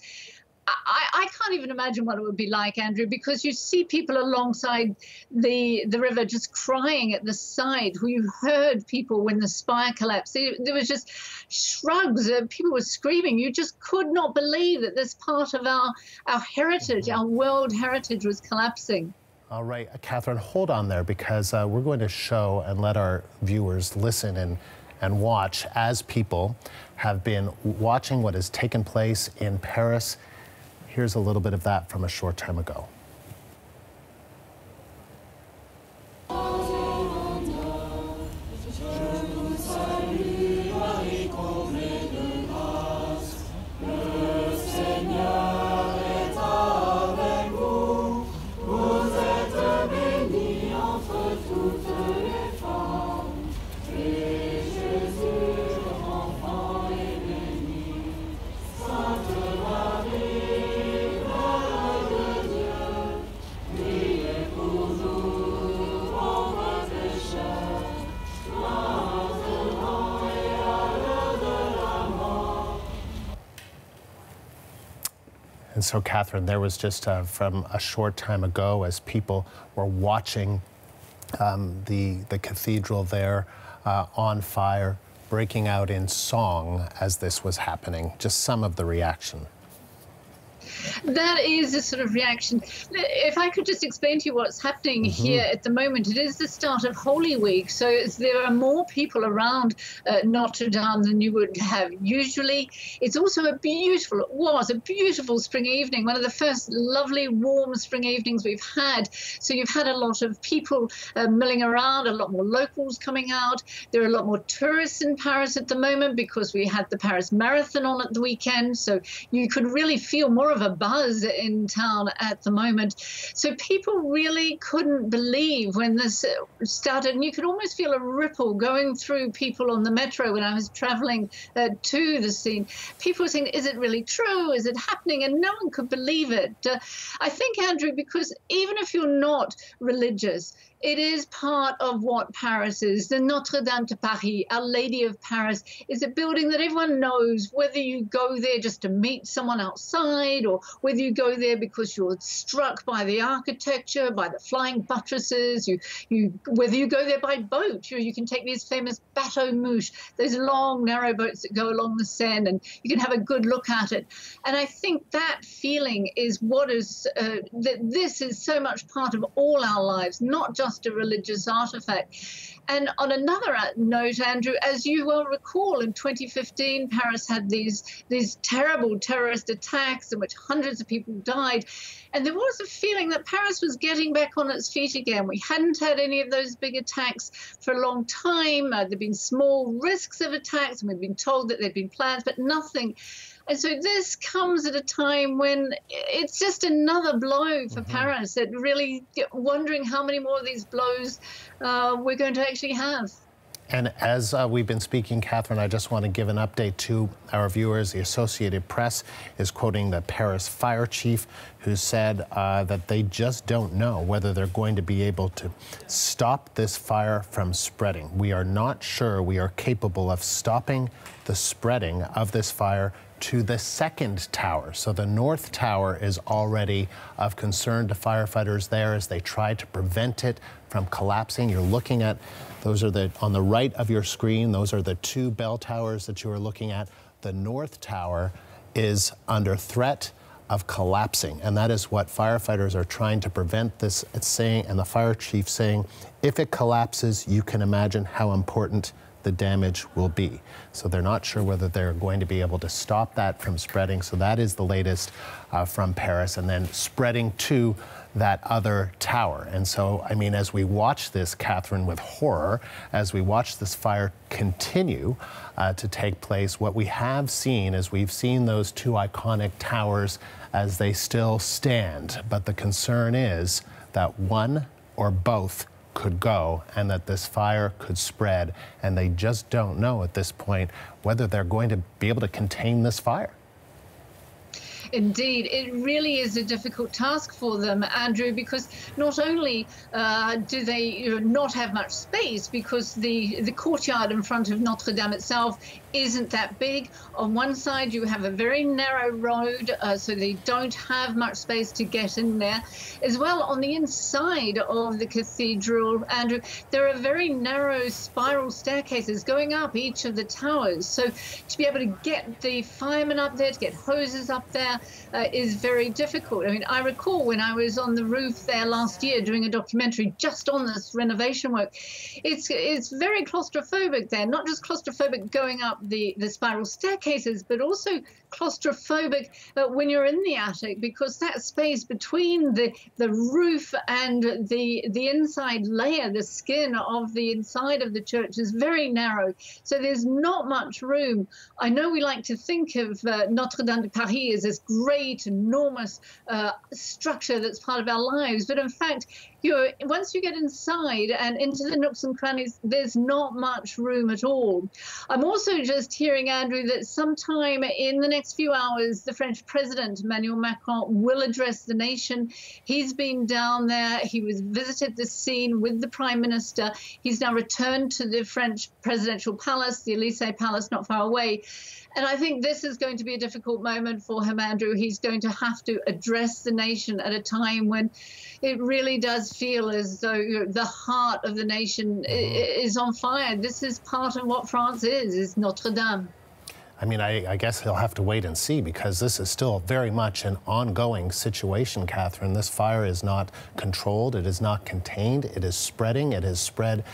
S5: I can't even imagine what it would be like, Andrew, because you see people alongside the river just crying at the side. You heard people when the spire collapsed. There was just shrugs. People were screaming. You just could not believe that this part of our heritage, our world heritage, was collapsing.
S1: All right, Catherine, hold on there, because we're going to show and let our viewers listen and watch as people have been watching what has taken place in Paris. Here's a little bit of that from a short time ago. And so, Catherine, there was just from a short time ago, as people were watching the cathedral there on fire, breaking out in song as this was happening, just some of the reaction.
S5: That is a sort of reaction. If I could just explain to you what's happening here at the moment, it is the start of Holy Week, so there are more people around Notre Dame than you would have usually. It's also it was a beautiful spring evening, one of the first lovely warm spring evenings we've had. So you've had a lot of people milling around, a lot more locals coming out. There are a lot more tourists in Paris at the moment because we had the Paris Marathon on at the weekend, so you could really feel more of a buzz in town at the moment. So people really couldn't believe when this started, and you could almost feel a ripple going through people on the metro when I was traveling to the scene. People were saying, is it really true? Is it happening? And no one could believe it. I think, Andrew, because even if you're not religious, it is part of what Paris is. The Notre-Dame de Paris, Our Lady of Paris, is a building that everyone knows, whether you go there just to meet someone outside or whether you go there because you're struck by the architecture, by the flying buttresses, whether you go there by boat. You can take these famous bateaux mouches, those long, narrow boats that go along the Seine, and you can have a good look at it. And I think that feeling is what is, that this is so much part of all our lives, not just a religious artifact. And on another note, Andrew, as you well recall, in 2015, Paris had these terrible terrorist attacks in which hundreds of people died. And there was a feeling that Paris was getting back on its feet again. We hadn't had any of those big attacks for a long time. There'd been small risks of attacks, and we'd been told that there'd been plans, but nothing. And so this comes at a time when it's just another blow for Paris, that really wondering how many more of these blows we're going to actually have.
S1: And as we've been speaking, Catherine, I just want to give an update to our viewers. The Associated Press is quoting the Paris fire chief, who said that they just don't know whether they're going to be able to stop this fire from spreading. We are not sure we are capable of stopping the spreading of this fire to the second tower. So the North Tower is already of concern to firefighters there as they try to prevent it from collapsing. You're looking at, those are on the right of your screen, those are the two bell towers that you are looking at. The North Tower is under threat of collapsing, and that is what firefighters are trying to prevent this. It's saying, and the fire chief saying, if it collapses, you can imagine how important the damage will be. So they're not sure whether they're going to be able to stop that from spreading. So that is the latest from Paris, and then spreading to that other tower. And so, I mean, as we watch this, Catherine, with horror, as we watch this fire continue to take place, what we have seen is we've seen those two iconic towers as they still stand. But the concern is that one or both could go, and that this fire could spread, and they just don't know at this point whether they're going to be able to contain this fire.
S5: Indeed, it really is a difficult task for them, Andrew, because not only do they not have much space, because the courtyard in front of Notre-Dame itself isn't that big. On one side, you have a very narrow road, so they don't have much space to get in there. As well, on the inside of the cathedral, Andrew, there are very narrow spiral staircases going up each of the towers. So to be able to get the firemen up there, to get hoses up there, is very difficult. I mean, I recall when I was on the roof there last year doing a documentary just on this renovation work, it's very claustrophobic there, not just claustrophobic going up the spiral staircases, but also claustrophobic when you're in the attic, because that space between the roof and the inside layer, the skin of the inside of the church, is very narrow. So there's not much room. I know we like to think of Notre-Dame de Paris as this great, enormous structure that's part of our lives, but in fact, once you get inside and into the nooks and crannies, there's not much room at all. I'm also just hearing, Andrew, that sometime in the next few hours, the French President, Emmanuel Macron, will address the nation. He's been down there. He visited the scene with the Prime Minister. He's now returned to the French presidential palace, the Élysée Palace, not far away. And I think this is going to be a difficult moment for him, Andrew. He's going to have to address the nation at a time when it really does feel as though the heart of the nation is on fire. This is part of what France is Notre Dame.
S1: I mean, I guess he'll have to wait and see, because this is still very much an ongoing situation, Catherine. This fire is not controlled. It is not contained. It is spreading. It has spread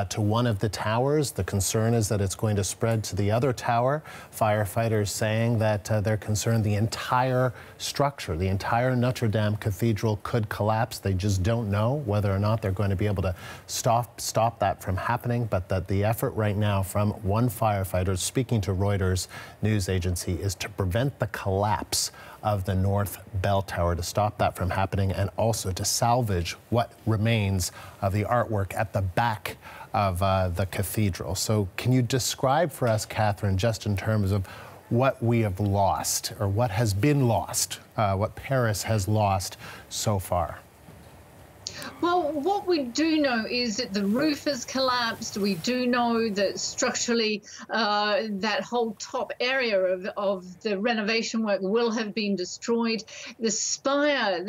S1: to one of the towers. The concern is that it's going to spread to the other tower. Firefighters saying that they're concerned the entire structure, the entire Notre-Dame Cathedral could collapse. They just don't know whether or not they're going to be able to stop that from happening, but that the effort right now from one firefighter speaking to Reuters news agency is to prevent the collapse of the North Bell Tower, to stop that from happening, and also to salvage what remains of the artwork at the back of the cathedral. So can you describe for us, Catherine, just in terms of what we have lost, or what has been lost, what Paris has lost so far?
S5: Well, what we do know is that the roof has collapsed. We do know that structurally that whole top area of the renovation work will have been destroyed. The spire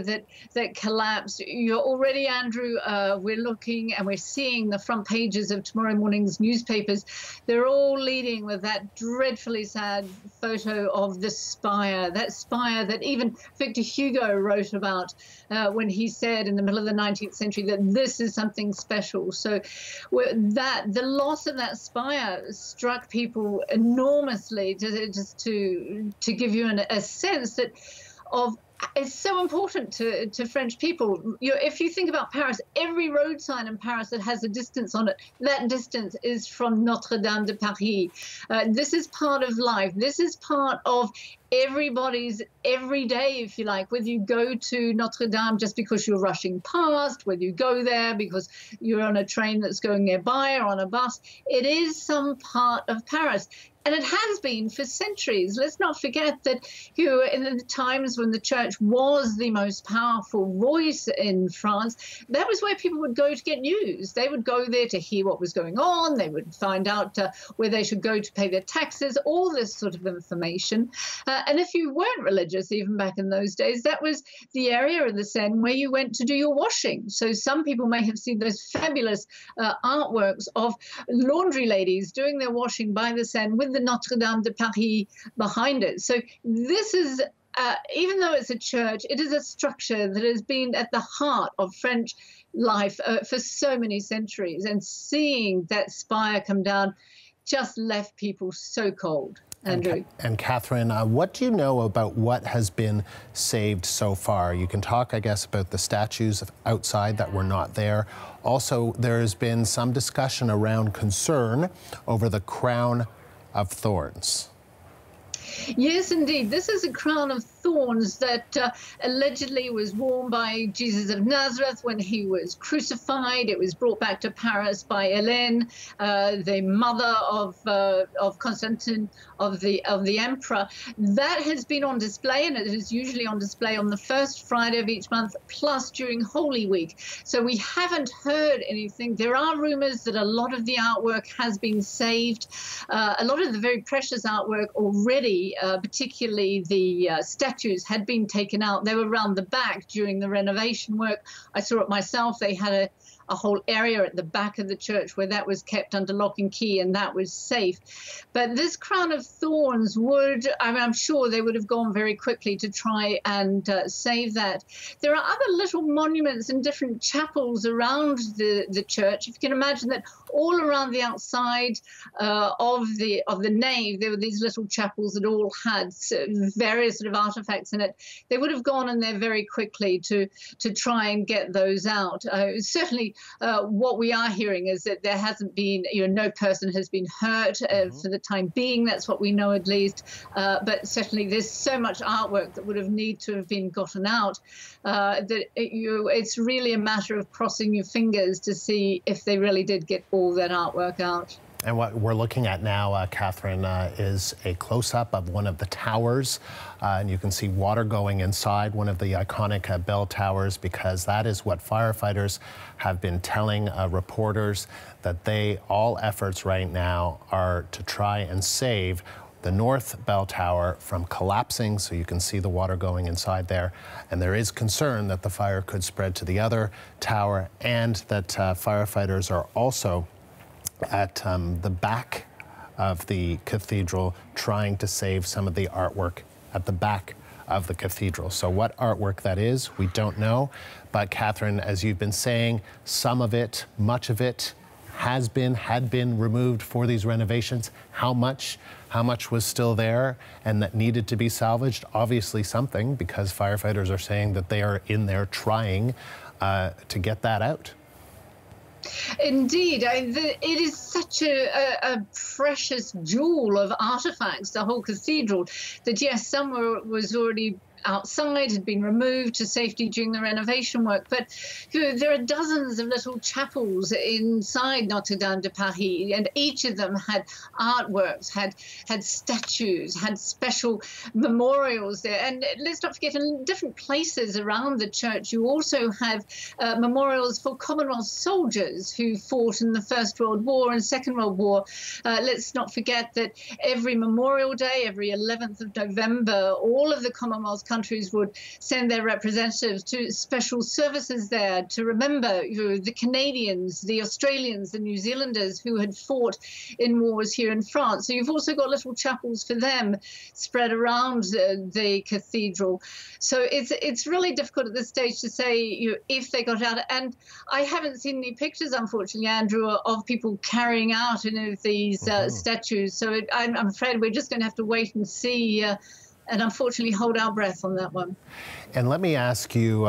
S5: that collapsed, you're already, Andrew, we're looking and we're seeing the front pages of tomorrow morning's newspapers. They're all leading with that dreadfully sad photo of the spire, that even Victor Hugo wrote about when he said in the middle of the 19th century that this is something special. So the loss of that spire struck people enormously, just to give you a sense that it's so important to French people. If you think about Paris, every road sign in Paris that has a distance on it, that distance is from Notre-Dame de Paris. This is part of life. This is part of everybody's every day, if you like, whether you go to Notre-Dame just because you're rushing past, whether you go there because you're on a train that's going nearby or on a bus, it is some part of Paris. And it has been for centuries. Let's not forget that in the times when the church was the most powerful voice in France, that was where people would go to get news. They would go there to hear what was going on. They would find out where they should go to pay their taxes, all this sort of information. And if you weren't religious, even back in those days, that was the area of the Seine where you went to do your washing. So some people may have seen those fabulous artworks of laundry ladies doing their washing by the Seine with the Notre-Dame de Paris behind it. So this is, even though it's a church, it is a structure that has been at the heart of French life for so many centuries. And seeing that spire come down just left people so cold. Andrew.
S1: And Catherine, what do you know about what has been saved so far? You can talk, I guess, about the statues outside that were not there. Also, there's been some discussion around concern over the crown of thorns.
S5: Yes, indeed. This is a crown of thorns that allegedly was worn by Jesus of Nazareth when he was crucified. It was brought back to Paris by Hélène, the mother of Constantine, of the emperor. That has been on display, and it is usually on display on the first Friday of each month, plus during Holy Week. So we haven't heard anything. There are rumors that a lot of the artwork has been saved. A lot of the very precious artwork already, particularly the statues, had been taken out. They were around the back during the renovation work. I saw it myself. They had a whole area at the back of the church where that was kept under lock and key, and that was safe. But this crown of thorns would, I'm sure they would have gone very quickly to try and save that. There are other little monuments in different chapels around the church. If you can imagine that all around the outside of the nave, there were these little chapels that all had various sort of artifacts in it. They would have gone in there very quickly to try and get those out. Certainly, what we are hearing is that there hasn't been, no person has been hurt for the time being. That's what we know, at least. But certainly, there's so much artwork that would have need to have been gotten out that it's really a matter of crossing your fingers to see if they really did get all that artwork out.
S1: And what we're looking at now, Catherine, is a close-up of one of the towers. And you can see water going inside one of the iconic bell towers, because that is what firefighters have been telling reporters, that all efforts right now are to try and save the North Bell Tower from collapsing. So you can see the water going inside there. And there is concern that the fire could spread to the other tower, and that firefighters are also at the back of the cathedral trying to save some of the artwork at the back of the cathedral. So what artwork that is, we don't know. But Catherine, as you've been saying, some of it, much of it, had been removed for these renovations. How much was still there and that needed to be salvaged? Obviously something, because firefighters are saying that they are in there trying to get that out.
S5: Indeed, it is such a precious jewel of artifacts, the whole cathedral, that yes, some was already outside, had been removed to safety during the renovation work. But there are dozens of little chapels inside Notre-Dame de Paris, and each of them had artworks, had statues, had special memorials there. And let's not forget, in different places around the church, you also have memorials for Commonwealth soldiers who fought in the First World War and Second World War. Let's not forget that every Memorial Day, every 11th of November, all of the Commonwealth countries would send their representatives to special services there to remember the Canadians, the Australians, the New Zealanders who had fought in wars here in France. So you've also got little chapels for them spread around the cathedral. So it's really difficult at this stage to say if they got out. And I haven't seen any pictures, unfortunately, Andrew, of people carrying out any of these statues. So I'm afraid we're just going to have to wait and see and unfortunately hold our breath on that one.
S1: And let me ask you,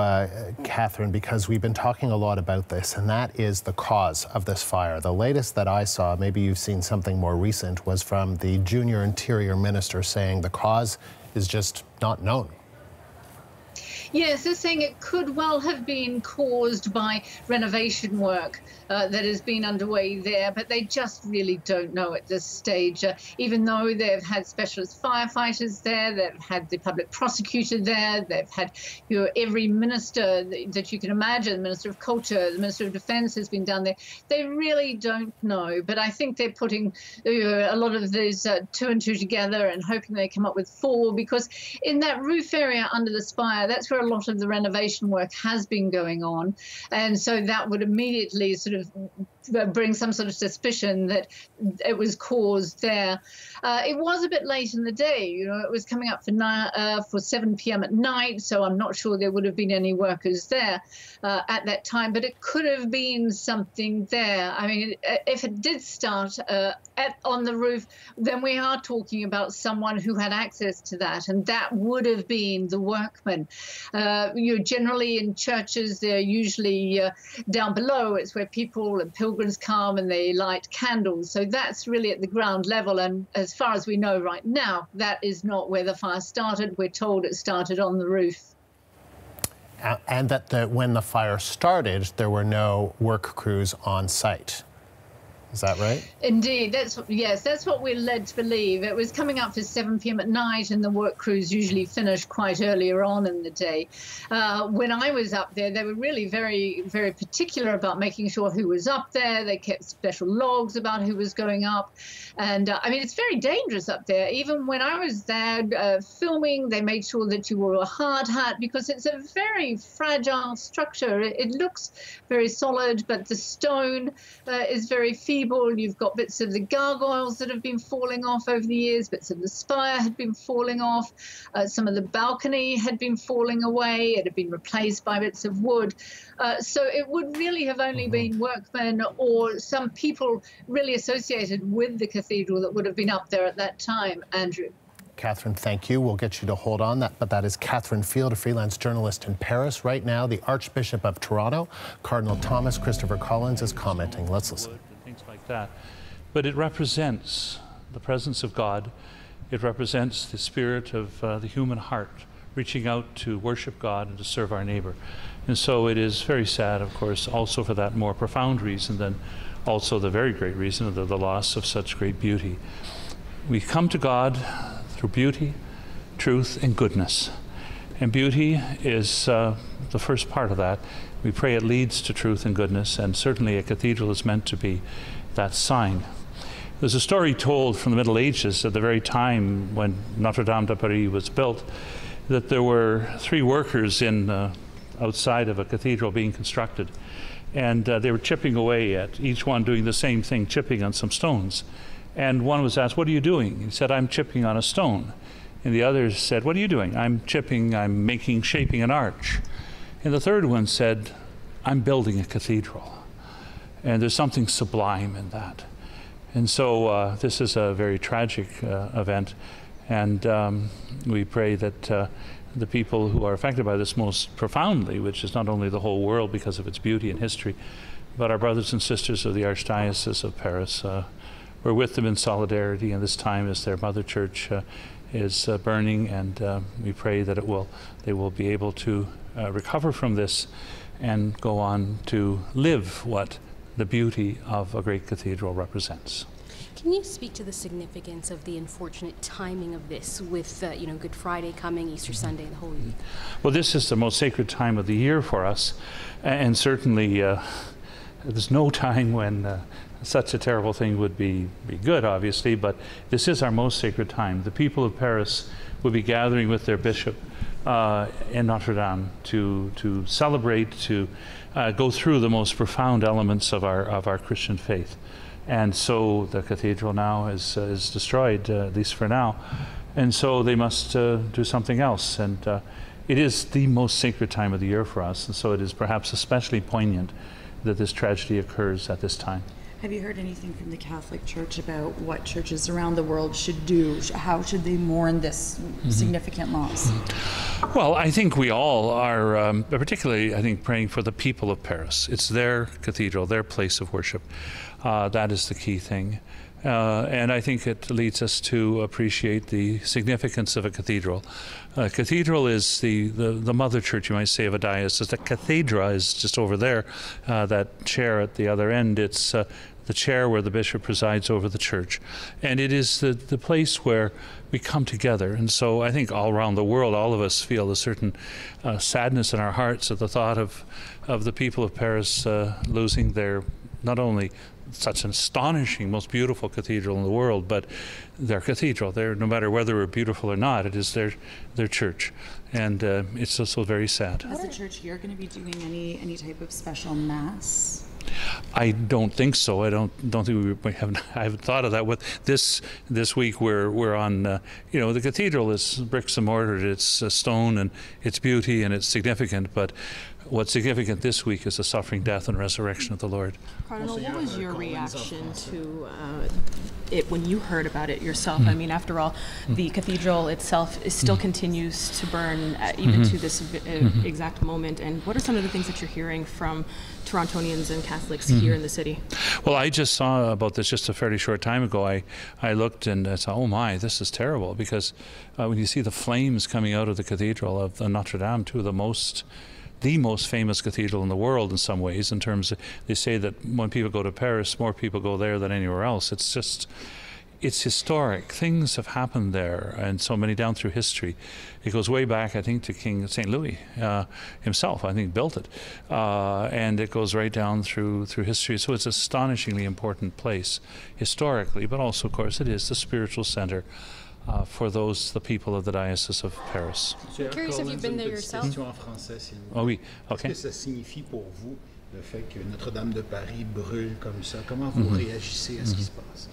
S1: Catherine, because we've been talking a lot about this, and that is the cause of this fire. The latest that I saw, maybe you've seen something more recent, was from the junior Interior Minister saying the cause is just not known.
S5: Yes, they're saying it could well have been caused by renovation work that has been underway there, but they just really don't know at this stage. Even though they've had specialist firefighters there, they've had the public prosecutor there, they've had every minister that you can imagine, the Minister of Culture, the Minister of Defence has been down there. They really don't know, but I think they're putting a lot of these two and two together and hoping they come up with four, because in that roof area under the spire, that's where a lot of the renovation work has been going on, and so that would immediately sort of bring some sort of suspicion that it was caused there. It was a bit late in the day, it was coming up for 7 p.m. at night, so I'm not sure there would have been any workers there at that time, but it could have been something there. I mean, if it did start on the roof, then we are talking about someone who had access to that, and that would have been the workman. Generally in churches, they're usually down below. It's where people and pilgrims pilgrims come and they light candles. So that's really at the ground level. And as far as we know right now, that is not where the fire started. We're told it started on the roof.
S1: And that when the fire started, there were no work crews on site. Is that right? Indeed.
S5: Yes, that's what we're led to believe. It was coming up for 7 p.m. at night, and the work crews usually finish quite earlier on in the day. When I was up there, they were really very, very particular about making sure who was up there. They kept special logs about who was going up. And I mean, it's very dangerous up there. Even when I was there filming, they made sure that you wore a hard hat, because it's a very fragile structure. It looks very solid, but the stone is very feeble. You've got bits of the gargoyles that have been falling off over the years. Bits of the spire had been falling off. Some of the balcony had been falling away. It had been replaced by bits of wood. So it would really have only been workmen or some people really associated with the cathedral that would have been up there at that time, Andrew.
S1: Catherine, thank you. We'll get you to hold on. But that is Catherine Field, a freelance journalist in Paris. Right now, the Archbishop of Toronto, Cardinal Thomas Christopher Collins, is commenting. Let's listen.
S11: Things like that. But it represents the presence of God. It represents the spirit of the human heart, reaching out to worship God and to serve our neighbor. And so it is very sad, of course, also for that more profound reason than also the very great reason of the loss of such great beauty. We come to God through beauty, truth, and goodness. And beauty is the first part of that. We pray it leads to truth and goodness, and certainly a cathedral is meant to be that sign. There's a story told from the Middle Ages at the very time when Notre-Dame de Paris was built, that there were 3 workers outside of a cathedral being constructed, and they were chipping away at each one doing the same thing, chipping on some stones. And one was asked, "What are you doing?" He said, "I'm chipping on a stone." And the others said, "What are you doing?" "I'm chipping, I'm shaping an arch." And the third one said, "I'm building a cathedral." And there's something sublime in that. And so this is a very tragic event. And we pray that the people who are affected by this most profoundly, which is not only the whole world because of its beauty and history, but our brothers and sisters of the Archdiocese of Paris, we're with them in solidarity in this time as their mother church is burning, and we pray that they will be able to recover from this and go on to live what the beauty of a great cathedral represents.
S12: Can you speak to the significance of the unfortunate timing of this with Good Friday coming, Easter Sunday, the Holy Week?
S11: Well, this is the most sacred time of the year for us, and certainly there's no time when such a terrible thing would be good, obviously, but this is our most sacred time. The people of Paris will be gathering with their bishop in Notre-Dame to celebrate, to go through the most profound elements of our Christian faith. And so the cathedral now is destroyed, at least for now. And so they must do something else. And it is the most sacred time of the year for us. And so it is perhaps especially poignant that this tragedy occurs at this time.
S13: Have you heard anything from the Catholic Church about what churches around the world should do? How should they mourn this significant loss?
S11: Well, I think we all are, particularly, I think, praying for the people of Paris. It's their cathedral, their place of worship. That is the key thing. And I think it leads us to appreciate the significance of a cathedral. A cathedral is the mother church, you might say, of a diocese. The cathedra is just over there, that chair at the other end. It's the chair where the bishop presides over the church. And it is the place where we come together. And so I think all around the world, all of us feel a certain sadness in our hearts at the thought of the people of Paris losing their, not only such an astonishing, most beautiful cathedral in the world, but their cathedral. No matter whether we're beautiful or not, it is their church. And it's also very sad.
S13: Is the church here going to be doing any type of special mass?
S11: I don't think so. I don't think I haven't thought of that. With this week, we're on. The cathedral is bricks and mortar. It's stone and its beauty and it's significant. But What's significant this week is the suffering, death, and resurrection of the Lord.
S14: Cardinal, what was your reaction to it when you heard about it yourself? I mean, after all, the cathedral itself still continues to burn even to this exact moment. And what are some of the things that you're hearing from Torontonians and Catholics here in the city?
S11: Well, I just saw about this just a fairly short time ago. I looked and I saw, oh my, this is terrible, because when you see the flames coming out of the cathedral of Notre-Dame, the most famous cathedral in the world in some ways, in terms of, they say that when people go to Paris, more people go there than anywhere else. It's just, it's historic. Things have happened there, and so many down through history. It goes way back, I think, to King St. Louis himself, I think, built it. And it goes right down through history. So it's an astonishingly important place historically, but also, of course, it is the spiritual center for the people of the Diocese of Paris.
S12: I'm curious if you've been there yourself.
S11: Oh oui, okay.
S15: Qu'est-ce que ça signifie pour vous, le fait que Notre-Dame de Paris brûle comme ça? Comment vous réagissez à ce qui se passe?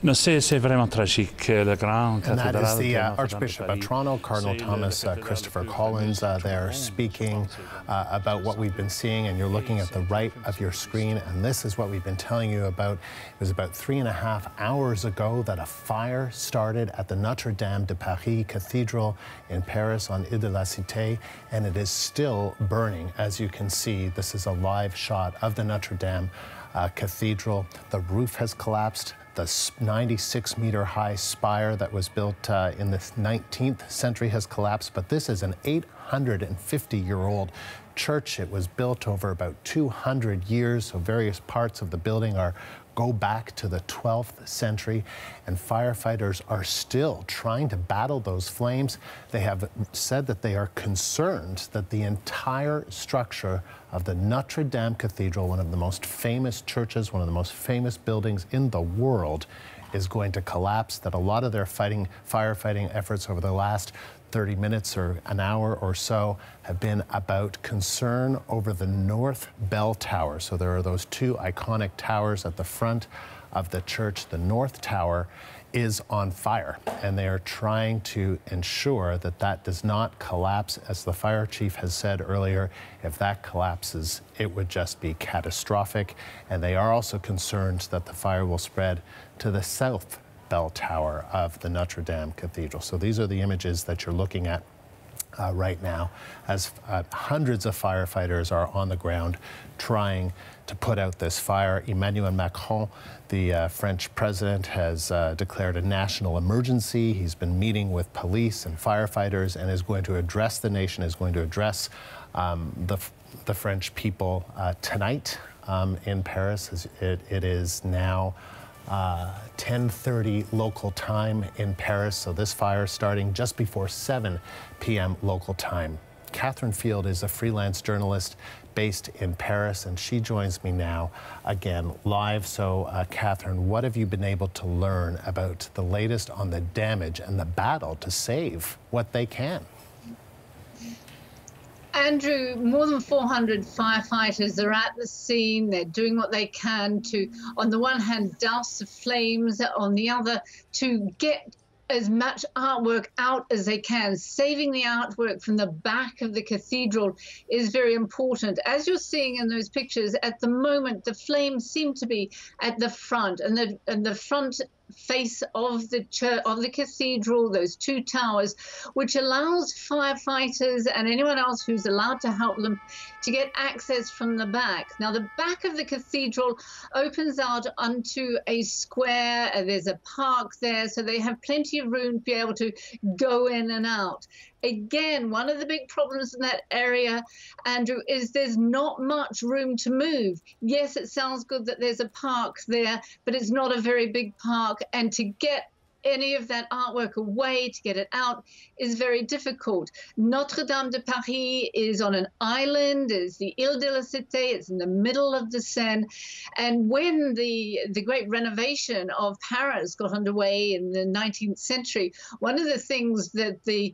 S11: No, c'est vraiment tragique. Le grand
S1: and that is the Archbishop of Toronto, Cardinal Thomas Christopher Collins, there speaking about what we've been seeing, and you're looking at the right of your screen, and this is what we've been telling you about. It was about 3.5 hours ago that a fire started at the Notre-Dame de Paris Cathedral in Paris on Ile de la Cité, and it is still burning. As you can see, this is a live shot of the Notre-Dame Cathedral. The roof has collapsed. The 96-meter-high spire that was built in the 19th century has collapsed, but this is an 850-year-old church. It was built over about 200 years, so various parts of the building go back to the 12th century, and firefighters are still trying to battle those flames. They have said that they are concerned that the entire structure of the Notre-Dame Cathedral, one of the most famous churches, one of the most famous buildings in the world, is going to collapse, that a lot of their firefighting efforts over the last 30 minutes or an hour or so have been about concern over the North Bell Tower. So there are those two iconic towers at the front of the church. The North Tower is on fire, and they are trying to ensure that that does not collapse. As the fire chief has said earlier, if that collapses, it would just be catastrophic. And they are also concerned that the fire will spread to the South Bell Tower of the Notre-Dame Cathedral. So these are the images that you're looking at right now, as hundreds of firefighters are on the ground trying to put out this fire. Emmanuel Macron, the French president, has declared a national emergency. He's been meeting with police and firefighters and is going to address the nation, is going to address the French people tonight in Paris. It is now 10:30 local time in Paris, so this fire starting just before 7 p.m. local time. Catherine Field is a freelance journalist based in Paris, and she joins me now again live. So, Catherine, what have you been able to learn about the latest on the damage and the battle to save what they can?
S5: Andrew, more than 400 firefighters are at the scene. They're doing what they can to, on the one hand, douse the flames, on the other, to get as much artwork out as they can. Saving the artwork from the back of the cathedral is very important. As you're seeing in those pictures, at the moment, the flames seem to be at the front, and the front face of the church, of the cathedral, those two towers, which allows firefighters and anyone else who's allowed to help them to get access from the back. Now, the back of the cathedral opens out onto a square. There's a park there, so they have plenty of room to be able to go in and out. Again, one of the big problems in that area, Andrew, is there's not much room to move. Yes, it sounds good that there's a park there, but it's not a very big park, and to get any of that artwork away, to get it out, is very difficult. Notre-Dame de Paris is on an island, is the Ile de la Cité, it's in the middle of the Seine. And when the great renovation of Paris got underway in the 19th century, one of the things that the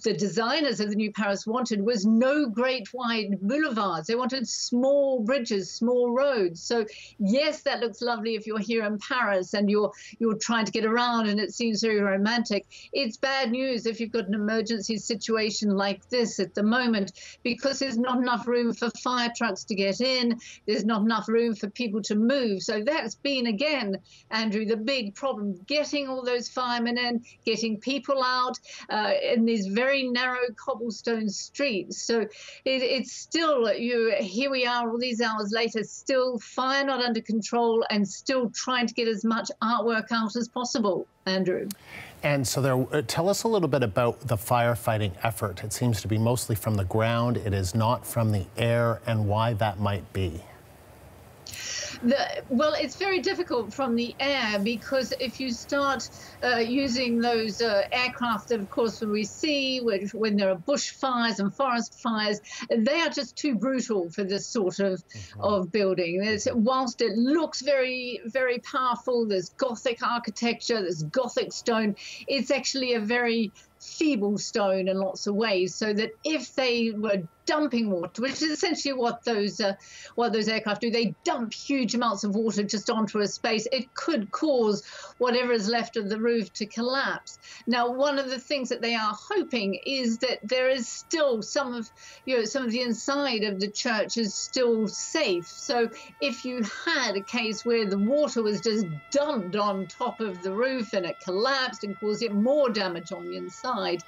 S5: designers of the new Paris wanted was no great wide boulevards. They wanted small bridges, small roads. So yes, that looks lovely if you're here in Paris and you're trying to get around ground and it seems very romantic. It's bad news if you've got an emergency situation like this at the moment, because there's not enough room for fire trucks to get in. There's not enough room for people to move. So that's been, again, Andrew, the big problem, getting all those firemen in, getting people out in these very narrow cobblestone streets. So it's still, here we are all these hours later, still fire not under control and still trying to get as much artwork out as possible, Andrew.
S1: And so tell us a little bit about the firefighting effort. It seems to be mostly from the ground. It is not from the air, and why that might be.
S5: Well, it's very difficult from the air, because if you start using those aircraft that, of course, we see when there are bushfires and forest fires, they are just too brutal for this sort of building. Whilst it looks very, very powerful, there's Gothic architecture, there's Gothic stone, it's actually a very feeble stone in lots of ways, so that if they were dumping water, which is essentially what those aircraft do, they dump huge amounts of water just onto a space, it could cause whatever is left of the roof to collapse. Now, one of the things that they are hoping is that there is still some of the inside of the church is still safe. So if you had a case where the water was just dumped on top of the roof and it collapsed and caused it more damage on the inside,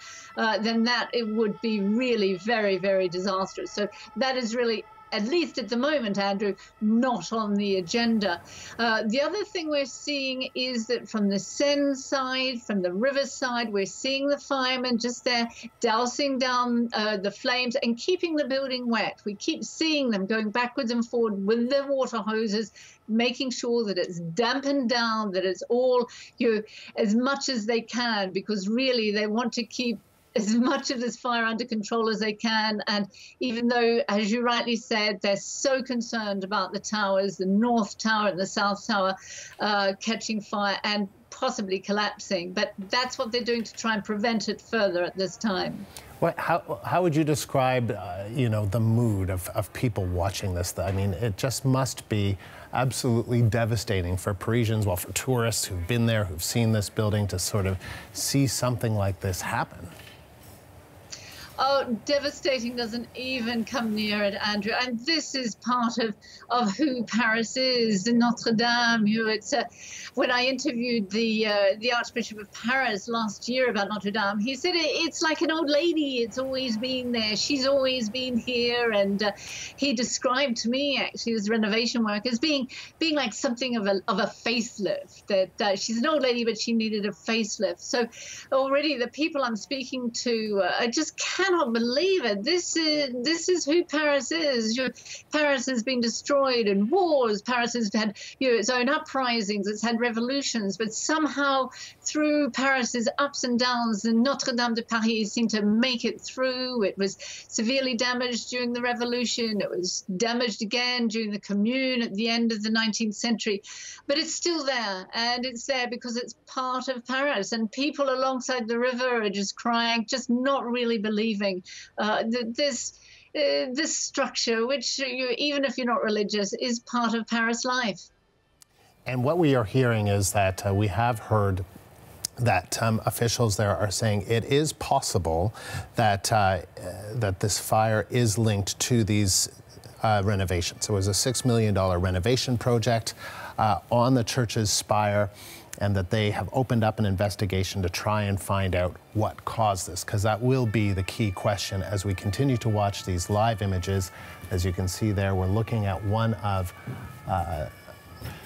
S5: then that it would be really very, very disastrous. So that is really, at least at the moment, Andrew, not on the agenda. The other thing we're seeing is that from the Seine side, from the river side, we're seeing the firemen just there dousing down the flames and keeping the building wet. We keep seeing them going backwards and forward with their water hoses, making sure that it's dampened down, that it's all, as much as they can, because really they want to keep as much of this fire under control as they can. And even though, as you rightly said, they're so concerned about the towers, the North Tower and the South Tower catching fire and possibly collapsing, but that's what they're doing to try and prevent it further at this time.
S1: How would you describe, the mood of people watching this? I mean, it just must be absolutely devastating for Parisians, well, for tourists who've been there, who've seen this building, to sort of see something like this happen.
S5: Oh, devastating doesn't even come near it, Andrew. And this is part of who Paris is, the Notre-Dame. It's when I interviewed the Archbishop of Paris last year about Notre-Dame, he said it's like an old lady. It's always been there. She's always been here. And he described to me, actually, this renovation work as being like something of a facelift. That she's an old lady, but she needed a facelift. So already the people I'm speaking to, I just cannot believe it. This is who Paris is. Paris has been destroyed in wars. Paris has had its own uprisings. It's had revolutions. But somehow, through Paris's ups and downs, the Notre-Dame de Paris seemed to make it through. It was severely damaged during the Revolution. It was damaged again during the Commune at the end of the 19th century. But it's still there, and it's there because it's part of Paris. And people alongside the river are just crying, just not really believing this structure, which even if you're not religious, is part of Paris life.
S1: And what we are hearing is that we have heard that officials there are saying it is possible that that this fire is linked to these renovations. It was a $6 million renovation project on the church's spire, and that they have opened up an investigation to try and find out what caused this, because that will be the key question as we continue to watch these live images. As you can see there, we're looking at one of,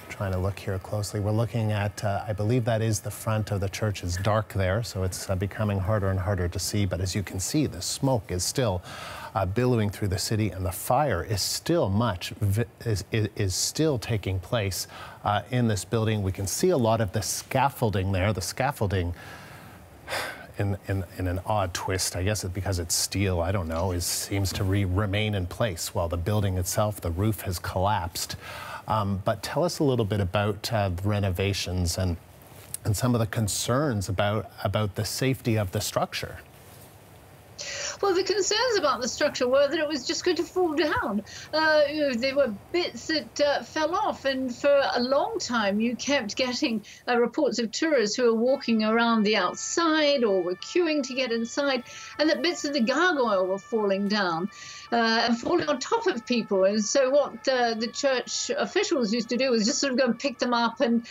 S1: trying to look here closely, we're looking at, I believe that is the front of the church. Is dark there, so it's becoming harder and harder to see, but as you can see, the smoke is still billowing through the city, and the fire is still is still taking place in this building. We can see a lot of the scaffolding there. The scaffolding, in an odd twist, I guess it's because it's steel, I don't know, seems to remain in place while the building itself, the roof, has collapsed. But tell us a little bit about the renovations and some of the concerns about the safety of the structure.
S5: Well, the concerns about the structure were that it was just going to fall down. There were bits that fell off, and for a long time you kept getting reports of tourists who were walking around the outside or were queuing to get inside, and that bits of the gargoyle were falling down and falling on top of people. And so what the church officials used to do was just sort of go and pick them up and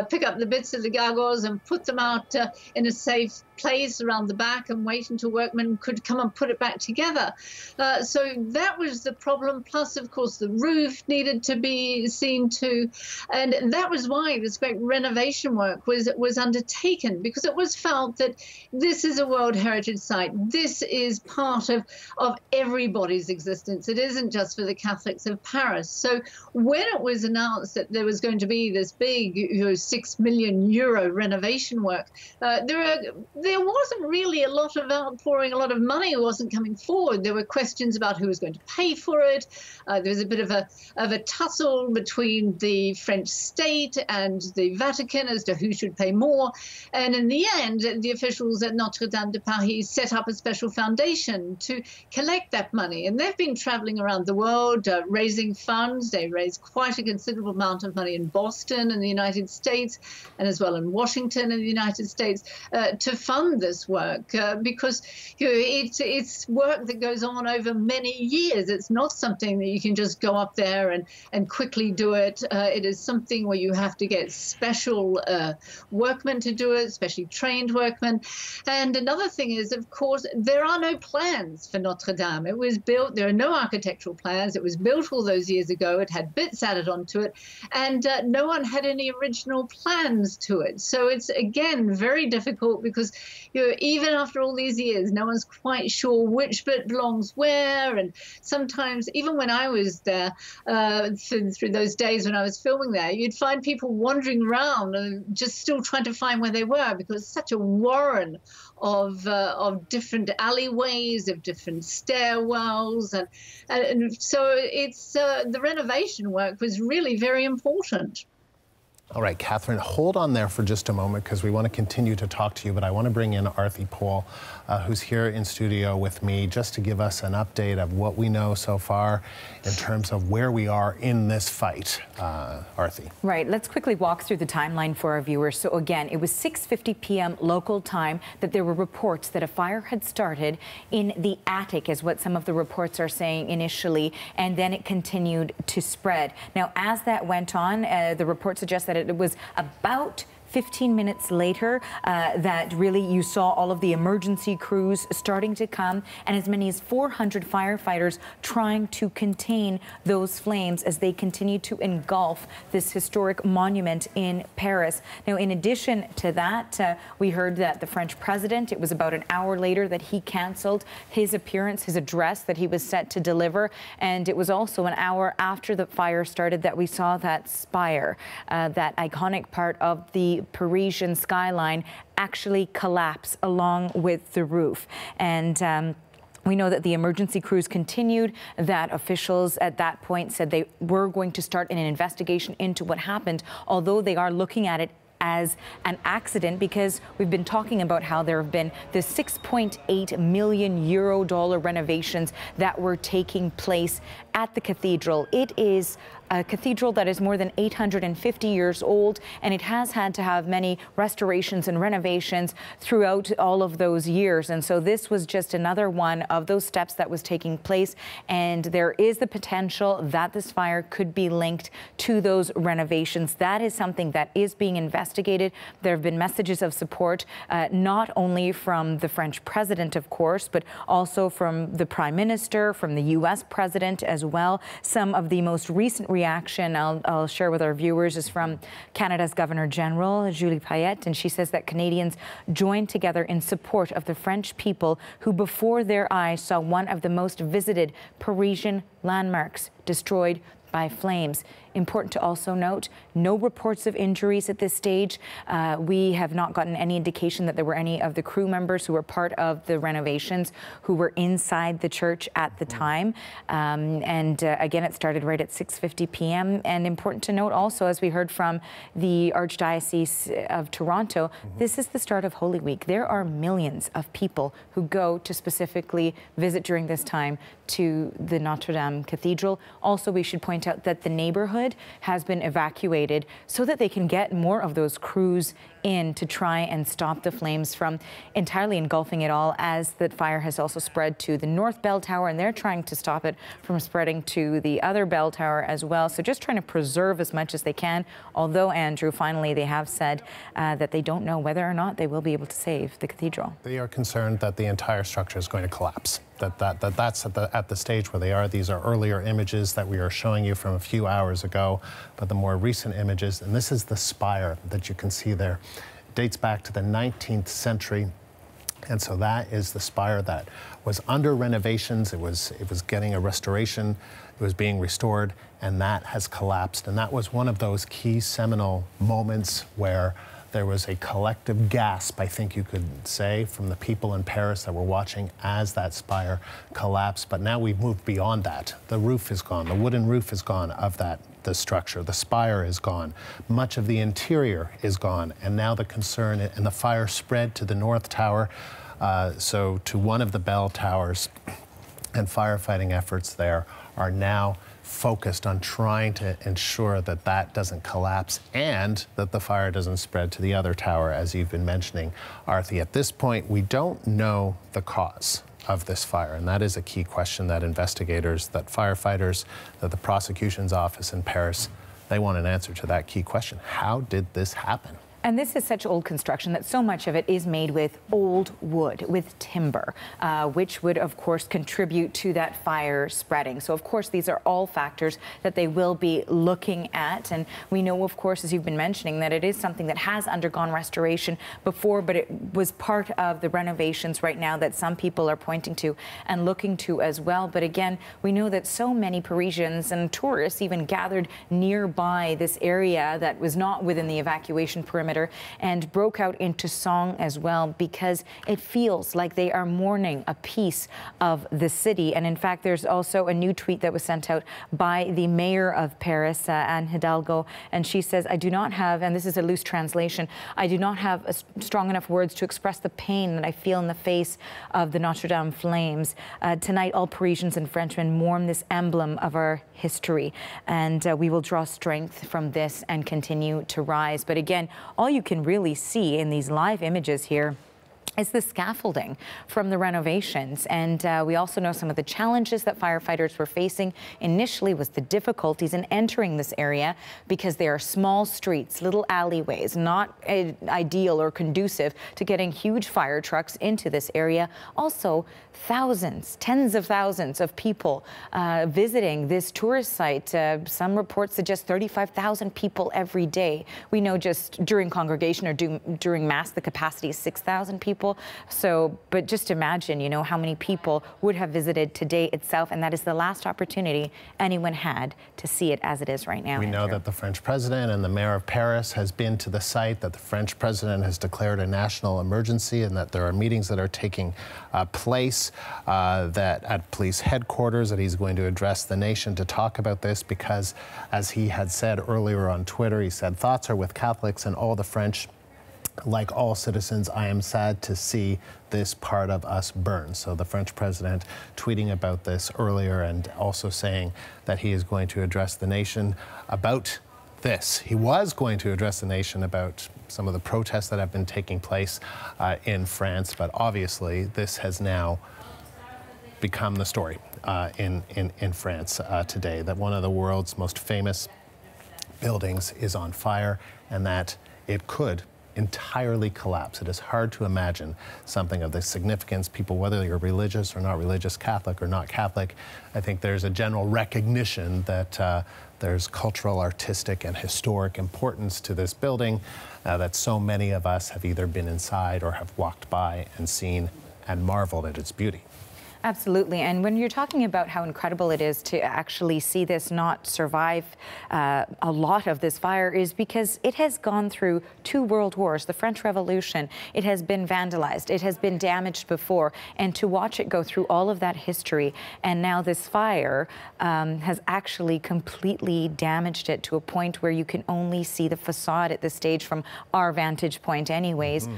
S5: pick up the bits of the gargoyles and put them out in a safe place around the back and wait until workmen could come and put it back together. So that was the problem. Plus, of course, the roof needed to be seen to. And that was why this great renovation work was undertaken, because it was felt that this is a World Heritage Site. This is part of everybody's existence. It isn't just for the Catholics of Paris. So when it was announced that there was going to be this big €6 million renovation work, there wasn't really a lot of outpouring, a lot of money wasn't coming forward. There were questions about who was going to pay for it. There was a bit of a tussle between the French state and the Vatican as to who should pay more. And in the end, the officials at Notre-Dame de Paris set up a special foundation to collect that money. And they've been traveling around the world raising funds. They raised quite a considerable amount of money in Boston in the United States, and as well in Washington in the United States, to fund this work, because it's work that goes on over many years. It's not something that you can just go up there and quickly do it. It is something where you have to get special workmen to do it, especially trained workmen. And another thing is, of course, there are no plans for Notre Dame. It was built, there are no architectural plans. It was built all those years ago. It had bits added onto it, and no one had any original plans to it. So it's, again, very difficult, because even after all these years, no one's quite sure which bit belongs where. And sometimes, even when I was there, through those days when I was filming there, you'd find people wandering around and just still trying to find where they were, because it's such a warren of different alleyways, of different stairwells, and so it's the renovation work was really very important.
S1: All right, Catherine, hold on there for just a moment, because we want to continue to talk to you, but I want to bring in Arthi Pohl, who's here in studio with me, just to give us an update of what we know so far in terms of where we are in this fight. Arthi.
S4: Right, let's quickly walk through the timeline for our viewers. So again, it was 6:50 p.m. local time that there were reports that a fire had started in the attic, is what some of the reports are saying initially, and then it continued to spread. Now, as that went on, the report suggests that it was about 15 minutes later that really you saw all of the emergency crews starting to come, and as many as 400 firefighters trying to contain those flames as they continue to engulf this historic monument in Paris. Now, in addition to that, we heard that the French president, it was about an hour later that he canceled his appearance, his address that he was set to deliver, and it was also an hour after the fire started that we saw that spire, that iconic part of the Parisian skyline, actually collapse along with the roof. And we know that the emergency crews continued, that officials at that point said they were going to start an investigation into what happened, although they are looking at it as an accident, because we've been talking about how there have been the €6.8 million renovations that were taking place at the cathedral. It is a cathedral that is more than 850 years old, and it has had to have many restorations and renovations throughout all of those years. And so this was just another one of those steps that was taking place, and there is the potential that this fire could be linked to those renovations. That is something that is being investigated. There have been messages of support, not only from the French president, of course, but also from the Prime Minister, from the US president as well. Some of the most recent reaction I'll share with our viewers is from Canada's Governor General, Julie Payette, and she says that Canadians joined together in support of the French people who before their eyes saw one of the most visited Parisian landmarks destroyed by flames. Important to also note, no reports of injuries at this stage. We have not gotten any indication that there were any of the crew members who were part of the renovations who were inside the church at the time. Again, it started right at 6:50 p.m. And important to note also, as we heard from the Archdiocese of Toronto, this is the start of Holy Week. There are millions of people who go to specifically visit during this time to the Notre-Dame Cathedral. Also, we should point out that the neighborhood has been evacuated so that they can get more of those crews in to try and stop the flames from entirely engulfing it all, as the fire has also spread to the North Bell Tower, and they're trying to stop it from spreading to the other bell tower as well. So just trying to preserve as much as they can. Although, Andrew, finally they have said that they don't know whether or not they will be able to save the cathedral.
S1: They are concerned that the entire structure is going to collapse. That's at the stage where they are. These are earlier images that we are showing you from a few hours ago, but the more recent images, and this is the spire that you can see there, dates back to the 19th century. And so that is the spire that was under renovations. It was getting a restoration. It was being restored, and that has collapsed. And that was one of those key seminal moments where there was a collective gasp, I think you could say, from the people in Paris that were watching as that spire collapsed. But now we've moved beyond that. The roof is gone. The wooden roof is gone of the structure. The spire is gone. Much of the interior is gone. And now the concern, and the fire spread to the North Tower, so to one of the bell towers, and firefighting efforts there are now focused on trying to ensure that that doesn't collapse and that the fire doesn't spread to the other tower, as you've been mentioning, Arthi. At this point, we don't know the cause of this fire, and that is a key question that investigators, that firefighters, that the prosecution's office in Paris, they want an answer to that key question. How did this happen?
S4: And this is such old construction that so much of it is made with old wood, with timber, which would, of course, contribute to that fire spreading. So, of course, these are all factors that they will be looking at. And we know, of course, as you've been mentioning, that it is something that has undergone restoration before, but it was part of the renovations right now that some people are pointing to and looking to as well. But again, we know that so many Parisians and tourists even gathered nearby this area that was not within the evacuation perimeter and broke out into song as well, because it feels like they are mourning a piece of the city. And in fact, there's also a new tweet that was sent out by the mayor of Paris, Anne Hidalgo, and she says, I do not have, and this is a loose translation, I do not have strong enough words to express the pain that I feel in the face of the Notre Dame flames. Tonight, all Parisians and Frenchmen mourn this emblem of our history, and we will draw strength from this and continue to rise. But again, all you can really see in these live images here is the scaffolding from the renovations. And we also know some of the challenges that firefighters were facing initially was the difficulties in entering this area, because there are small streets, little alleyways, not ideal or conducive to getting huge fire trucks into this area. Also, thousands, tens of thousands of people visiting this tourist site. Some reports suggest 35,000 people every day. We know just during congregation or during Mass, the capacity is 6,000 people. So, but just imagine, you know, how many people would have visited today itself, and that is the last opportunity anyone had to see it as it is right now.
S1: We know that the French president and the mayor of Paris has been to the site, that the French president has declared a national emergency, and that there are meetings that are taking place that at police headquarters, that he's going to address the nation to talk about this, because as he had said earlier on Twitter, he said, thoughts are with Catholics and all the French. Like all citizens, I am sad to see this part of us burn. So the French president tweeting about this earlier, and also saying that he is going to address the nation about this. He was going to address the nation about some of the protests that have been taking place in France, but obviously this has now become the story in France today, that one of the world's most famous buildings is on fire, and that it could entirely collapse. It is hard to imagine something of this significance. People, whether you're religious or not religious, Catholic or not Catholic, I think there's a general recognition that there's cultural, artistic, and historic importance to this building, that so many of us have either been inside or have walked by and seen and marveled at its beauty.
S4: Absolutely. And when you're talking about how incredible it is to actually see this not survive a lot of this fire, is because it has gone through 2 world wars, the French Revolution. It has been vandalized. It has been damaged before. And to watch it go through all of that history, and now this fire has actually completely damaged it to a point where you can only see the facade at this stage from our vantage point anyways.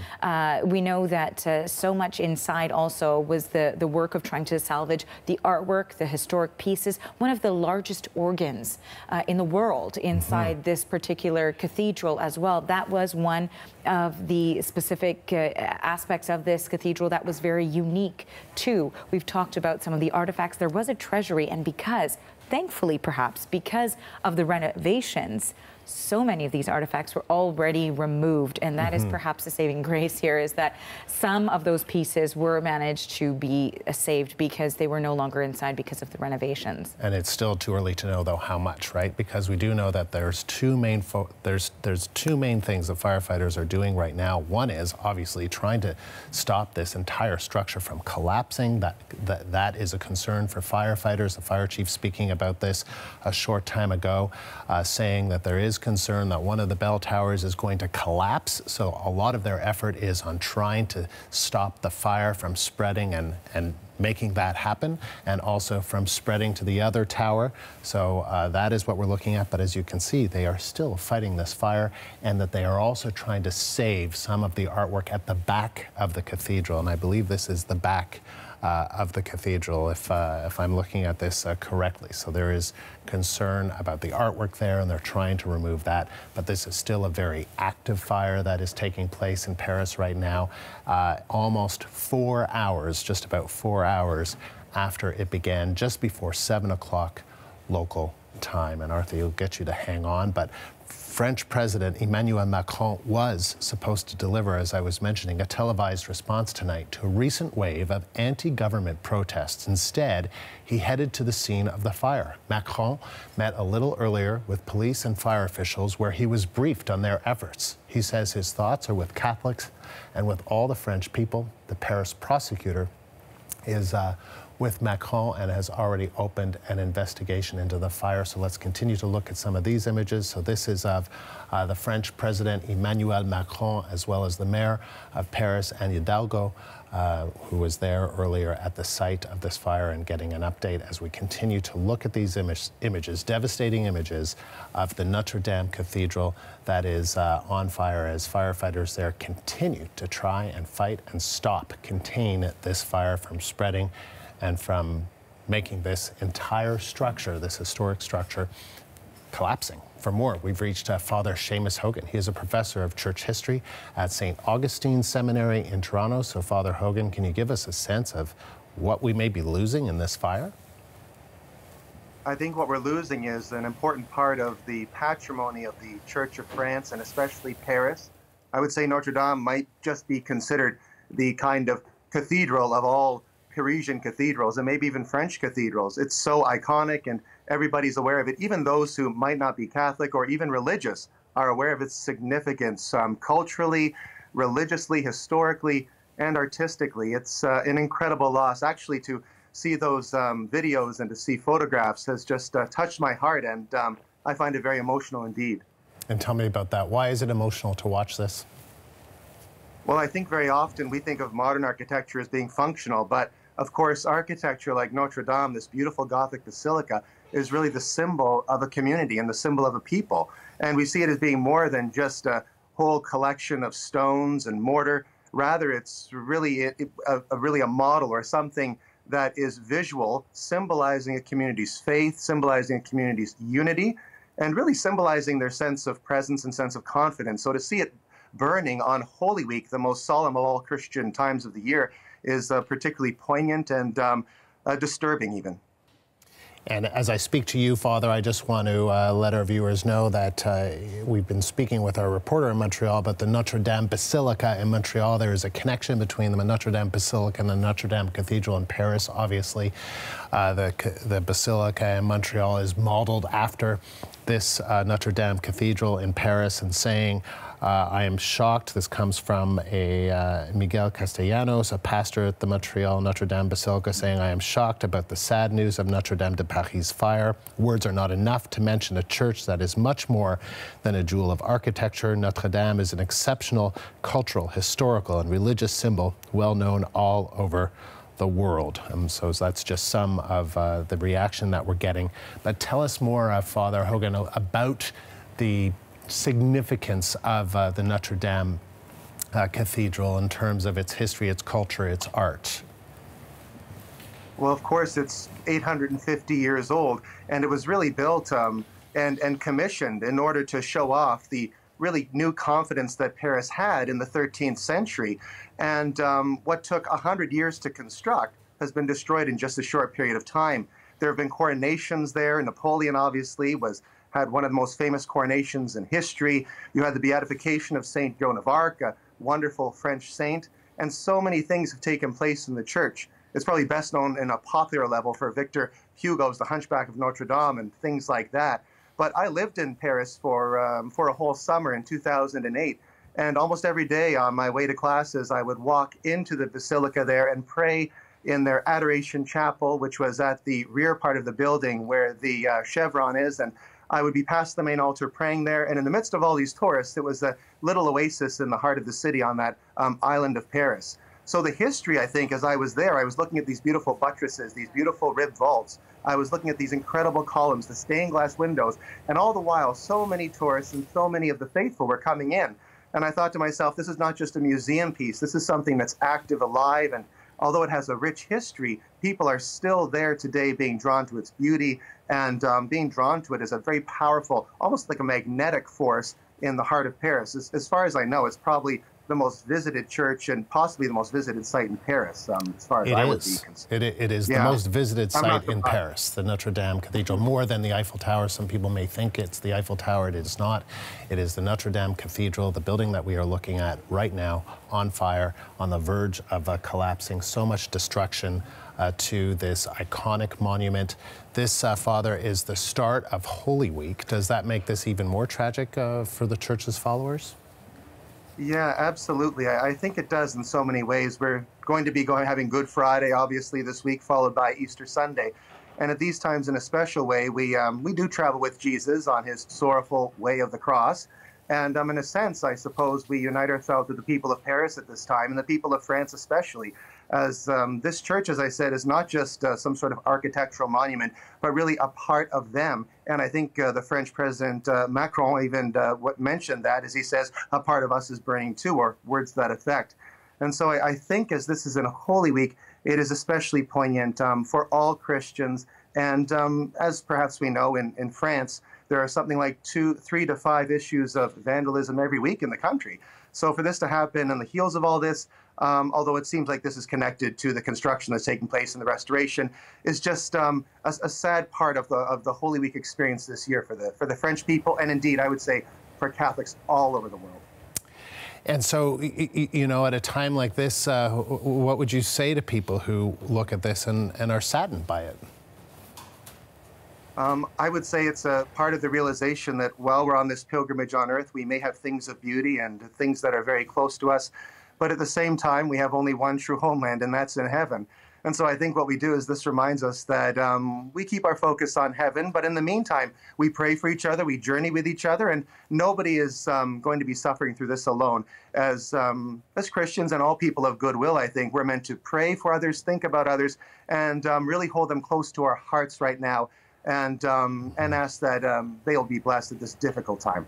S4: We know that so much inside also was the work of trying to salvage the artwork, the historic pieces, one of the largest organs in the world inside this particular cathedral as well. That was one of the specific aspects of this cathedral that was very unique too. We've talked about some of the artifacts. There was a treasury, and because, thankfully perhaps, because of the renovations, so many of these artifacts were already removed, and that is perhaps the saving grace here, is that some of those pieces were managed to be saved because they were no longer inside because of the renovations.
S1: And it's still too early to know, though, how much, right? Because we do know that there's two main things the firefighters are doing right now. One is obviously trying to stop this entire structure from collapsing. That is a concern for firefighters. The fire chief speaking about this a short time ago, saying that there is concern that one of the bell towers is going to collapse. So a lot of their effort is on trying to stop the fire from spreading and making that happen, and also from spreading to the other tower. So that is what we're looking at. But as you can see, they are still fighting this fire, and that they are also trying to save some of the artwork at the back of the cathedral. And I believe this is the back of the cathedral, if I'm looking at this correctly. So there is concern about the artwork there, and they're trying to remove that. But this is still a very active fire that is taking place in Paris right now. Almost 4 hours, just about 4 hours after it began, just before 7 o'clock local time. And Arthur, you'll get you to hang on, but French President Emmanuel Macron was supposed to deliver, as I was mentioning, a televised response tonight to a recent wave of anti-government protests. Instead, he headed to the scene of the fire. Macron met a little earlier with police and fire officials, where he was briefed on their efforts. He says his thoughts are with Catholics and with all the French people. The Paris prosecutor is with Macron and has already opened an investigation into the fire. So let's continue to look at some of these images. So this is of the French President Emmanuel Macron, as well as the Mayor of Paris, Anne Hidalgo, who was there earlier at the site of this fire and getting an update as we continue to look at these images, devastating images of the Notre-Dame Cathedral that is on fire, as firefighters there continue to try and fight and contain this fire from spreading and from making this entire structure, this historic structure, collapsing. For more, we've reached Father Seamus Hogan. He is a professor of church history at St. Augustine Seminary in Toronto. So, Father Hogan, can you give us a sense of what we may be losing in this fire?
S16: I think what we're losing is an important part of the patrimony of the Church of France, and especially Paris. I would say Notre-Dame might just be considered the kind of cathedral of all Parisian cathedrals, and maybe even French cathedrals. It's so iconic, and everybody's aware of it. Even those who might not be Catholic or even religious are aware of its significance culturally, religiously, historically, and artistically. It's an incredible loss. Actually, to see those videos and to see photographs has just touched my heart, and I find it very emotional indeed.
S1: And tell me about that. Why is it emotional to watch this?
S16: Well, I think very often we think of modern architecture as being functional, but of course, architecture like Notre-Dame, this beautiful Gothic basilica, is really the symbol of a community and the symbol of a people. And we see it as being more than just a whole collection of stones and mortar. Rather, it's really a model or something that is visual, symbolizing a community's faith, symbolizing a community's unity, and really symbolizing their sense of presence and sense of confidence. So to see it burning on Holy Week, the most solemn of all Christian times of the year, is particularly poignant and disturbing even.
S1: And as I speak to you, Father, I just want to let our viewers know that we've been speaking with our reporter in Montreal about the Notre-Dame Basilica in Montreal. There is a connection between the Notre-Dame Basilica and the Notre-Dame Cathedral in Paris, obviously. The Basilica in Montreal is modeled after this Notre-Dame Cathedral in Paris and saying, I am shocked. This comes from a Miguel Castellanos, a pastor at the Montreal Notre-Dame Basilica, saying, I am shocked about the sad news of Notre-Dame de Paris' fire. Words are not enough to mention a church that is much more than a jewel of architecture. Notre-Dame is an exceptional cultural, historical, and religious symbol, well known all over the world. So that's just some of the reaction that we're getting. But tell us more, Father Hogan, about the significance of the Notre-Dame Cathedral in terms of its history, its culture, its art.
S16: Well, of course, it's 850 years old, and it was really built and commissioned in order to show off the really new confidence that Paris had in the 13th century. And what took 100 years to construct has been destroyed in just a short period of time. There have been coronations there. Napoleon, obviously, had one of the most famous coronations in history. You had the beatification of Saint Joan of Arc, a wonderful French saint, and so many things have taken place in the church. It's probably best known in a popular level for Victor Hugo's The Hunchback of Notre-Dame and things like that. But I lived in Paris for a whole summer in 2008, and almost every day on my way to classes, I would walk into the basilica there and pray in their Adoration Chapel, which was at the rear part of the building where the chevron is, and I would be past the main altar praying there, and in the midst of all these tourists, it was a little oasis in the heart of the city on that island of Paris. So the history, I think, as I was there, I was looking at these beautiful buttresses, these beautiful ribbed vaults. I was looking at these incredible columns, the stained glass windows, and all the while, so many tourists and so many of the faithful were coming in. And I thought to myself, this is not just a museum piece. This is something that's active, alive, and although it has a rich history, people are still there today being drawn to its beauty, and being drawn to it is a very powerful, almost like a magnetic force in the heart of Paris. As far as I know, it's probably the most visited church and possibly the most visited site in Paris, as far as I would be concerned.
S1: It is the most visited site in Paris, the Notre-Dame Cathedral, more than the Eiffel Tower. Some people may think it's the Eiffel Tower. It is not. It is the Notre-Dame Cathedral, the building that we are looking at right now, on fire, on the verge of collapsing. So much destruction to this iconic monument. This, Father, is the start of Holy Week. Does that make this even more tragic for the church's followers?
S16: Yeah, absolutely. I think it does in so many ways. We're going to be having Good Friday, obviously, this week, followed by Easter Sunday. And at these times, in a special way, we do travel with Jesus on his sorrowful way of the cross. And in a sense, I suppose, we unite ourselves with the people of Paris at this time, and the people of France especially, as this church, as I said, is not just some sort of architectural monument, but really a part of them. And I think the French President Macron even mentioned that, as he says, a part of us is burning too, or words to that effect. And so I think as this is in a Holy Week, it is especially poignant for all Christians. And as perhaps we know, in France, there are something like 3 to 5 issues of vandalism every week in the country. So for this to happen on the heels of all this, although it seems like this is connected to the construction that's taking place and the restoration, is just a sad part of the Holy Week experience this year for the French people, and indeed, I would say, for Catholics all over the world.
S1: And so, you know, at a time like this, what would you say to people who look at this and are saddened by it?
S16: I would say it's a part of the realization that while we're on this pilgrimage on earth, we may have things of beauty and things that are very close to us, but at the same time, we have only one true homeland, and that's in heaven. And so I think what we do is this reminds us that we keep our focus on heaven, but in the meantime, we pray for each other, we journey with each other, and nobody is going to be suffering through this alone. As Christians and all people of goodwill, I think, we're meant to pray for others, think about others, and really hold them close to our hearts right now, and ask that they'll be blessed at this difficult time.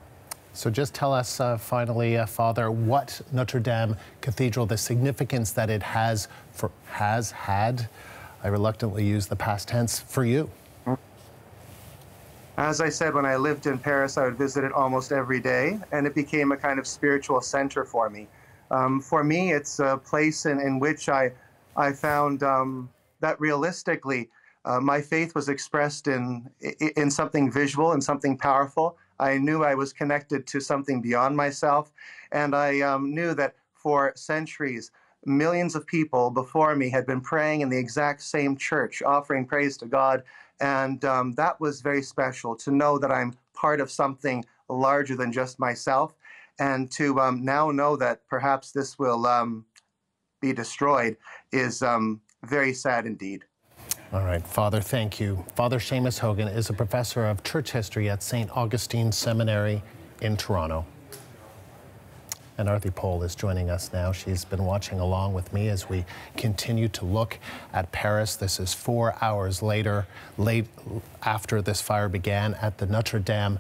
S1: So just tell us finally, Father, what Notre-Dame Cathedral, the significance that it has had, I reluctantly use the past tense, for you.
S16: As I said, when I lived in Paris, I would visit it almost every day, and it became a kind of spiritual center for me. For me, it's a place in which I found that realistically, my faith was expressed in something visual and something powerful. I knew I was connected to something beyond myself, and I knew that for centuries, millions of people before me had been praying in the exact same church, offering praise to God, and that was very special, to know that I'm part of something larger than just myself. And to now know that perhaps this will be destroyed is very sad indeed.
S1: All right, Father, thank you. Father Seamus Hogan is a professor of church history at St. Augustine Seminary in Toronto. And Arthi Pole is joining us now. She's been watching along with me as we continue to look at Paris. This is 4 hours late after this fire began at the Notre-Dame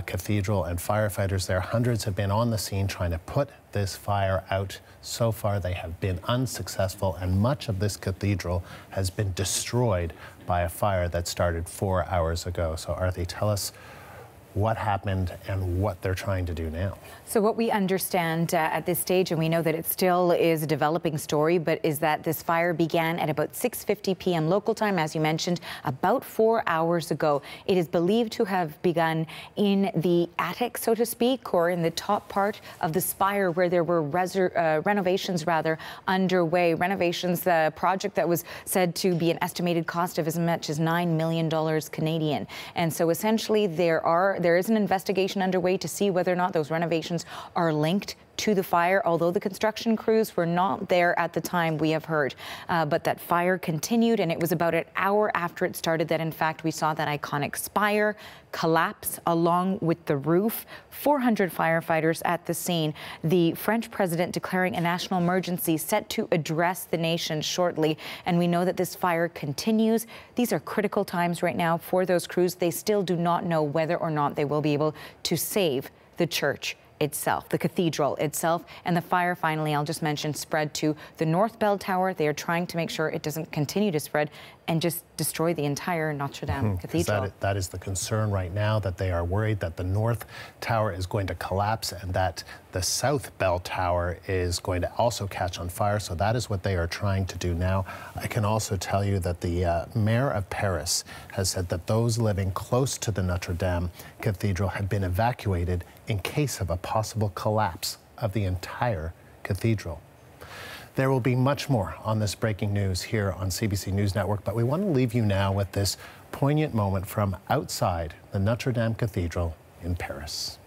S1: Cathedral, and firefighters there, hundreds, have been on the scene trying to put this fire out. So far, they have been unsuccessful, and much of this cathedral has been destroyed by a fire that started 4 hours ago. So Arthi, tell us what happened and what they're trying to do now.
S4: So what we understand at this stage, and we know that it still is a developing story, but is that this fire began at about 6:50 p.m. local time, as you mentioned, about 4 hours ago. It is believed to have begun in the attic, so to speak, or in the top part of the spire where there were renovations underway. Renovations, the project that was said to be an estimated cost of as much as $9 million Canadian. And so essentially there is an investigation underway to see whether or not those renovations are linked to the fire, although the construction crews were not there at the time, we have heard. But that fire continued, and it was about an hour after it started that, in fact, we saw that iconic spire collapse along with the roof. 400 firefighters at the scene. The French president declaring a national emergency set to address the nation shortly. And we know that this fire continues. These are critical times right now for those crews. They still do not know whether or not they will be able to save the church itself, the cathedral itself. And the fire, finally, I'll just mention, spread to the North Bell Tower. They are trying to make sure it doesn't continue to spread and just destroy the entire Notre-Dame Cathedral.
S1: That is the concern right now, that they are worried that the North Tower is going to collapse and that the South Bell Tower is going to also catch on fire. So that is what they are trying to do now. I can also tell you that the mayor of Paris has said that those living close to the Notre-Dame Cathedral have been evacuated in case of a possible collapse of the entire cathedral. There will be much more on this breaking news here on CBC News Network, but we want to leave you now with this poignant moment from outside the Notre-Dame Cathedral in Paris.